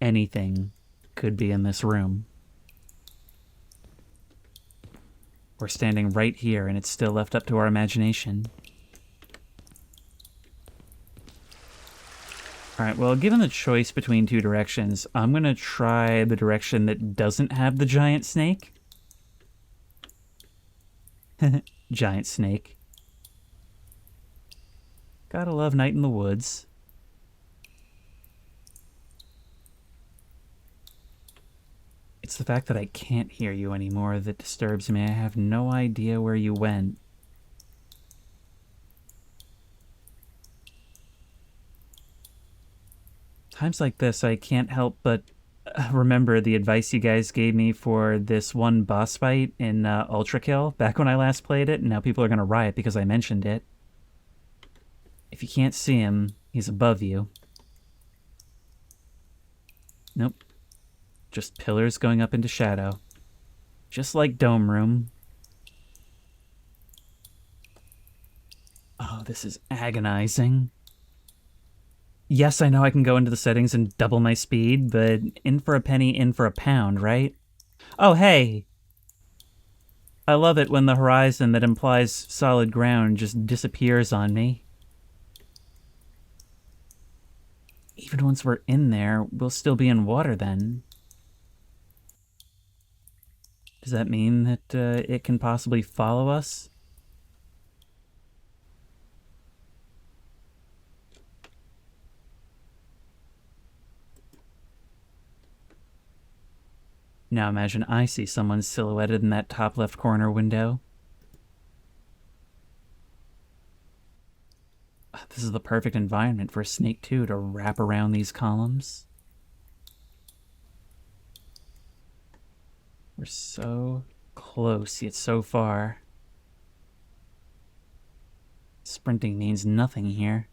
Anything could be in this room. We're standing right here, and it's still left up to our imagination. Alright, well, given the choice between two directions, I'm gonna try the direction that doesn't have the giant snake. Giant snake. Gotta love Night in the Woods. It's the fact that I can't hear you anymore that disturbs me. I have no idea where you went. Times like this, I can't help but remember the advice you guys gave me for this one boss fight in Ultra Kill back when I last played it, and now people are going to riot because I mentioned it. If you can't see him, he's above you. Nope. Just pillars going up into shadow. Just like Dome Room. Oh, this is agonizing. Yes, I know I can go into the settings and double my speed, but in for a penny, in for a pound, right? Oh, hey! I love it when the horizon that implies solid ground just disappears on me. Even once we're in there, we'll still be in water then. Does that mean that it can possibly follow us? Now imagine I see someone silhouetted in that top left corner window. This is the perfect environment for a snake, too, to wrap around these columns. We're so close, yet so far. Sprinting means nothing here.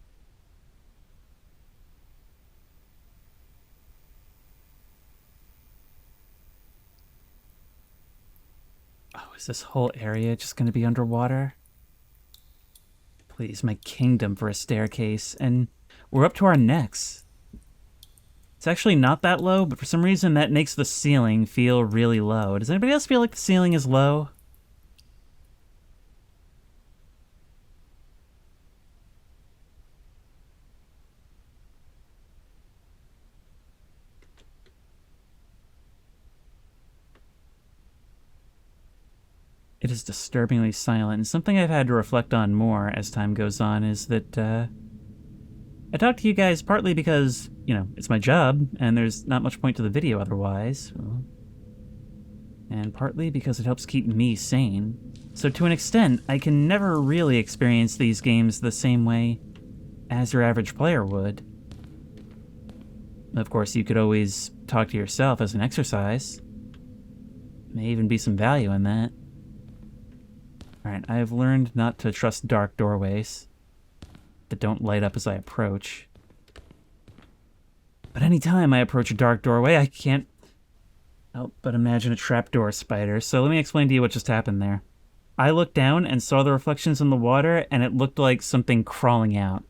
Oh, is this whole area just going to be underwater? Please, my kingdom for a staircase. And we're up to our necks. It's actually not that low, but for some reason that makes the ceiling feel really low. Does anybody else feel like the ceiling is low? It is disturbingly silent, and something I've had to reflect on more as time goes on is that, I talk to you guys partly because, you know, it's my job, and there's not much point to the video otherwise, and partly because it helps keep me sane. So to an extent, I can never really experience these games the same way as your average player would. Of course, you could always talk to yourself as an exercise. May even be some value in that. Alright, I have learned not to trust dark doorways that don't light up as I approach. But anytime I approach a dark doorway, I can't help but imagine a trapdoor spider. So let me explain to you what just happened there. I looked down and saw the reflections in the water, and it looked like something crawling out.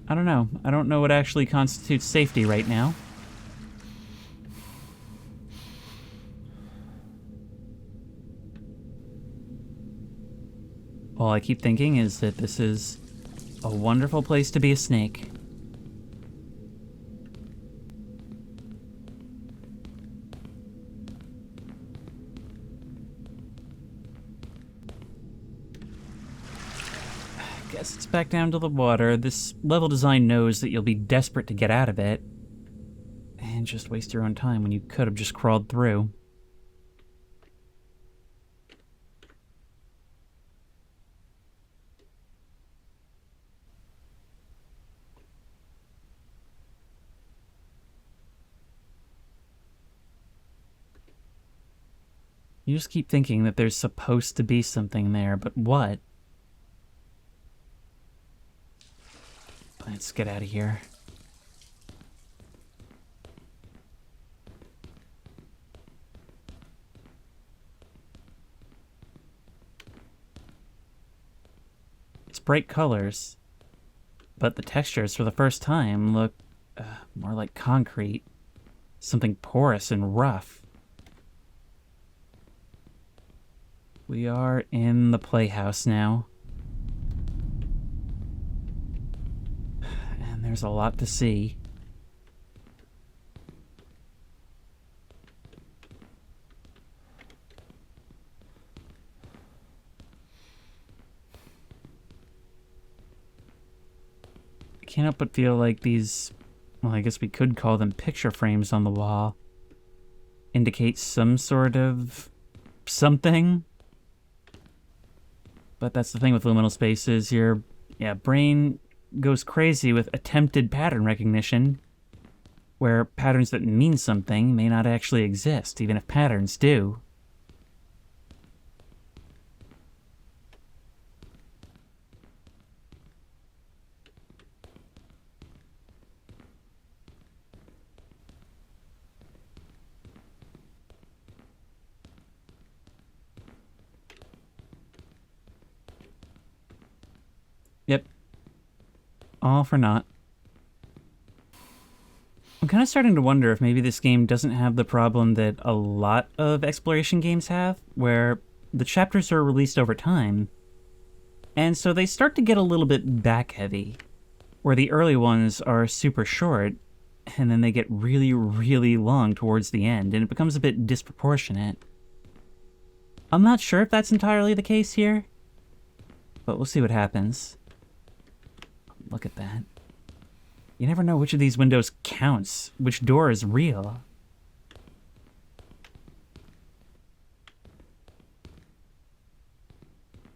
I don't know. I don't know what actually constitutes safety right now. All I keep thinking is that this is a wonderful place to be a snake. I guess it's back down to the water. This level design knows that you'll be desperate to get out of it. And just waste your own time when you could have just crawled through. You just keep thinking that there's supposed to be something there, but what? Let's get out of here. It's bright colors, but the textures for the first time look more like concrete. Something porous and rough. We are in the playhouse now. And there's a lot to see. I can't help but feel like these, well, I guess we could call them picture frames on the wall, indicate some sort of something. But that's the thing with liminal spaces. Your brain goes crazy with attempted pattern recognition, where patterns that mean something may not actually exist, even if patterns do. Yep. All for naught. I'm kind of starting to wonder if maybe this game doesn't have the problem that a lot of exploration games have, where the chapters are released over time, and so they start to get a little bit back-heavy, where the early ones are super short, and then they get really, really long towards the end, and it becomes a bit disproportionate. I'm not sure if that's entirely the case here, but we'll see what happens. Look at that. You never know which of these windows counts, which door is real.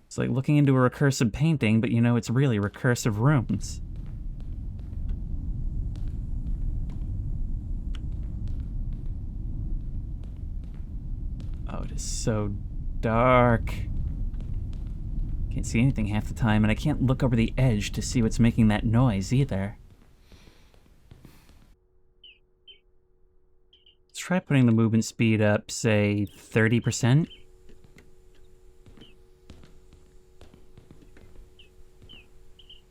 It's like looking into a recursive painting, but you know it's really recursive rooms. Oh, it is so dark. Can't see anything half the time, and I can't look over the edge to see what's making that noise either. Let's try putting the movement speed up, say, 30%.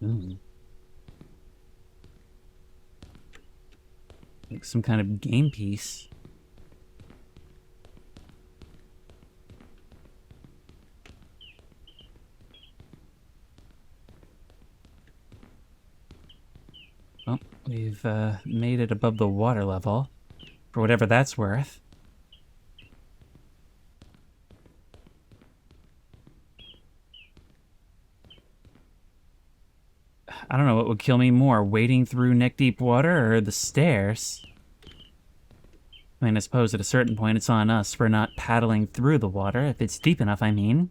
Ooh. Like some kind of game piece. Well, we've made it above the water level, for whatever that's worth. I don't know what would kill me more, wading through neck-deep water or the stairs. I mean, I suppose at a certain point it's on us for not paddling through the water, if it's deep enough, I mean.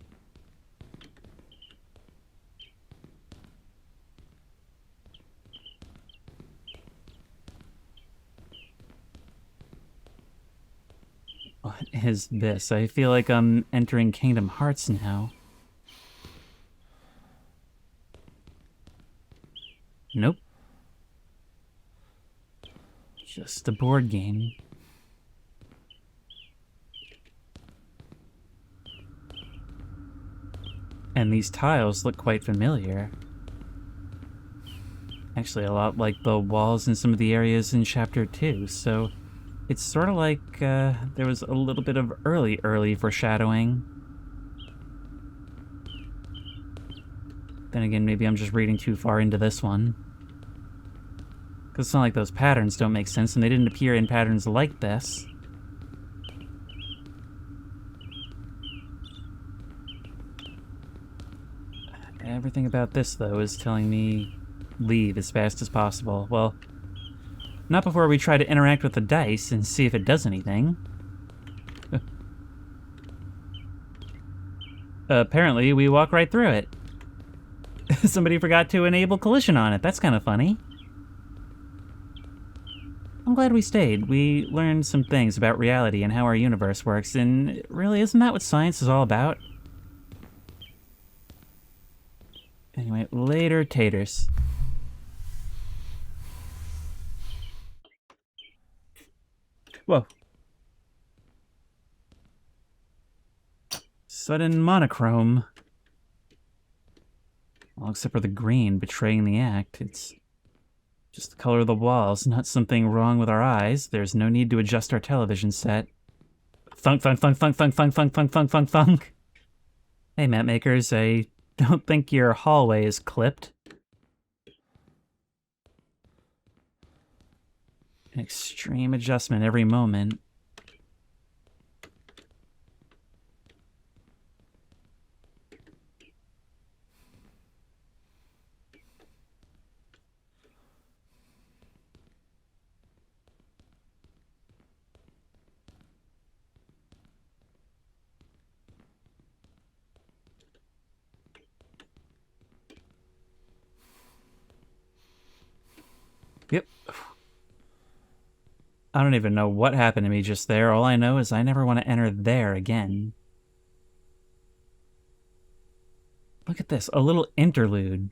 What is this? I feel like I'm entering Kingdom Hearts now. Nope. Just a board game. And these tiles look quite familiar. Actually, a lot like the walls in some of the areas in Chapter 2, so it's sort of like there was a little bit of early foreshadowing. Then again, maybe I'm just reading too far into this one. Because it's not like those patterns don't make sense, and they didn't appear in patterns like this. Everything about this, though, is telling me leave as fast as possible. Well, not before we try to interact with the dice and see if it does anything. Apparently, we walk right through it. Somebody forgot to enable collision on it. That's kind of funny. I'm glad we stayed. We learned some things about reality and how our universe works, and really, isn't that what science is all about? Anyway, later taters. Whoa. Sudden monochrome. Well, except for the green betraying the act. It's just the color of the walls, not something wrong with our eyes. There's no need to adjust our television set. Thunk, thunk, thunk, thunk, thunk, thunk, thunk, thunk, thunk, thunk, thunk. Hey, map makers, I don't think your hallway is clipped. An extreme adjustment every moment. Yep. I don't even know what happened to me just there. All I know is I never want to enter there again. Look at this, a little interlude.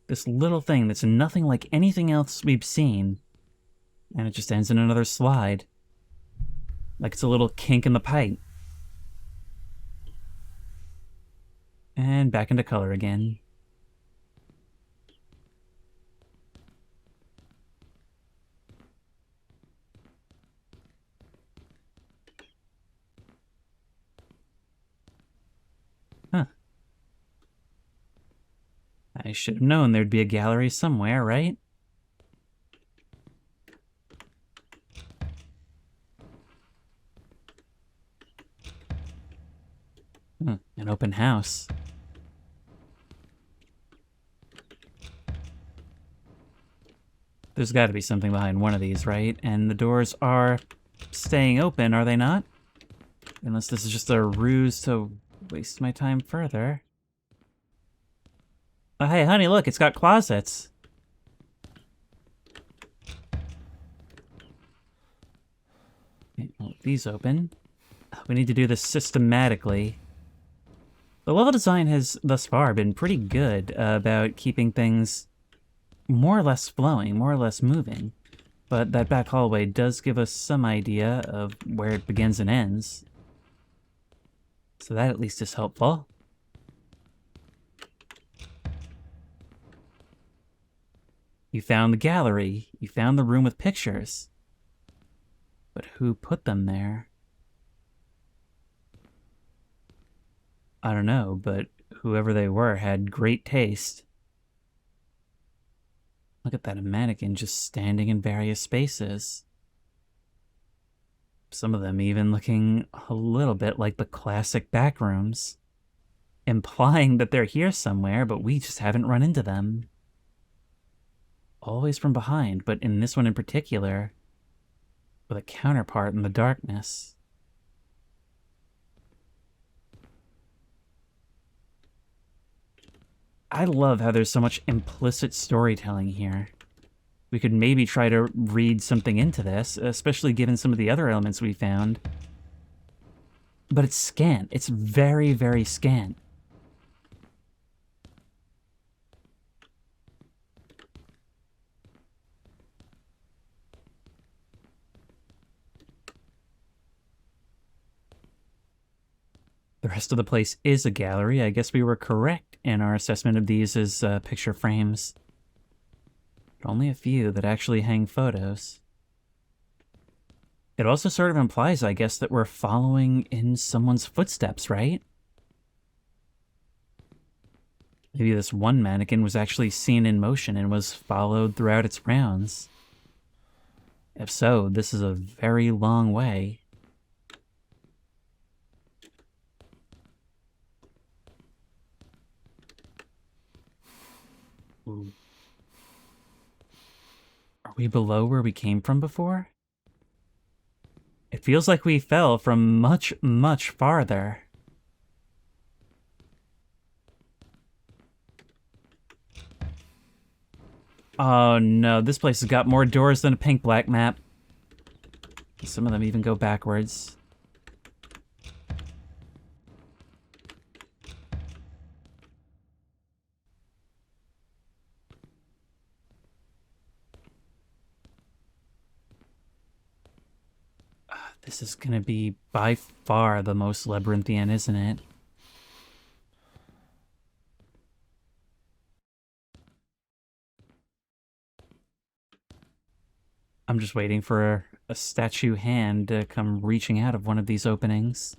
This little thing that's nothing like anything else we've seen. And it just ends in another slide. Like it's a little kink in the pipe. And back into color again. Huh. I should have known there'd be a gallery somewhere, right? An open house. There's got to be something behind one of these, right? And the doors are staying open, are they not? Unless this is just a ruse to waste my time further. Oh, hey, honey, look, it's got closets. Okay, well, these open. We need to do this systematically. The level design has, thus far, been pretty good about keeping things more or less flowing, more or less moving. But that back hallway does give us some idea of where it begins and ends. So that at least is helpful. You found the gallery. You found the room with pictures. But who put them there? I don't know, but whoever they were had great taste. Look at that mannequin just standing in various spaces. Some of them even looking a little bit like the classic back rooms, implying that they're here somewhere, but we just haven't run into them. Always from behind, but in this one in particular, with a counterpart in the darkness. I love how there's so much implicit storytelling here. We could maybe try to read something into this, especially given some of the other elements we found. But it's scant. It's very, very scant. The rest of the place is a gallery. I guess we were correct in our assessment of these as picture frames. But only a few that actually hang photos. It also sort of implies, I guess, that we're following in someone's footsteps, right? Maybe this one mannequin was actually seen in motion and was followed throughout its rounds. If so, this is a very long way. Ooh. Are we below where we came from before? It feels like we fell from much, much farther. Oh no, this place has got more doors than a pink black map. Some of them even go backwards. This is gonna be by far the most labyrinthian, isn't it? I'm just waiting for a statue hand to come reaching out of one of these openings.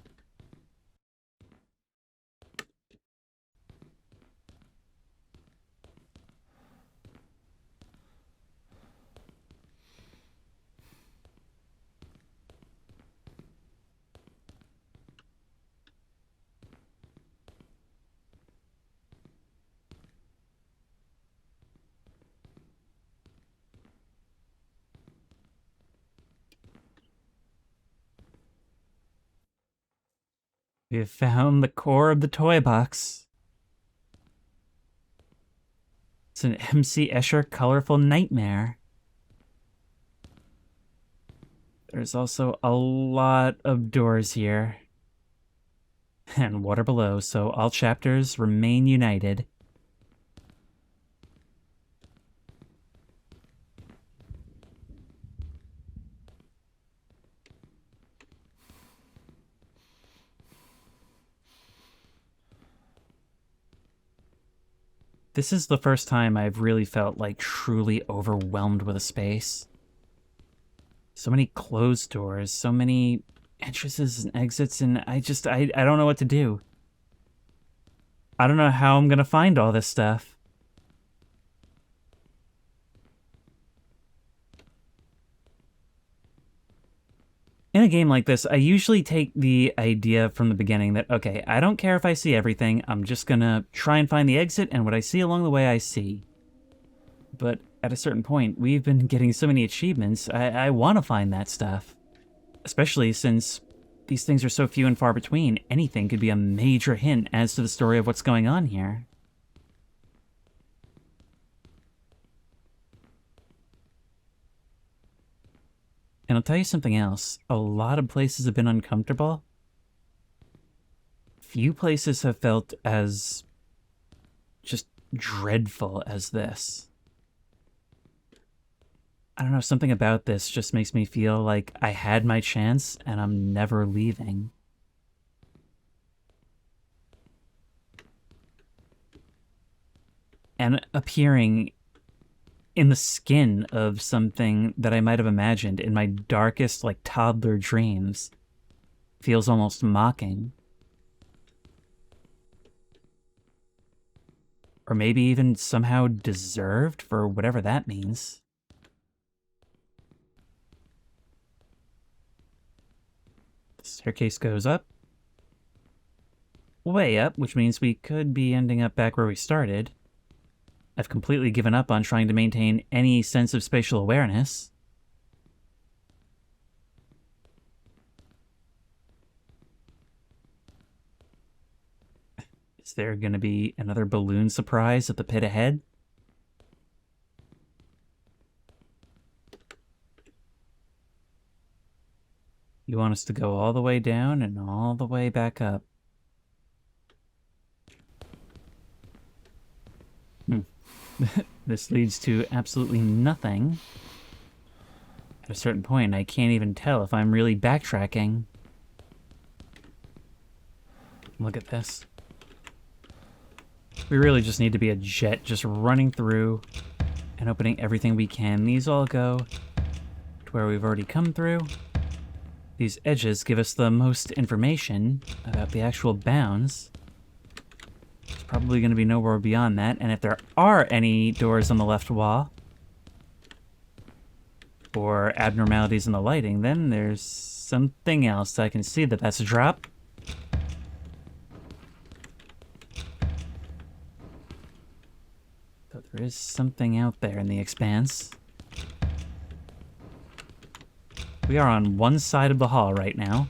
We have found the core of the toy box. It's an MC Escher colorful nightmare. there's also a lot of doors here. And water below, so all chapters remain united. This is the first time I've really felt like truly overwhelmed with a space. So many closed doors, so many entrances and exits, and I don't know what to do. I don't know how I'm gonna find all this stuff. In a game like this, I usually take the idea from the beginning that, okay, I don't care if I see everything, I'm just gonna try and find the exit, and what I see along the way, I see. But at a certain point, we've been getting so many achievements, I want to find that stuff. Especially since these things are so few and far between, anything could be a major hint as to the story of what's going on here. And I'll tell you something else. A lot of places have been uncomfortable. Few places have felt as just dreadful as this. I don't know, something about this just makes me feel like I had my chance and I'm never leaving. And appearing in the skin of something that I might have imagined in my darkest, like, toddler dreams feels almost mocking. Or maybe even somehow deserved, for whatever that means. The staircase goes up. Way up, which means we could be ending up back where we started. I've completely given up on trying to maintain any sense of spatial awareness. Is there going to be another balloon surprise at the pit ahead? You want us to go all the way down and all the way back up. This leads to absolutely nothing. At a certain point, I can't even tell if I'm really backtracking. Look at this. We really just need to be a jet just running through and opening everything we can. These all go to where we've already come through. These edges give us the most information about the actual bounds. There's probably going to be nowhere beyond that, and if there are any doors on the left wall or abnormalities in the lighting, then there's something else. I can see that that's a drop. So there is something out there in the expanse. We are on one side of the hall right now.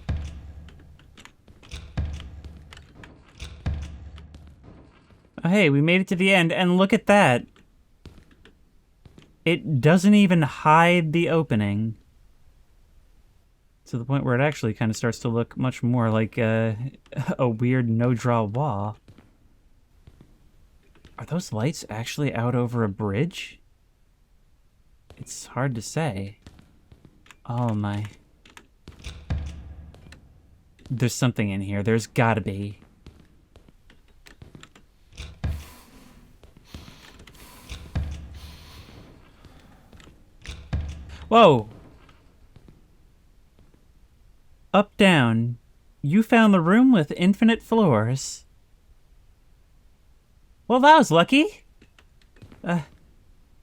Oh, hey, we made it to the end, and look at that. It doesn't even hide the opening. To the point where it actually kind of starts to look much more like a weird no-draw wall. Are those lights actually out over a bridge? It's hard to say. Oh my. There's something in here. There's gotta be. Whoa! Up, down. You found the room with infinite floors. Well, that was lucky.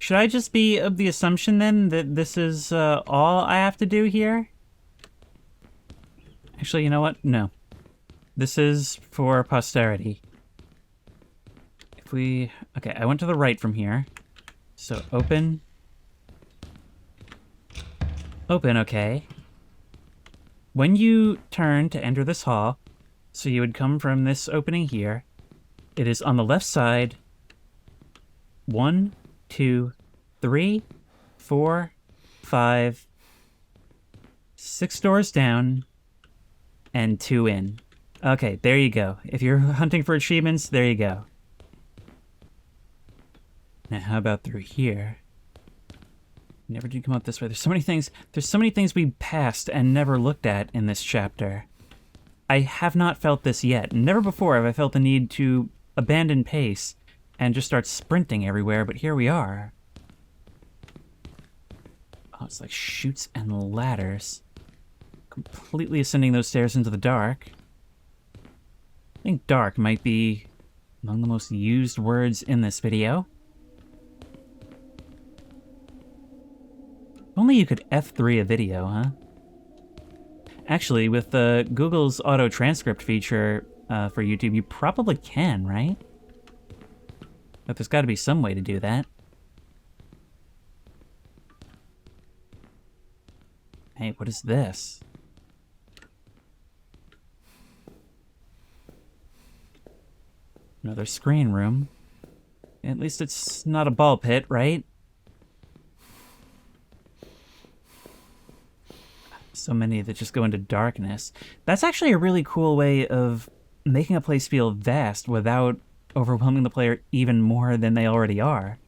Should I just be of the assumption, then, that this is all I have to do here? Actually, you know what? No. This is for posterity. If we... Okay, I went to the right from here. So, open. Open, okay. When you turn to enter this hall, so you would come from this opening here, it is on the left side. 1, 2, 3, 4, 5, 6 doors down and 2 in. Okay, there you go. If you're hunting for achievements, there you go. Now, how about through here? Never did come up this way. There's so many things we passed and never looked at in this chapter. I have not felt this yet. Never before have I felt the need to abandon pace and just start sprinting everywhere, but here we are. Oh, it's like chutes and ladders. Completely ascending those stairs into the dark. I think dark might be among the most used words in this video. If only you could F3 a video, huh? Actually, with Google's auto transcript feature for YouTube, you probably can, right? But there's got to be some way to do that. Hey, what is this? Another screen room. At least it's not a ball pit, right? So many that just go into darkness. That's actually a really cool way of making a place feel vast without overwhelming the player even more than they already are.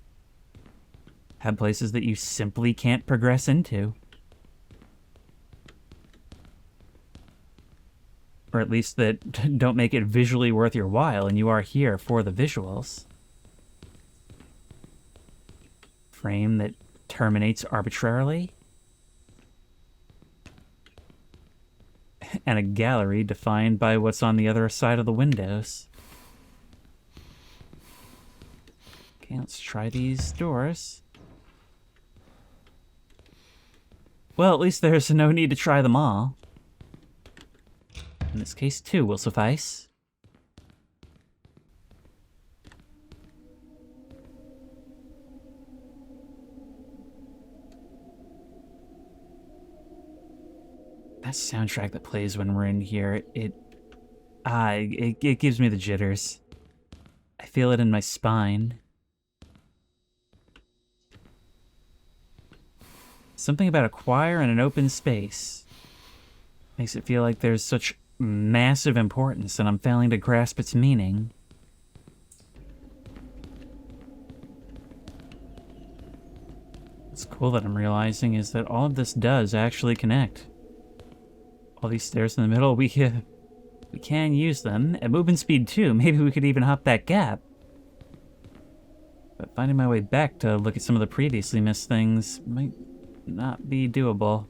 Have places that you simply can't progress into. Or at least that don't make it visually worth your while, and you are here for the visuals. Frame that terminates arbitrarily. And a gallery defined by what's on the other side of the windows. Okay, let's try these doors. Well, at least there's no need to try them all. In this case, 2 will suffice. That soundtrack that plays when we're in here, it gives me the jitters. I feel it in my spine. Something about a choir in an open space makes it feel like there's such massive importance and I'm failing to grasp its meaning. What's cool that I'm realizing is that all of this does actually connect. All these stairs in the middle, we can use them. At movement speed 2, maybe we could even hop that gap. But finding my way back to look at some of the previously missed things might not be doable.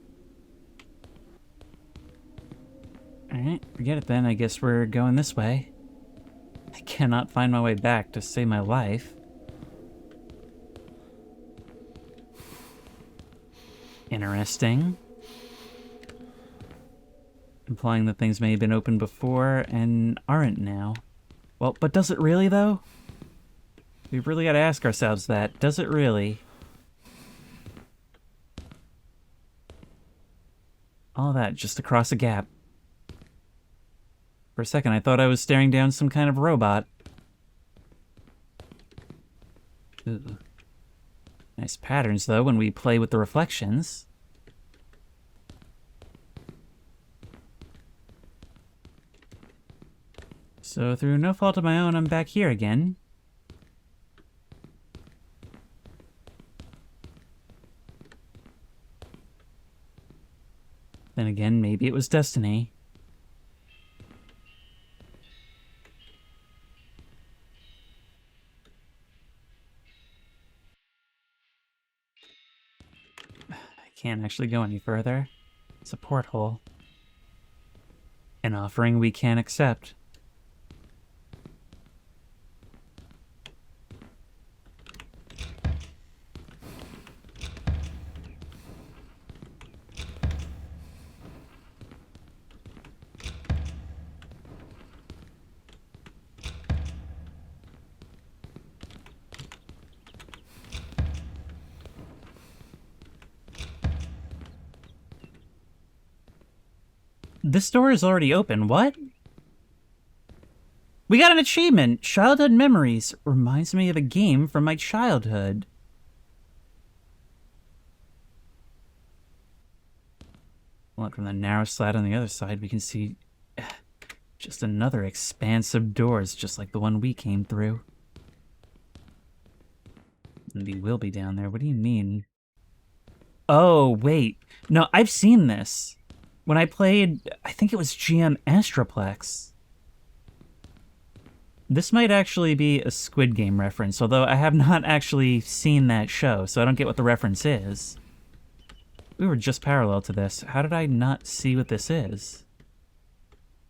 Alright, forget it then. I guess we're going this way. I cannot find my way back to save my life. Interesting. Implying that things may have been open before and aren't now. Well, but does it really, though? We've really got to ask ourselves that. Does it really? All that just to cross a gap. For a second, I thought I was staring down some kind of robot. Ooh. Nice patterns, though, when we play with the reflections. So, through no fault of my own, I'm back here again. Then again, maybe it was destiny. Can't actually go any further. It's a porthole. An offering we can't accept. This door is already open. What? We got an achievement! Childhood Memories. Reminds me of a game from my childhood. Look, from the narrow slat on the other side, we can see just another expanse of doors, just like the one we came through. And we will be down there. What do you mean? Oh, wait. No, I've seen this. When I played, I think it was GM Astroplex. This might actually be a Squid Game reference, although I have not actually seen that show, so I don't get what the reference is. We were just parallel to this. How did I not see what this is?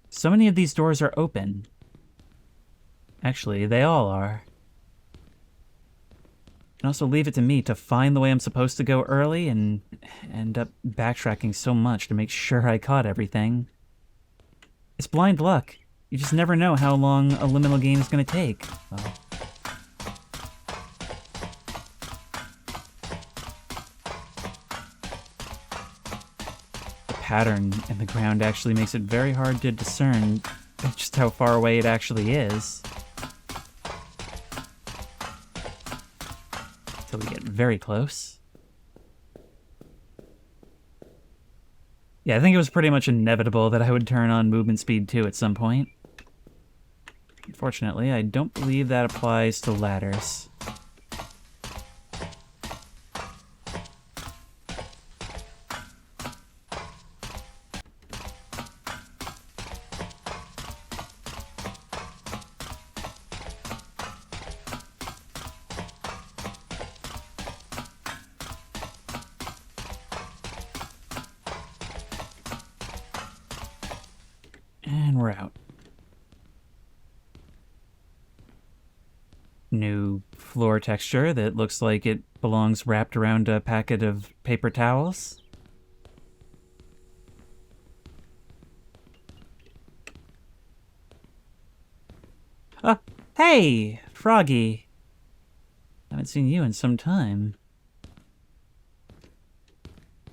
So many of these doors are open. Actually, they all are. And also leave it to me to find the way I'm supposed to go early and end up backtracking so much to make sure I caught everything. It's blind luck. You just never know how long a liminal game is going to take. Well, the pattern in the ground actually makes it very hard to discern just how far away it actually is. Till we get very close. Yeah, I think it was pretty much inevitable that I would turn on movement speed 2 at some point. Unfortunately, I don't believe that applies to ladders. And we're out. New floor texture that looks like it belongs wrapped around a packet of paper towels. Hey, Froggy. Haven't seen you in some time.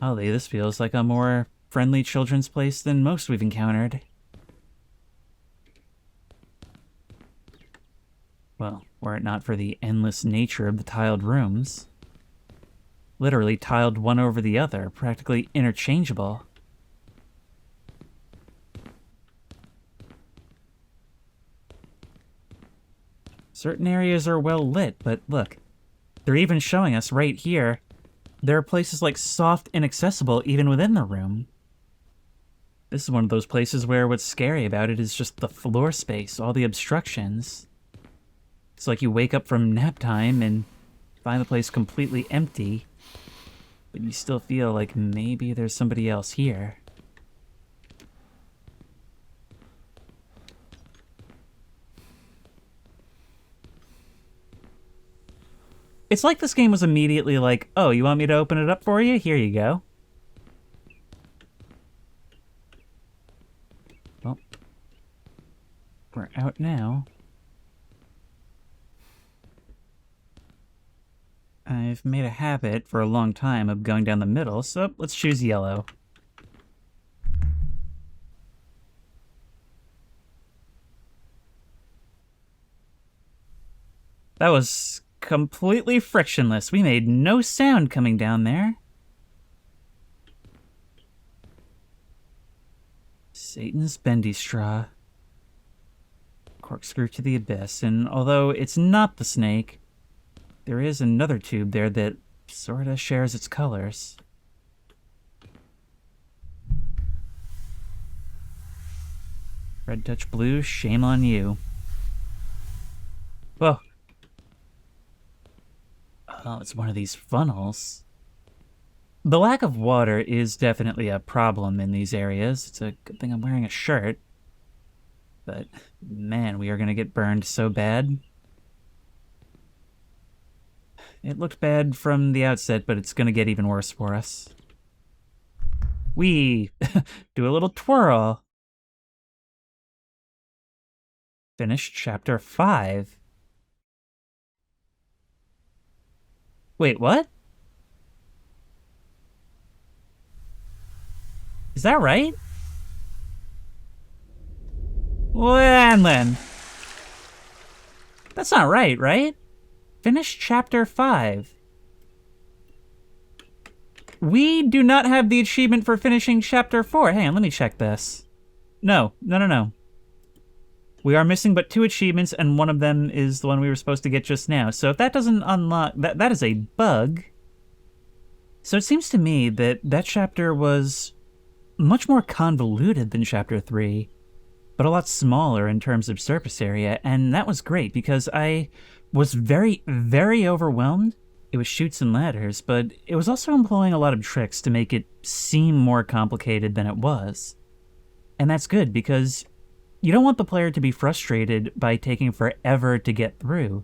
Ollie, this feels like a more friendly children's place than most we've encountered. Well, were it not for the endless nature of the tiled rooms. Literally tiled one over the other, practically interchangeable. Certain areas are well lit, but look, they're even showing us right here. There are places like soft inaccessible even within the room. This is one of those places where what's scary about it is just the floor space, all the obstructions. It's like you wake up from nap time and find the place completely empty, but you still feel like maybe there's somebody else here. It's like this game was immediately like, oh, you want me to open it up for you? Here you go. Well, we're out now. I've made a habit for a long time of going down the middle, so let's choose yellow. That was completely frictionless. We made no sound coming down there. Satan's bendy straw. Corkscrew to the abyss, and although it's not the snake, there is another tube there that sorta shares its colors. Red touch blue, shame on you. Whoa. Oh, it's one of these funnels. The lack of water is definitely a problem in these areas. It's a good thing I'm wearing a shirt. But, man, we are gonna get burned so bad. It looked bad from the outset, but it's gonna get even worse for us. We do a little twirl. Finished chapter 5. Wait, what? Is that right? When then? That's not right, right? Finish chapter 5. We do not have the achievement for finishing Chapter 4. Hang on, let me check this. No. We are missing but 2 achievements, and one of them is the one we were supposed to get just now. So if that doesn't unlock... That is a bug. So it seems to me that that chapter was much more convoluted than Chapter 3, but a lot smaller in terms of surface area, and that was great because I was very, very overwhelmed. It was chutes and ladders, but it was also employing a lot of tricks to make it seem more complicated than it was. And that's good because you don't want the player to be frustrated by taking forever to get through,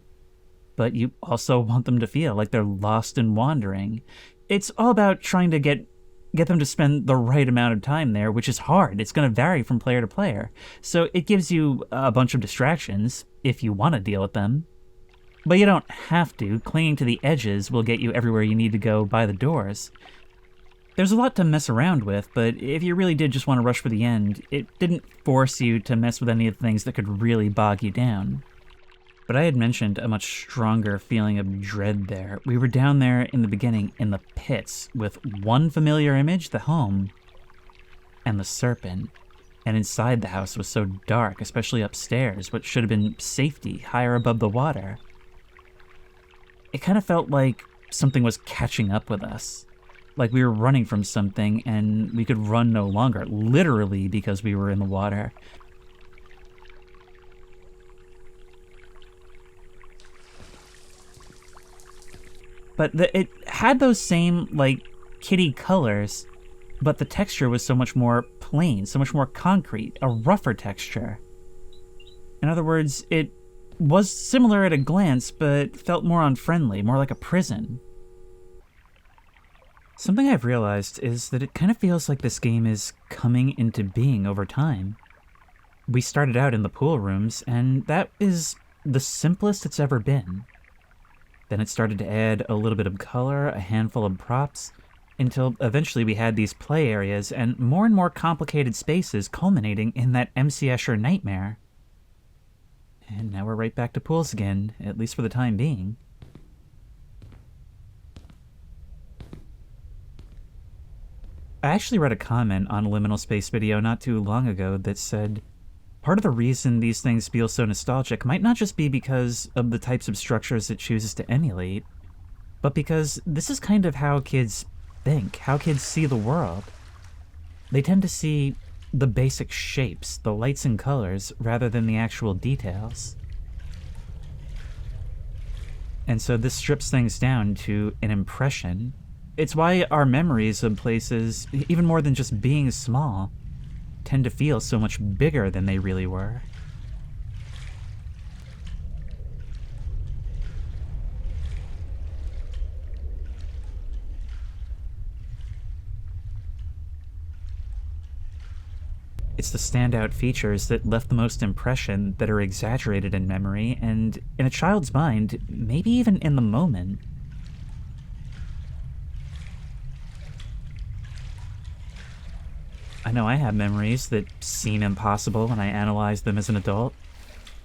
but you also want them to feel like they're lost and wandering. It's all about trying to get them to spend the right amount of time there, which is hard. It's going to vary from player to player. So it gives you a bunch of distractions if you want to deal with them. But you don't have to. Clinging to the edges will get you everywhere you need to go by the doors. There's a lot to mess around with, but if you really did just want to rush for the end, it didn't force you to mess with any of the things that could really bog you down. But I had mentioned a much stronger feeling of dread there. We were down there in the beginning in the pits with one familiar image, the home, and the serpent. And inside the house was so dark, especially upstairs, what should have been safety higher above the water. It kind of felt like something was catching up with us. Like we were running from something and we could run no longer, literally because we were in the water. But it had those same, like, kitty colors, but the texture was so much more plain, so much more concrete, a rougher texture. In other words, it was similar at a glance, but felt more unfriendly, more like a prison. Something I've realized is that it kind of feels like this game is coming into being over time. We started out in the pool rooms, and that is the simplest it's ever been. Then it started to add a little bit of color, a handful of props, until eventually we had these play areas and more complicated spaces culminating in that MC Escher nightmare. And now we're right back to pools again, at least for the time being. I actually read a comment on a Liminal Space video not too long ago that said, part of the reason these things feel so nostalgic might not just be because of the types of structures it chooses to emulate, but because this is kind of how kids think, how kids see the world. They tend to see the basic shapes, the lights and colors, rather than the actual details. And so this strips things down to an impression. It's why our memories of places, even more than just being small, tend to feel so much bigger than they really were. It's the standout features that left the most impression that are exaggerated in memory, and in a child's mind, maybe even in the moment. I know I have memories that seem impossible when I analyze them as an adult,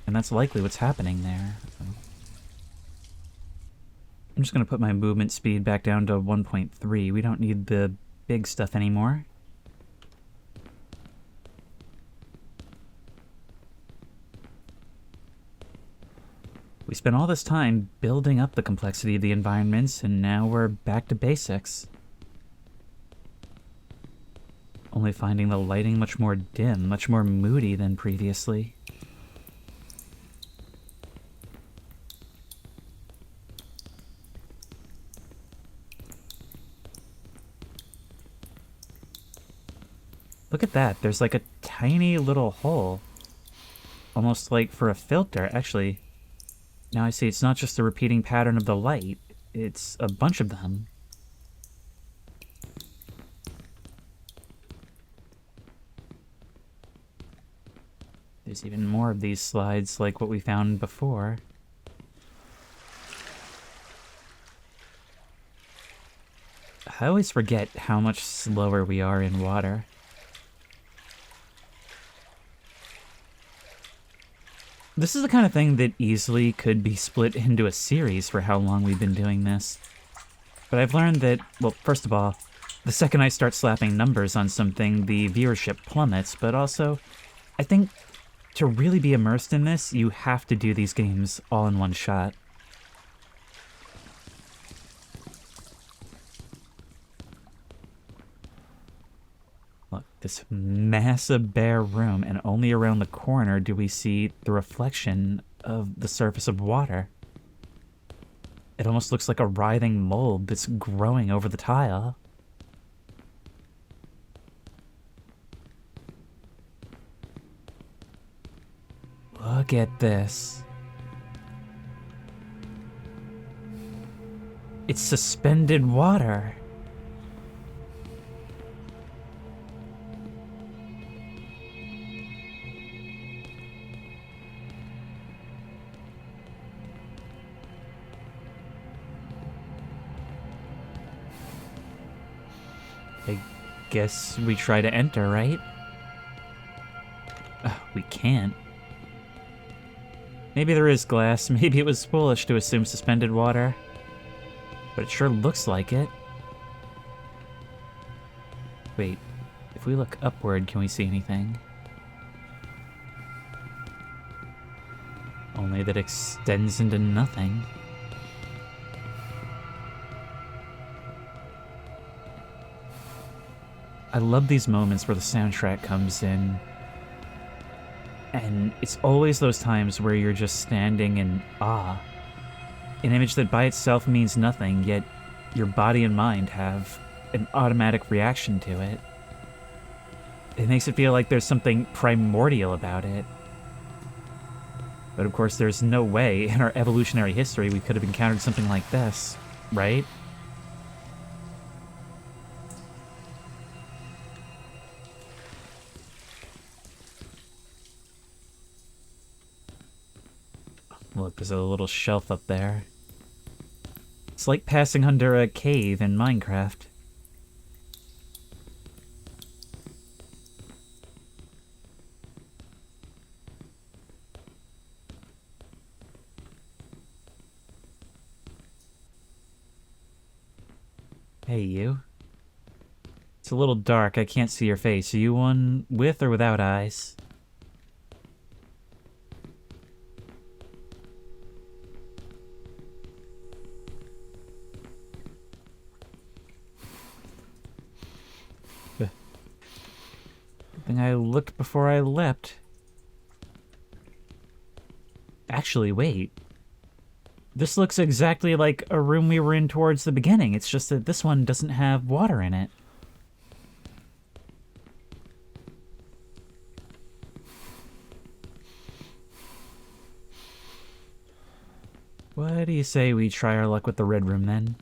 and that's likely what's happening there. I'm just going to put my movement speed back down to 1.3. We don't need the big stuff anymore. We spent all this time building up the complexity of the environments, and now we're back to basics. Only finding the lighting much more dim, much more moody than previously. Look at that, there's like a tiny little hole. Almost like for a filter, actually. Now I see it's not just a repeating pattern of the light, it's a bunch of them. There's even more of these slides like what we found before. I always forget how much slower we are in water. This is the kind of thing that easily could be split into a series for how long we've been doing this. But I've learned that, well, first of all, The second I start slapping numbers on something, the viewership plummets, but also, I think to really be immersed in this, you have to do these games all in one shot. Look, this massive bare room, and only around the corner do we see the reflection of the surface of water. It almost looks like a writhing mold that's growing over the tile. Look at this. It's suspended water. I guess we try to enter, right? We can't. Maybe there is glass. Maybe it was foolish to assume suspended water. But it sure looks like it. Wait, if we look upward, can we see anything? Only that extends into nothing. I love these moments where the soundtrack comes in. And it's always those times where you're just standing in awe. An image that by itself means nothing, yet your body and mind have an automatic reaction to it. It makes it feel like there's something primordial about it. But of course, there's no way in our evolutionary history we could have encountered something like this, right? Look, there's a little shelf up there. It's like passing under a cave in Minecraft. Hey, you. It's a little dark, I can't see your face. Are you one with or without eyes? I looked before I leapt. Actually, wait. This looks exactly like a room we were in towards the beginning. It's just that this one doesn't have water in it. What do you say we try our luck with the red room then?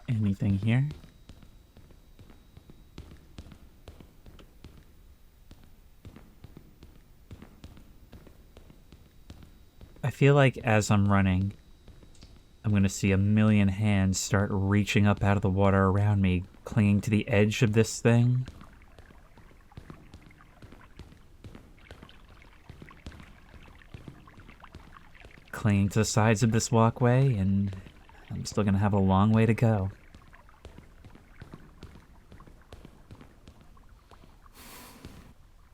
Anything here? I feel like as I'm running, I'm gonna see a million hands start reaching up out of the water around me, clinging to the edge of this thing. Clinging to the sides of this walkway, and I'm still gonna have a long way to go.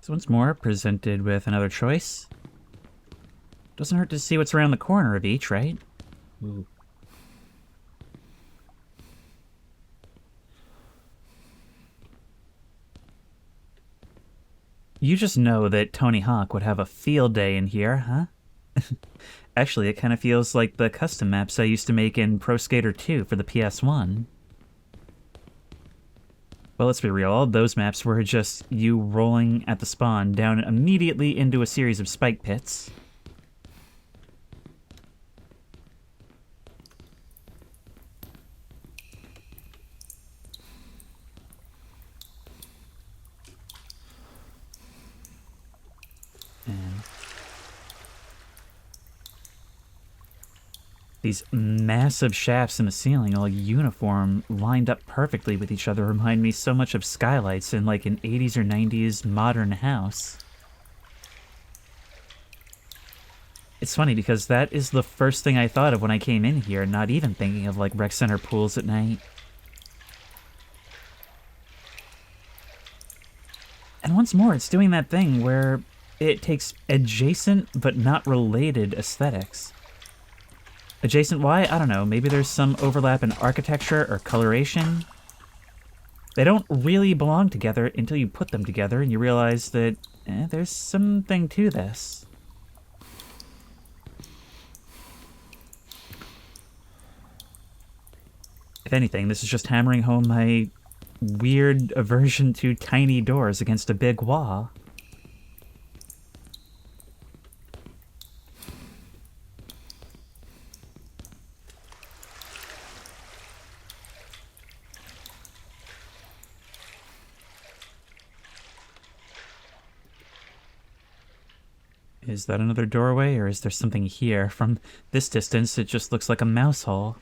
So once more, presented with another choice. Doesn't hurt to see what's around the corner of each, right? Ooh. You just know that Tony Hawk would have a field day in here, huh? Actually, it kind of feels like the custom maps I used to make in Pro Skater 2 for the PS1. Well, let's be real, all those maps were just you rolling at the spawn down immediately into a series of spike pits. And these massive shafts in the ceiling, all uniform, lined up perfectly with each other, remind me so much of skylights in like an 80s or 90s modern house. It's funny because that is the first thing I thought of when I came in here, not even thinking of like rec center pools at night. And once more, it's doing that thing where it takes adjacent but not related aesthetics. Adjacent why? I don't know. Maybe there's some overlap in architecture or coloration. They don't really belong together until you put them together and you realize that there's something to this. If anything, this is just hammering home my weird aversion to tiny doors against a big wall. Is that another doorway, or is there something here? From this distance, it just looks like a mouse hole.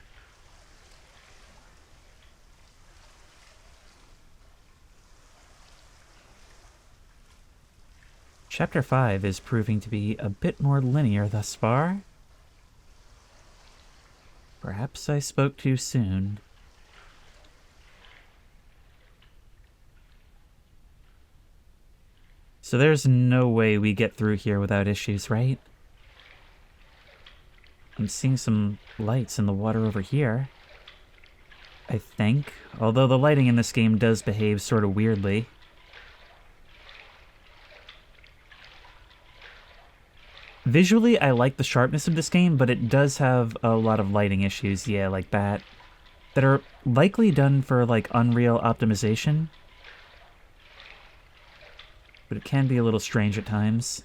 Chapter 5 is proving to be a bit more linear thus far. Perhaps I spoke too soon. So there's no way we get through here without issues, right? I'm seeing some lights in the water over here, I think. Although the lighting in this game does behave sort of weirdly. Visually, I like the sharpness of this game, but it does have a lot of lighting issues, yeah, like that are likely done for, like, Unreal optimization. But it can be a little strange at times.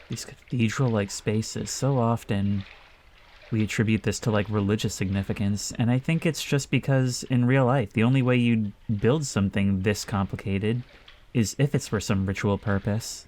These cathedral-like spaces, so often we attribute this to like religious significance, and I think it's just because in real life, the only way you'd build something this complicated is if it's for some ritual purpose.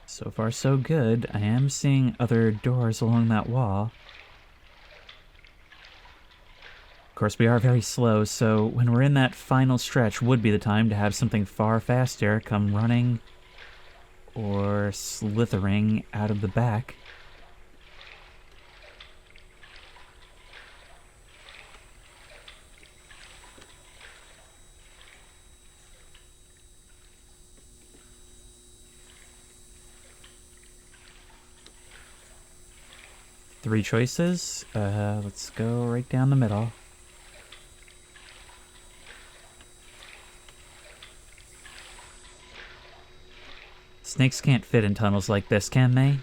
So far, so good. I am seeing other doors along that wall. Of course, we are very slow, so when we're in that final stretch would be the time to have something far faster come running or slithering out of the back. Three choices. Let's go right down the middle. Snakes can't fit in tunnels like this, can they?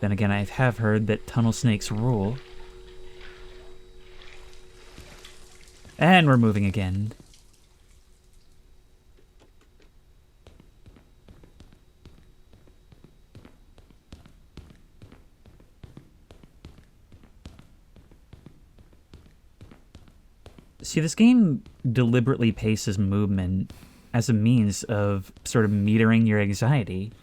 Then again, I have heard that tunnel snakes rule. And we're moving again. See, this game deliberately paces movement as a means of sort of metering your anxiety.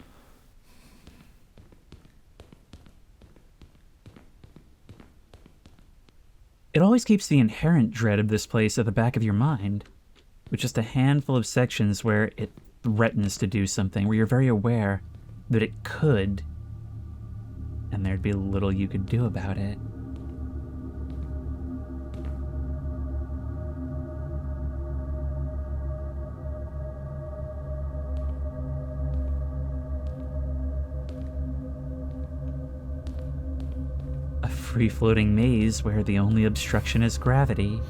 It always keeps the inherent dread of this place at the back of your mind, with just a handful of sections where it threatens to do something, where you're very aware that it could, and there'd be little you could do about it. Free-floating maze where the only obstruction is gravity.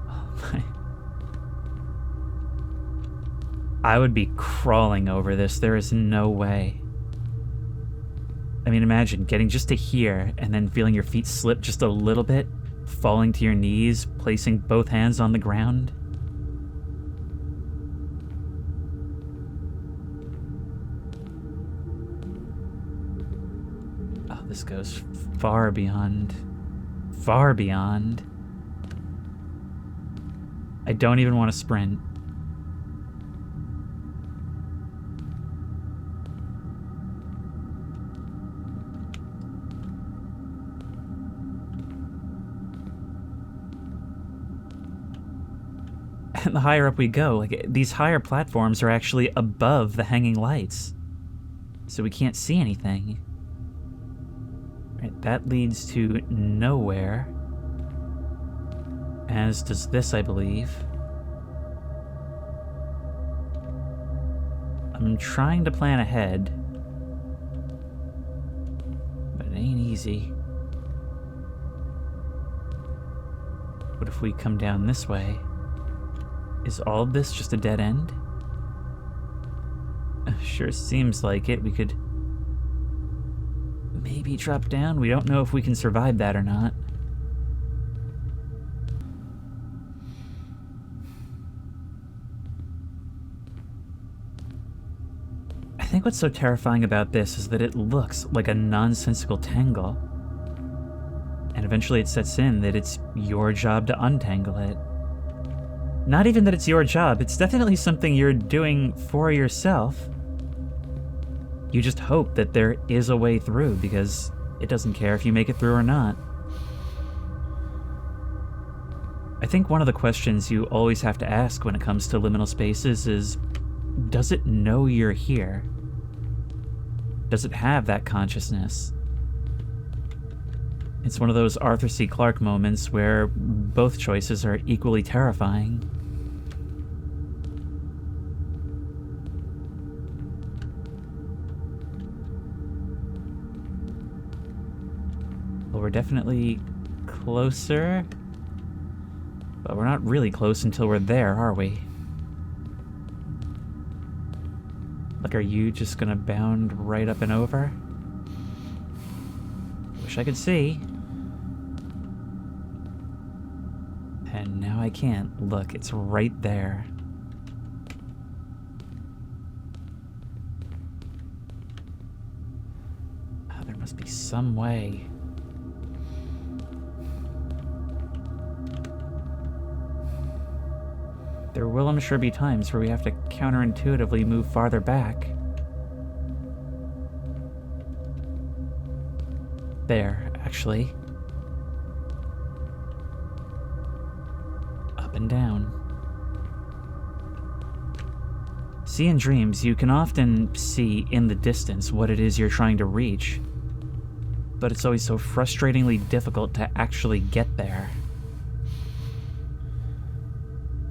Oh my. I would be crawling over this. There is no way. I mean, imagine getting just to here and then feeling your feet slip just a little bit, falling to your knees, placing both hands on the ground. Oh, this goes far beyond. Far beyond. I don't even want to sprint. And the higher up we go, like, these higher platforms are actually above the hanging lights. So we can't see anything. Right, that leads to nowhere. As does this, I believe. I'm trying to plan ahead. But it ain't easy. What if we come down this way? Is all of this just a dead end? Sure seems like it. We could maybe drop down. We don't know if we can survive that or not. I think what's so terrifying about this is that it looks like a nonsensical tangle. And eventually it sets in that it's your job to untangle it. Not even that it's your job, it's definitely something you're doing for yourself. You just hope that there is a way through, because it doesn't care if you make it through or not. I think one of the questions you always have to ask when it comes to liminal spaces is, does it know you're here? Does it have that consciousness? It's one of those Arthur C. Clarke moments where both choices are equally terrifying. Well, we're definitely closer, but we're not really close until we're there, are we? Like, are you just gonna bound right up and over? Wish I could see. And now I can't. Look, it's right there. Oh, there must be some way. There will, I'm sure, be times where we have to counterintuitively move farther back. There, actually. Up and down. See, in dreams, you can often see in the distance what it is you're trying to reach, but it's always so frustratingly difficult to actually get there.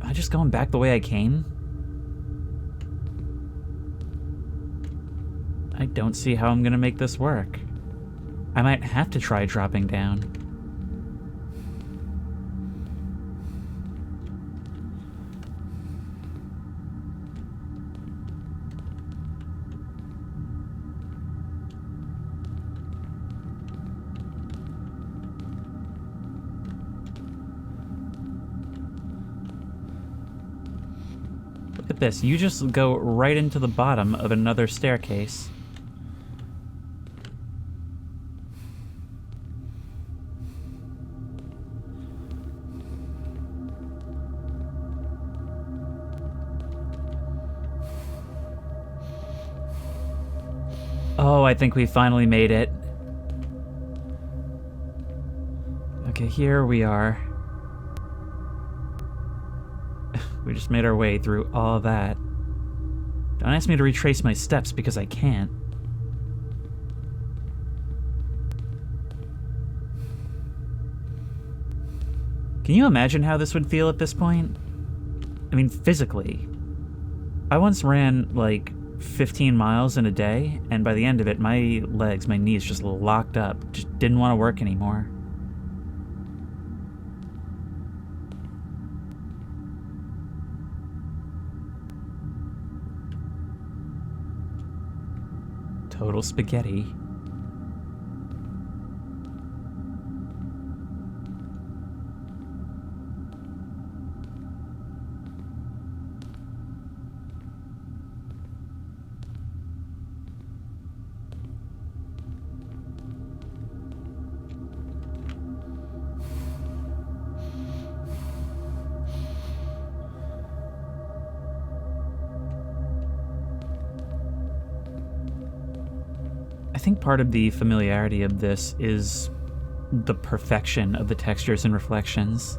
Am I just going back the way I came? I don't see how I'm gonna make this work. I might have to try dropping down. Look at this. You just go right into the bottom of another staircase. Oh, I think we finally made it. Okay, here we are. We just made our way through all that. Don't ask me to retrace my steps because I can't. Can you imagine how this would feel at this point? I mean, physically. I once ran, like, 15 miles in a day, and by the end of it, my legs, my knees just locked up. Just didn't want to work anymore. Total spaghetti. I think part of the familiarity of this is the perfection of the textures and reflections.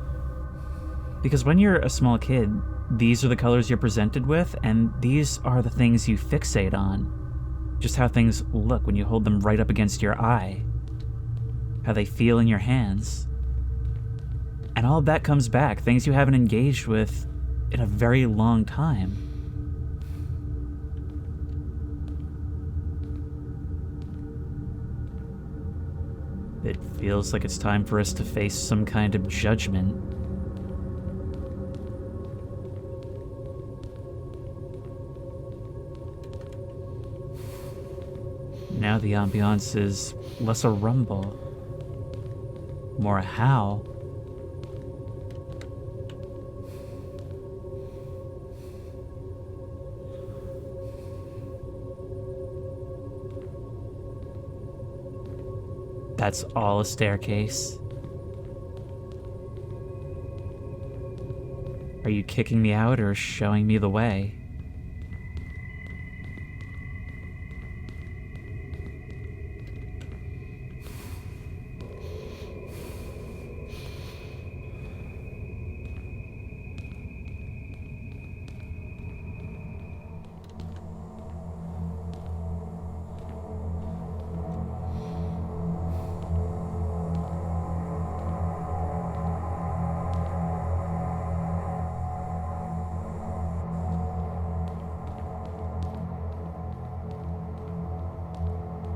Because when you're a small kid, these are the colors you're presented with, and these are the things you fixate on. Just how things look when you hold them right up against your eye. How they feel in your hands. And all of that comes back, things you haven't engaged with in a very long time. It feels like it's time for us to face some kind of judgment. Now the ambiance is less a rumble, more a howl. That's all a staircase. Are you kicking me out or showing me the way?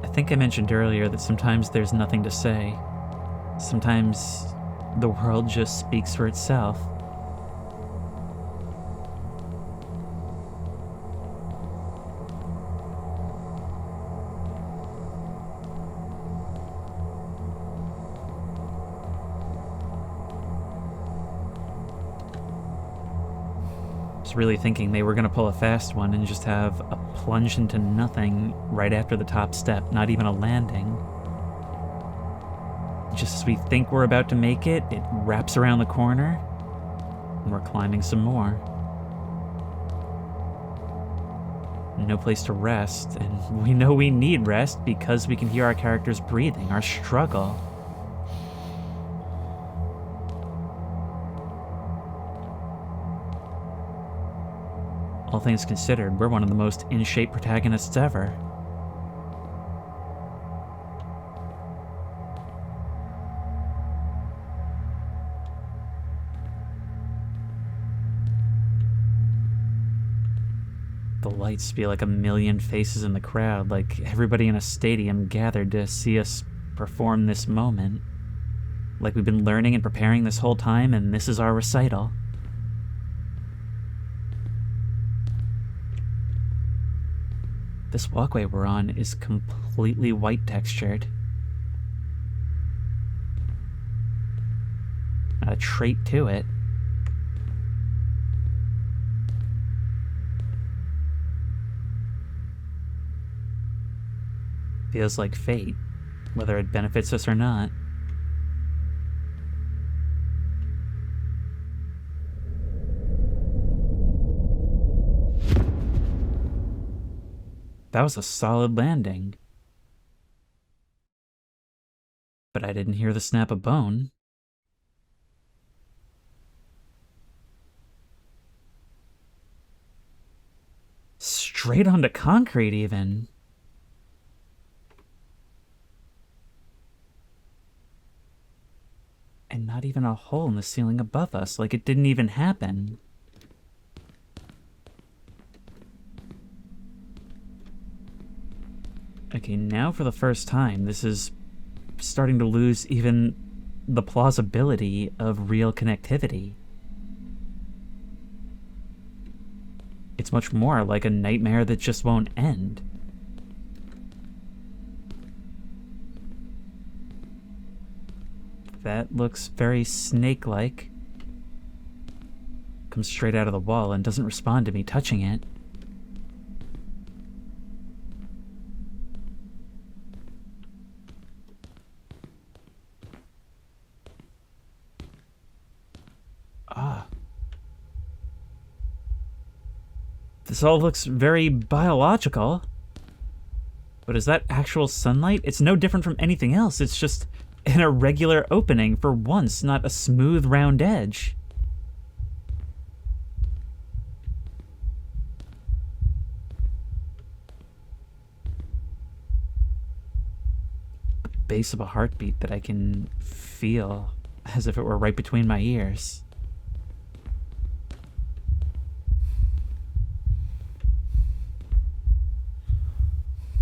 I think I mentioned earlier that sometimes there's nothing to say. Sometimes the world just speaks for itself. Really thinking they were going to pull a fast one and just have a plunge into nothing right after the top step, not even a landing. Just as we think we're about to make it, it wraps around the corner, and we're climbing some more. No place to rest, and we know we need rest because we can hear our characters breathing, our struggle. All things considered, we're one of the most in-shape protagonists ever. The lights feel like a million faces in the crowd, like everybody in a stadium gathered to see us perform this moment. Like we've been learning and preparing this whole time, and this is our recital. This walkway we're on is completely white textured. Not a trait to it. Feels like fate, whether it benefits us or not. That was a solid landing. But I didn't hear the snap of bone. Straight onto concrete, even. And not even a hole in the ceiling above us, like it didn't even happen. Okay, now for the first time, this is starting to lose even the plausibility of real connectivity. It's much more like a nightmare that just won't end. That looks very snake-like. Comes straight out of the wall and doesn't respond to me touching it. Ah. This all looks very biological. But is that actual sunlight? It's no different from anything else. It's just an irregular opening for once, not a smooth, round edge. The base of a heartbeat that I can feel as if it were right between my ears.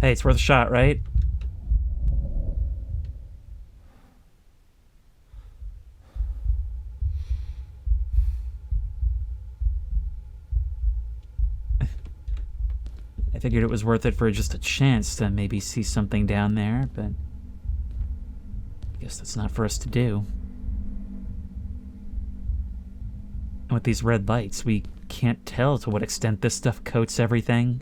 Hey, it's worth a shot, right? I figured it was worth it for just a chance to maybe see something down there, but I guess that's not for us to do. And with these red lights, we can't tell to what extent this stuff coats everything.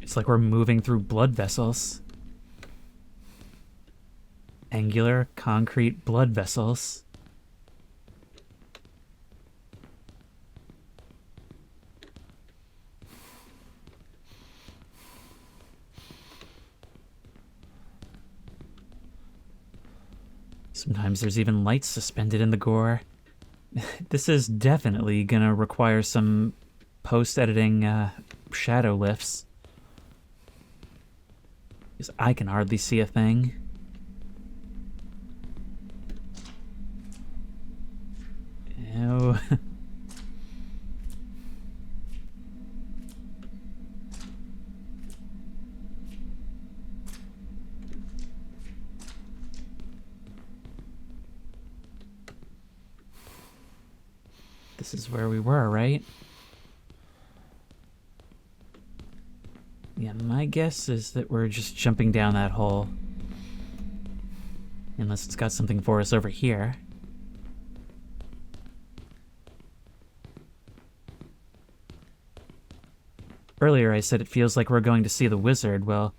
It's like we're moving through blood vessels. Angular, concrete blood vessels. Sometimes there's even lights suspended in the gore. This is definitely gonna require some post-editing shadow lifts. Because I can hardly see a thing. Ew. This is where we were, right? Yeah, my guess is that we're just jumping down that hole. Unless it's got something for us over here. Earlier I said it feels like we're going to see the wizard. Well,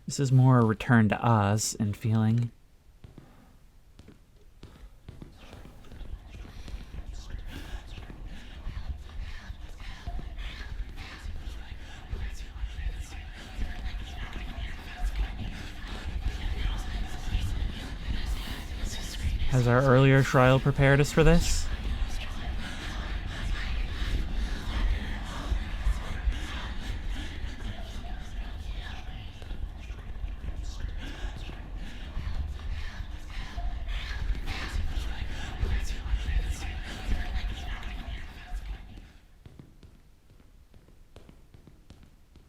this is more a return to Oz in feeling. Has our earlier trial prepared us for this?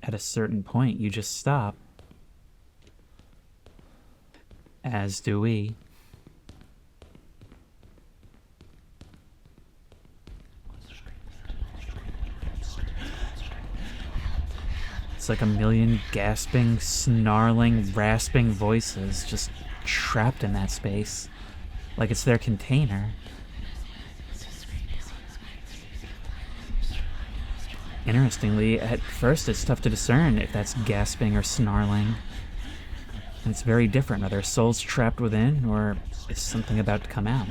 At a certain point, you just stop. As do we. It's like a million gasping, snarling, rasping voices just trapped in that space. Like it's their container. Interestingly, at first it's tough to discern if that's gasping or snarling. And it's very different. Are their souls trapped within, or is something about to come out?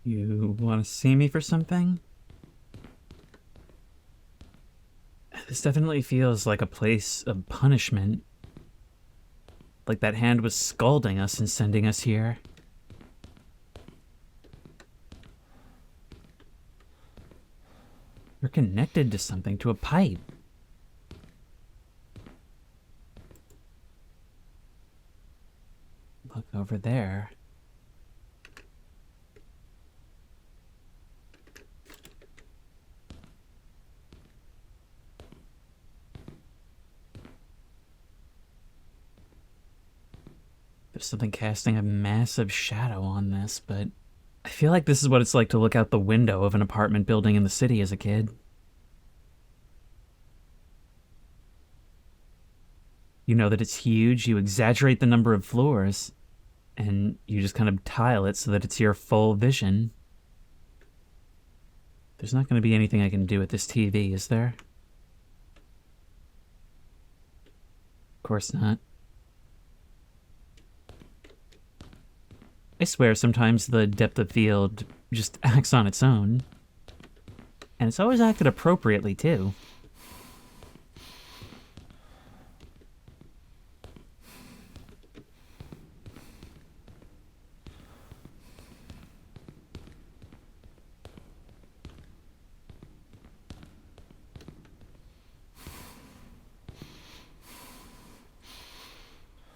You want to see me for something? This definitely feels like a place of punishment. Like that hand was scalding us and sending us here. We're connected to something, to a pipe. Look over there. There's something casting a massive shadow on this, but I feel like this is what it's like to look out the window of an apartment building in the city as a kid. You know that it's huge, you exaggerate the number of floors, and you just kind of tile it so that it's your full vision. There's not going to be anything I can do with this TV, is there? Of course not. I swear sometimes the depth of field just acts on its own. And it's always acted appropriately, too.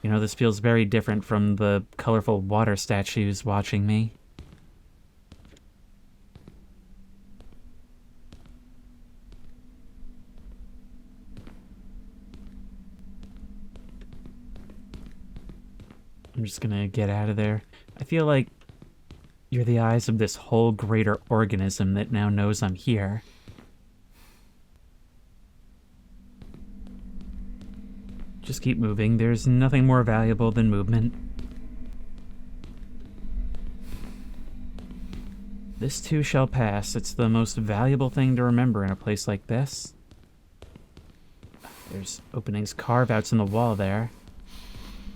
You know, this feels very different from the colorful water statues watching me. I'm just gonna get out of there. I feel like you're the eyes of this whole greater organism that now knows I'm here. Just keep moving. There's nothing more valuable than movement. This too shall pass. It's the most valuable thing to remember in a place like this. There's openings, carve-outs in the wall there,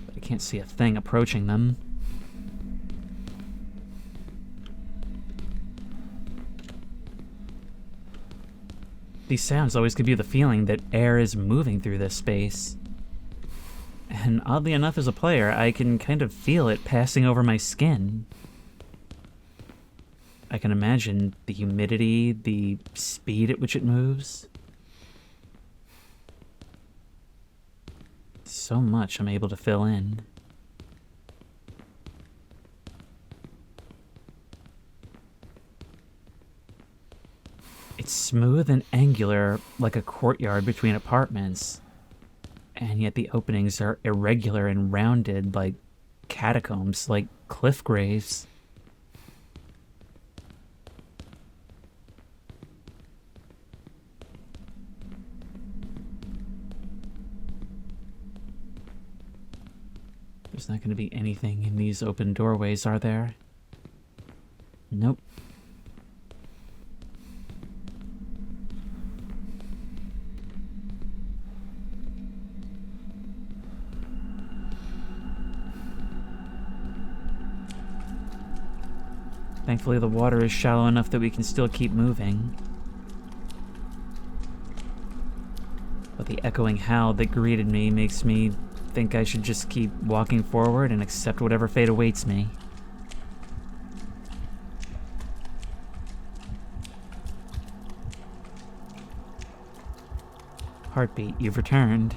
but I can't see a thing approaching them. These sounds always give you the feeling that air is moving through this space. And oddly enough, as a player, I can kind of feel it passing over my skin. I can imagine the humidity, the speed at which it moves. So much I'm able to fill in. It's smooth and angular, like a courtyard between apartments. And yet the openings are irregular and rounded like catacombs, like cliff graves. There's not going to be anything in these open doorways, are there? Nope. Thankfully, the water is shallow enough that we can still keep moving. But the echoing howl that greeted me makes me think I should just keep walking forward and accept whatever fate awaits me. Heartbeat, you've returned.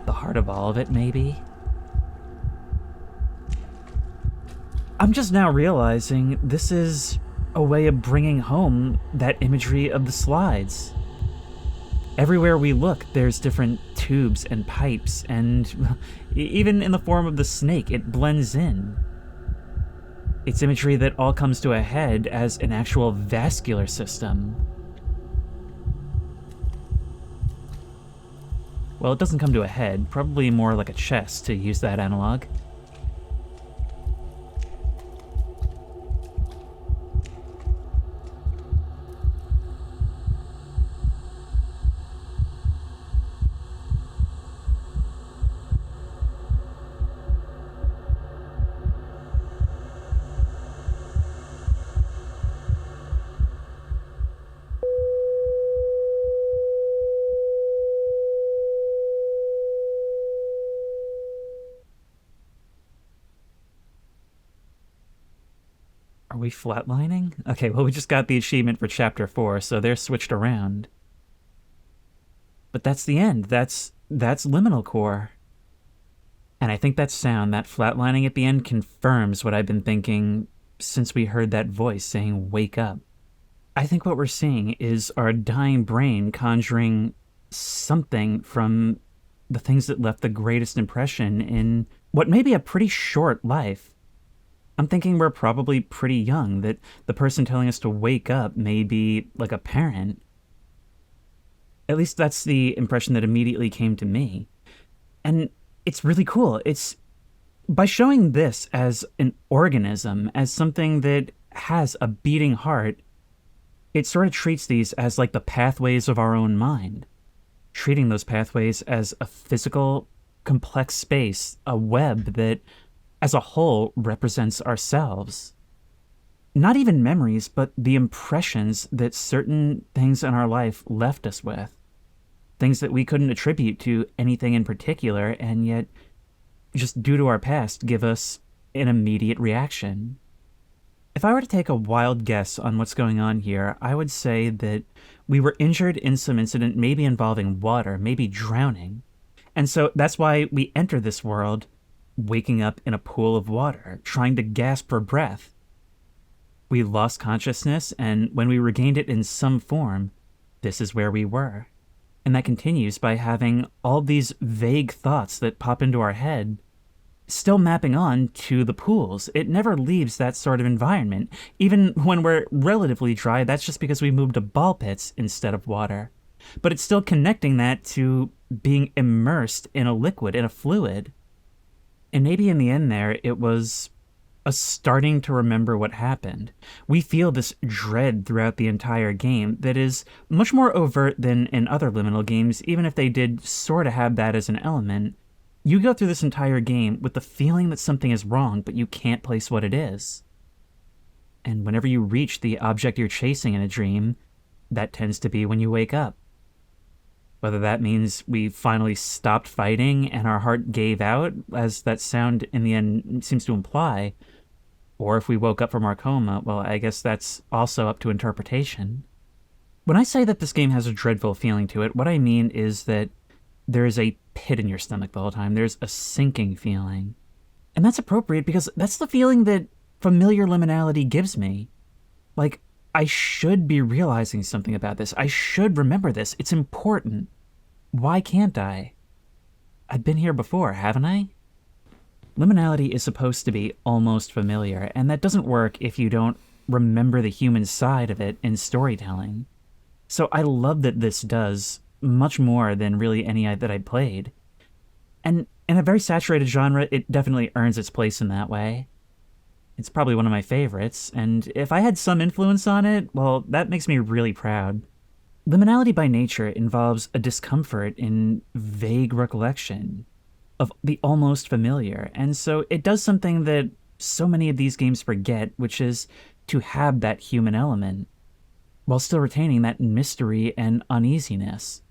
The heart of all of it, maybe? I'm just now realizing this is a way of bringing home that imagery of the slides. Everywhere we look, there's different tubes and pipes, and even in the form of the snake, it blends in. It's imagery that all comes to a head as an actual vascular system. Well, it doesn't come to a head, probably more like a chest, to use that analog. Are we flatlining? Okay, well, we just got the achievement for Chapter 4, so they're switched around. But that's the end. That's LiminalCore. And I think that sound, that flatlining at the end, confirms what I've been thinking since we heard that voice saying, "Wake up." I think what we're seeing is our dying brain conjuring something from the things that left the greatest impression in what may be a pretty short life. I'm thinking we're probably pretty young, that the person telling us to wake up may be like a parent. At least that's the impression that immediately came to me. And it's really cool. It's by showing this as an organism, as something that has a beating heart, it sort of treats these as like the pathways of our own mind, treating those pathways as a physical, complex space, a web that, as a whole, represents ourselves. Not even memories, but the impressions that certain things in our life left us with. Things that we couldn't attribute to anything in particular, and yet, just due to our past, give us an immediate reaction. If I were to take a wild guess on what's going on here, I would say that we were injured in some incident, maybe involving water, maybe drowning. And so that's why we enter this world waking up in a pool of water, trying to gasp for breath. We lost consciousness, and when we regained it in some form, this is where we were. And that continues by having all these vague thoughts that pop into our head, still mapping on to the pools. It never leaves that sort of environment. Even when we're relatively dry, that's just because we moved to ball pits instead of water. But it's still connecting that to being immersed in a liquid, in a fluid. And maybe in the end there, it was a starting to remember what happened. We feel this dread throughout the entire game that is much more overt than in other Liminal games, even if they did sort of have that as an element. You go through this entire game with the feeling that something is wrong, but you can't place what it is. And whenever you reach the object you're chasing in a dream, that tends to be when you wake up. Whether that means we finally stopped fighting and our heart gave out, as that sound in the end seems to imply, or if we woke up from our coma, well, I guess that's also up to interpretation. When I say that this game has a dreadful feeling to it, what I mean is that there is a pit in your stomach the whole time. There's a sinking feeling. And that's appropriate because that's the feeling that familiar liminality gives me. Like, I should be realizing something about this. I should remember this. It's important. Why can't I? I've been here before, haven't I? Liminality is supposed to be almost familiar, and that doesn't work if you don't remember the human side of it in storytelling. So I love that this does much more than really any that I played. And in a very saturated genre, it definitely earns its place in that way. It's probably one of my favorites, and if I had some influence on it, well, that makes me really proud. Liminality by nature involves a discomfort in vague recollection of the almost familiar, and so it does something that so many of these games forget, which is to have that human element, while still retaining that mystery and uneasiness.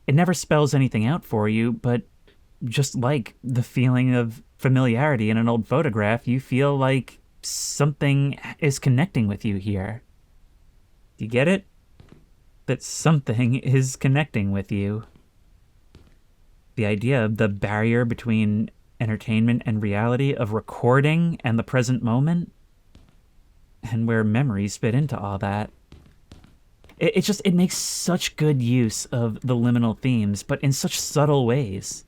It never spells anything out for you, but just like the feeling of familiarity in an old photograph, you feel like something is connecting with you here. Do you get it? That something is connecting with you. The idea of the barrier between entertainment and reality, of recording and the present moment, and where memories fit into all that. It makes such good use of the liminal themes, but in such subtle ways.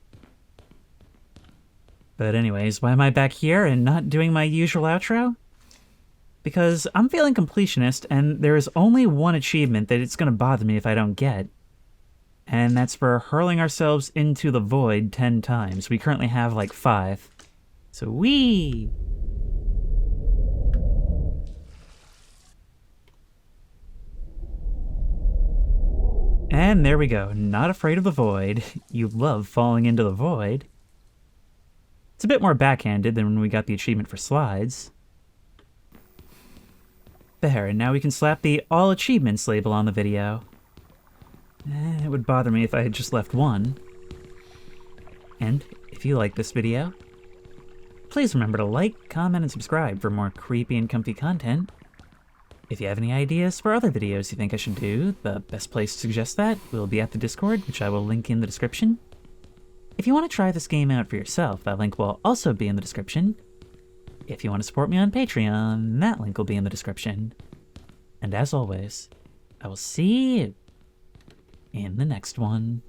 But anyways, why am I back here and not doing my usual outro? Because I'm feeling completionist, and there is only one achievement that it's going to bother me if I don't get. And that's for hurling ourselves into the void 10 times. We currently have like 5. So whee! And there we go. Not afraid of the void. You love falling into the void. It's a bit more backhanded than when we got the achievement for slides. There, and now we can slap the All Achievements label on the video. It would bother me if I had just left one. And if you like this video, please remember to like, comment, and subscribe for more creepy and comfy content. If you have any ideas for other videos you think I should do, the best place to suggest that will be at the Discord, which I will link in the description. If you want to try this game out for yourself, that link will also be in the description. If you want to support me on Patreon, that link will be in the description. And as always, I will see you in the next one.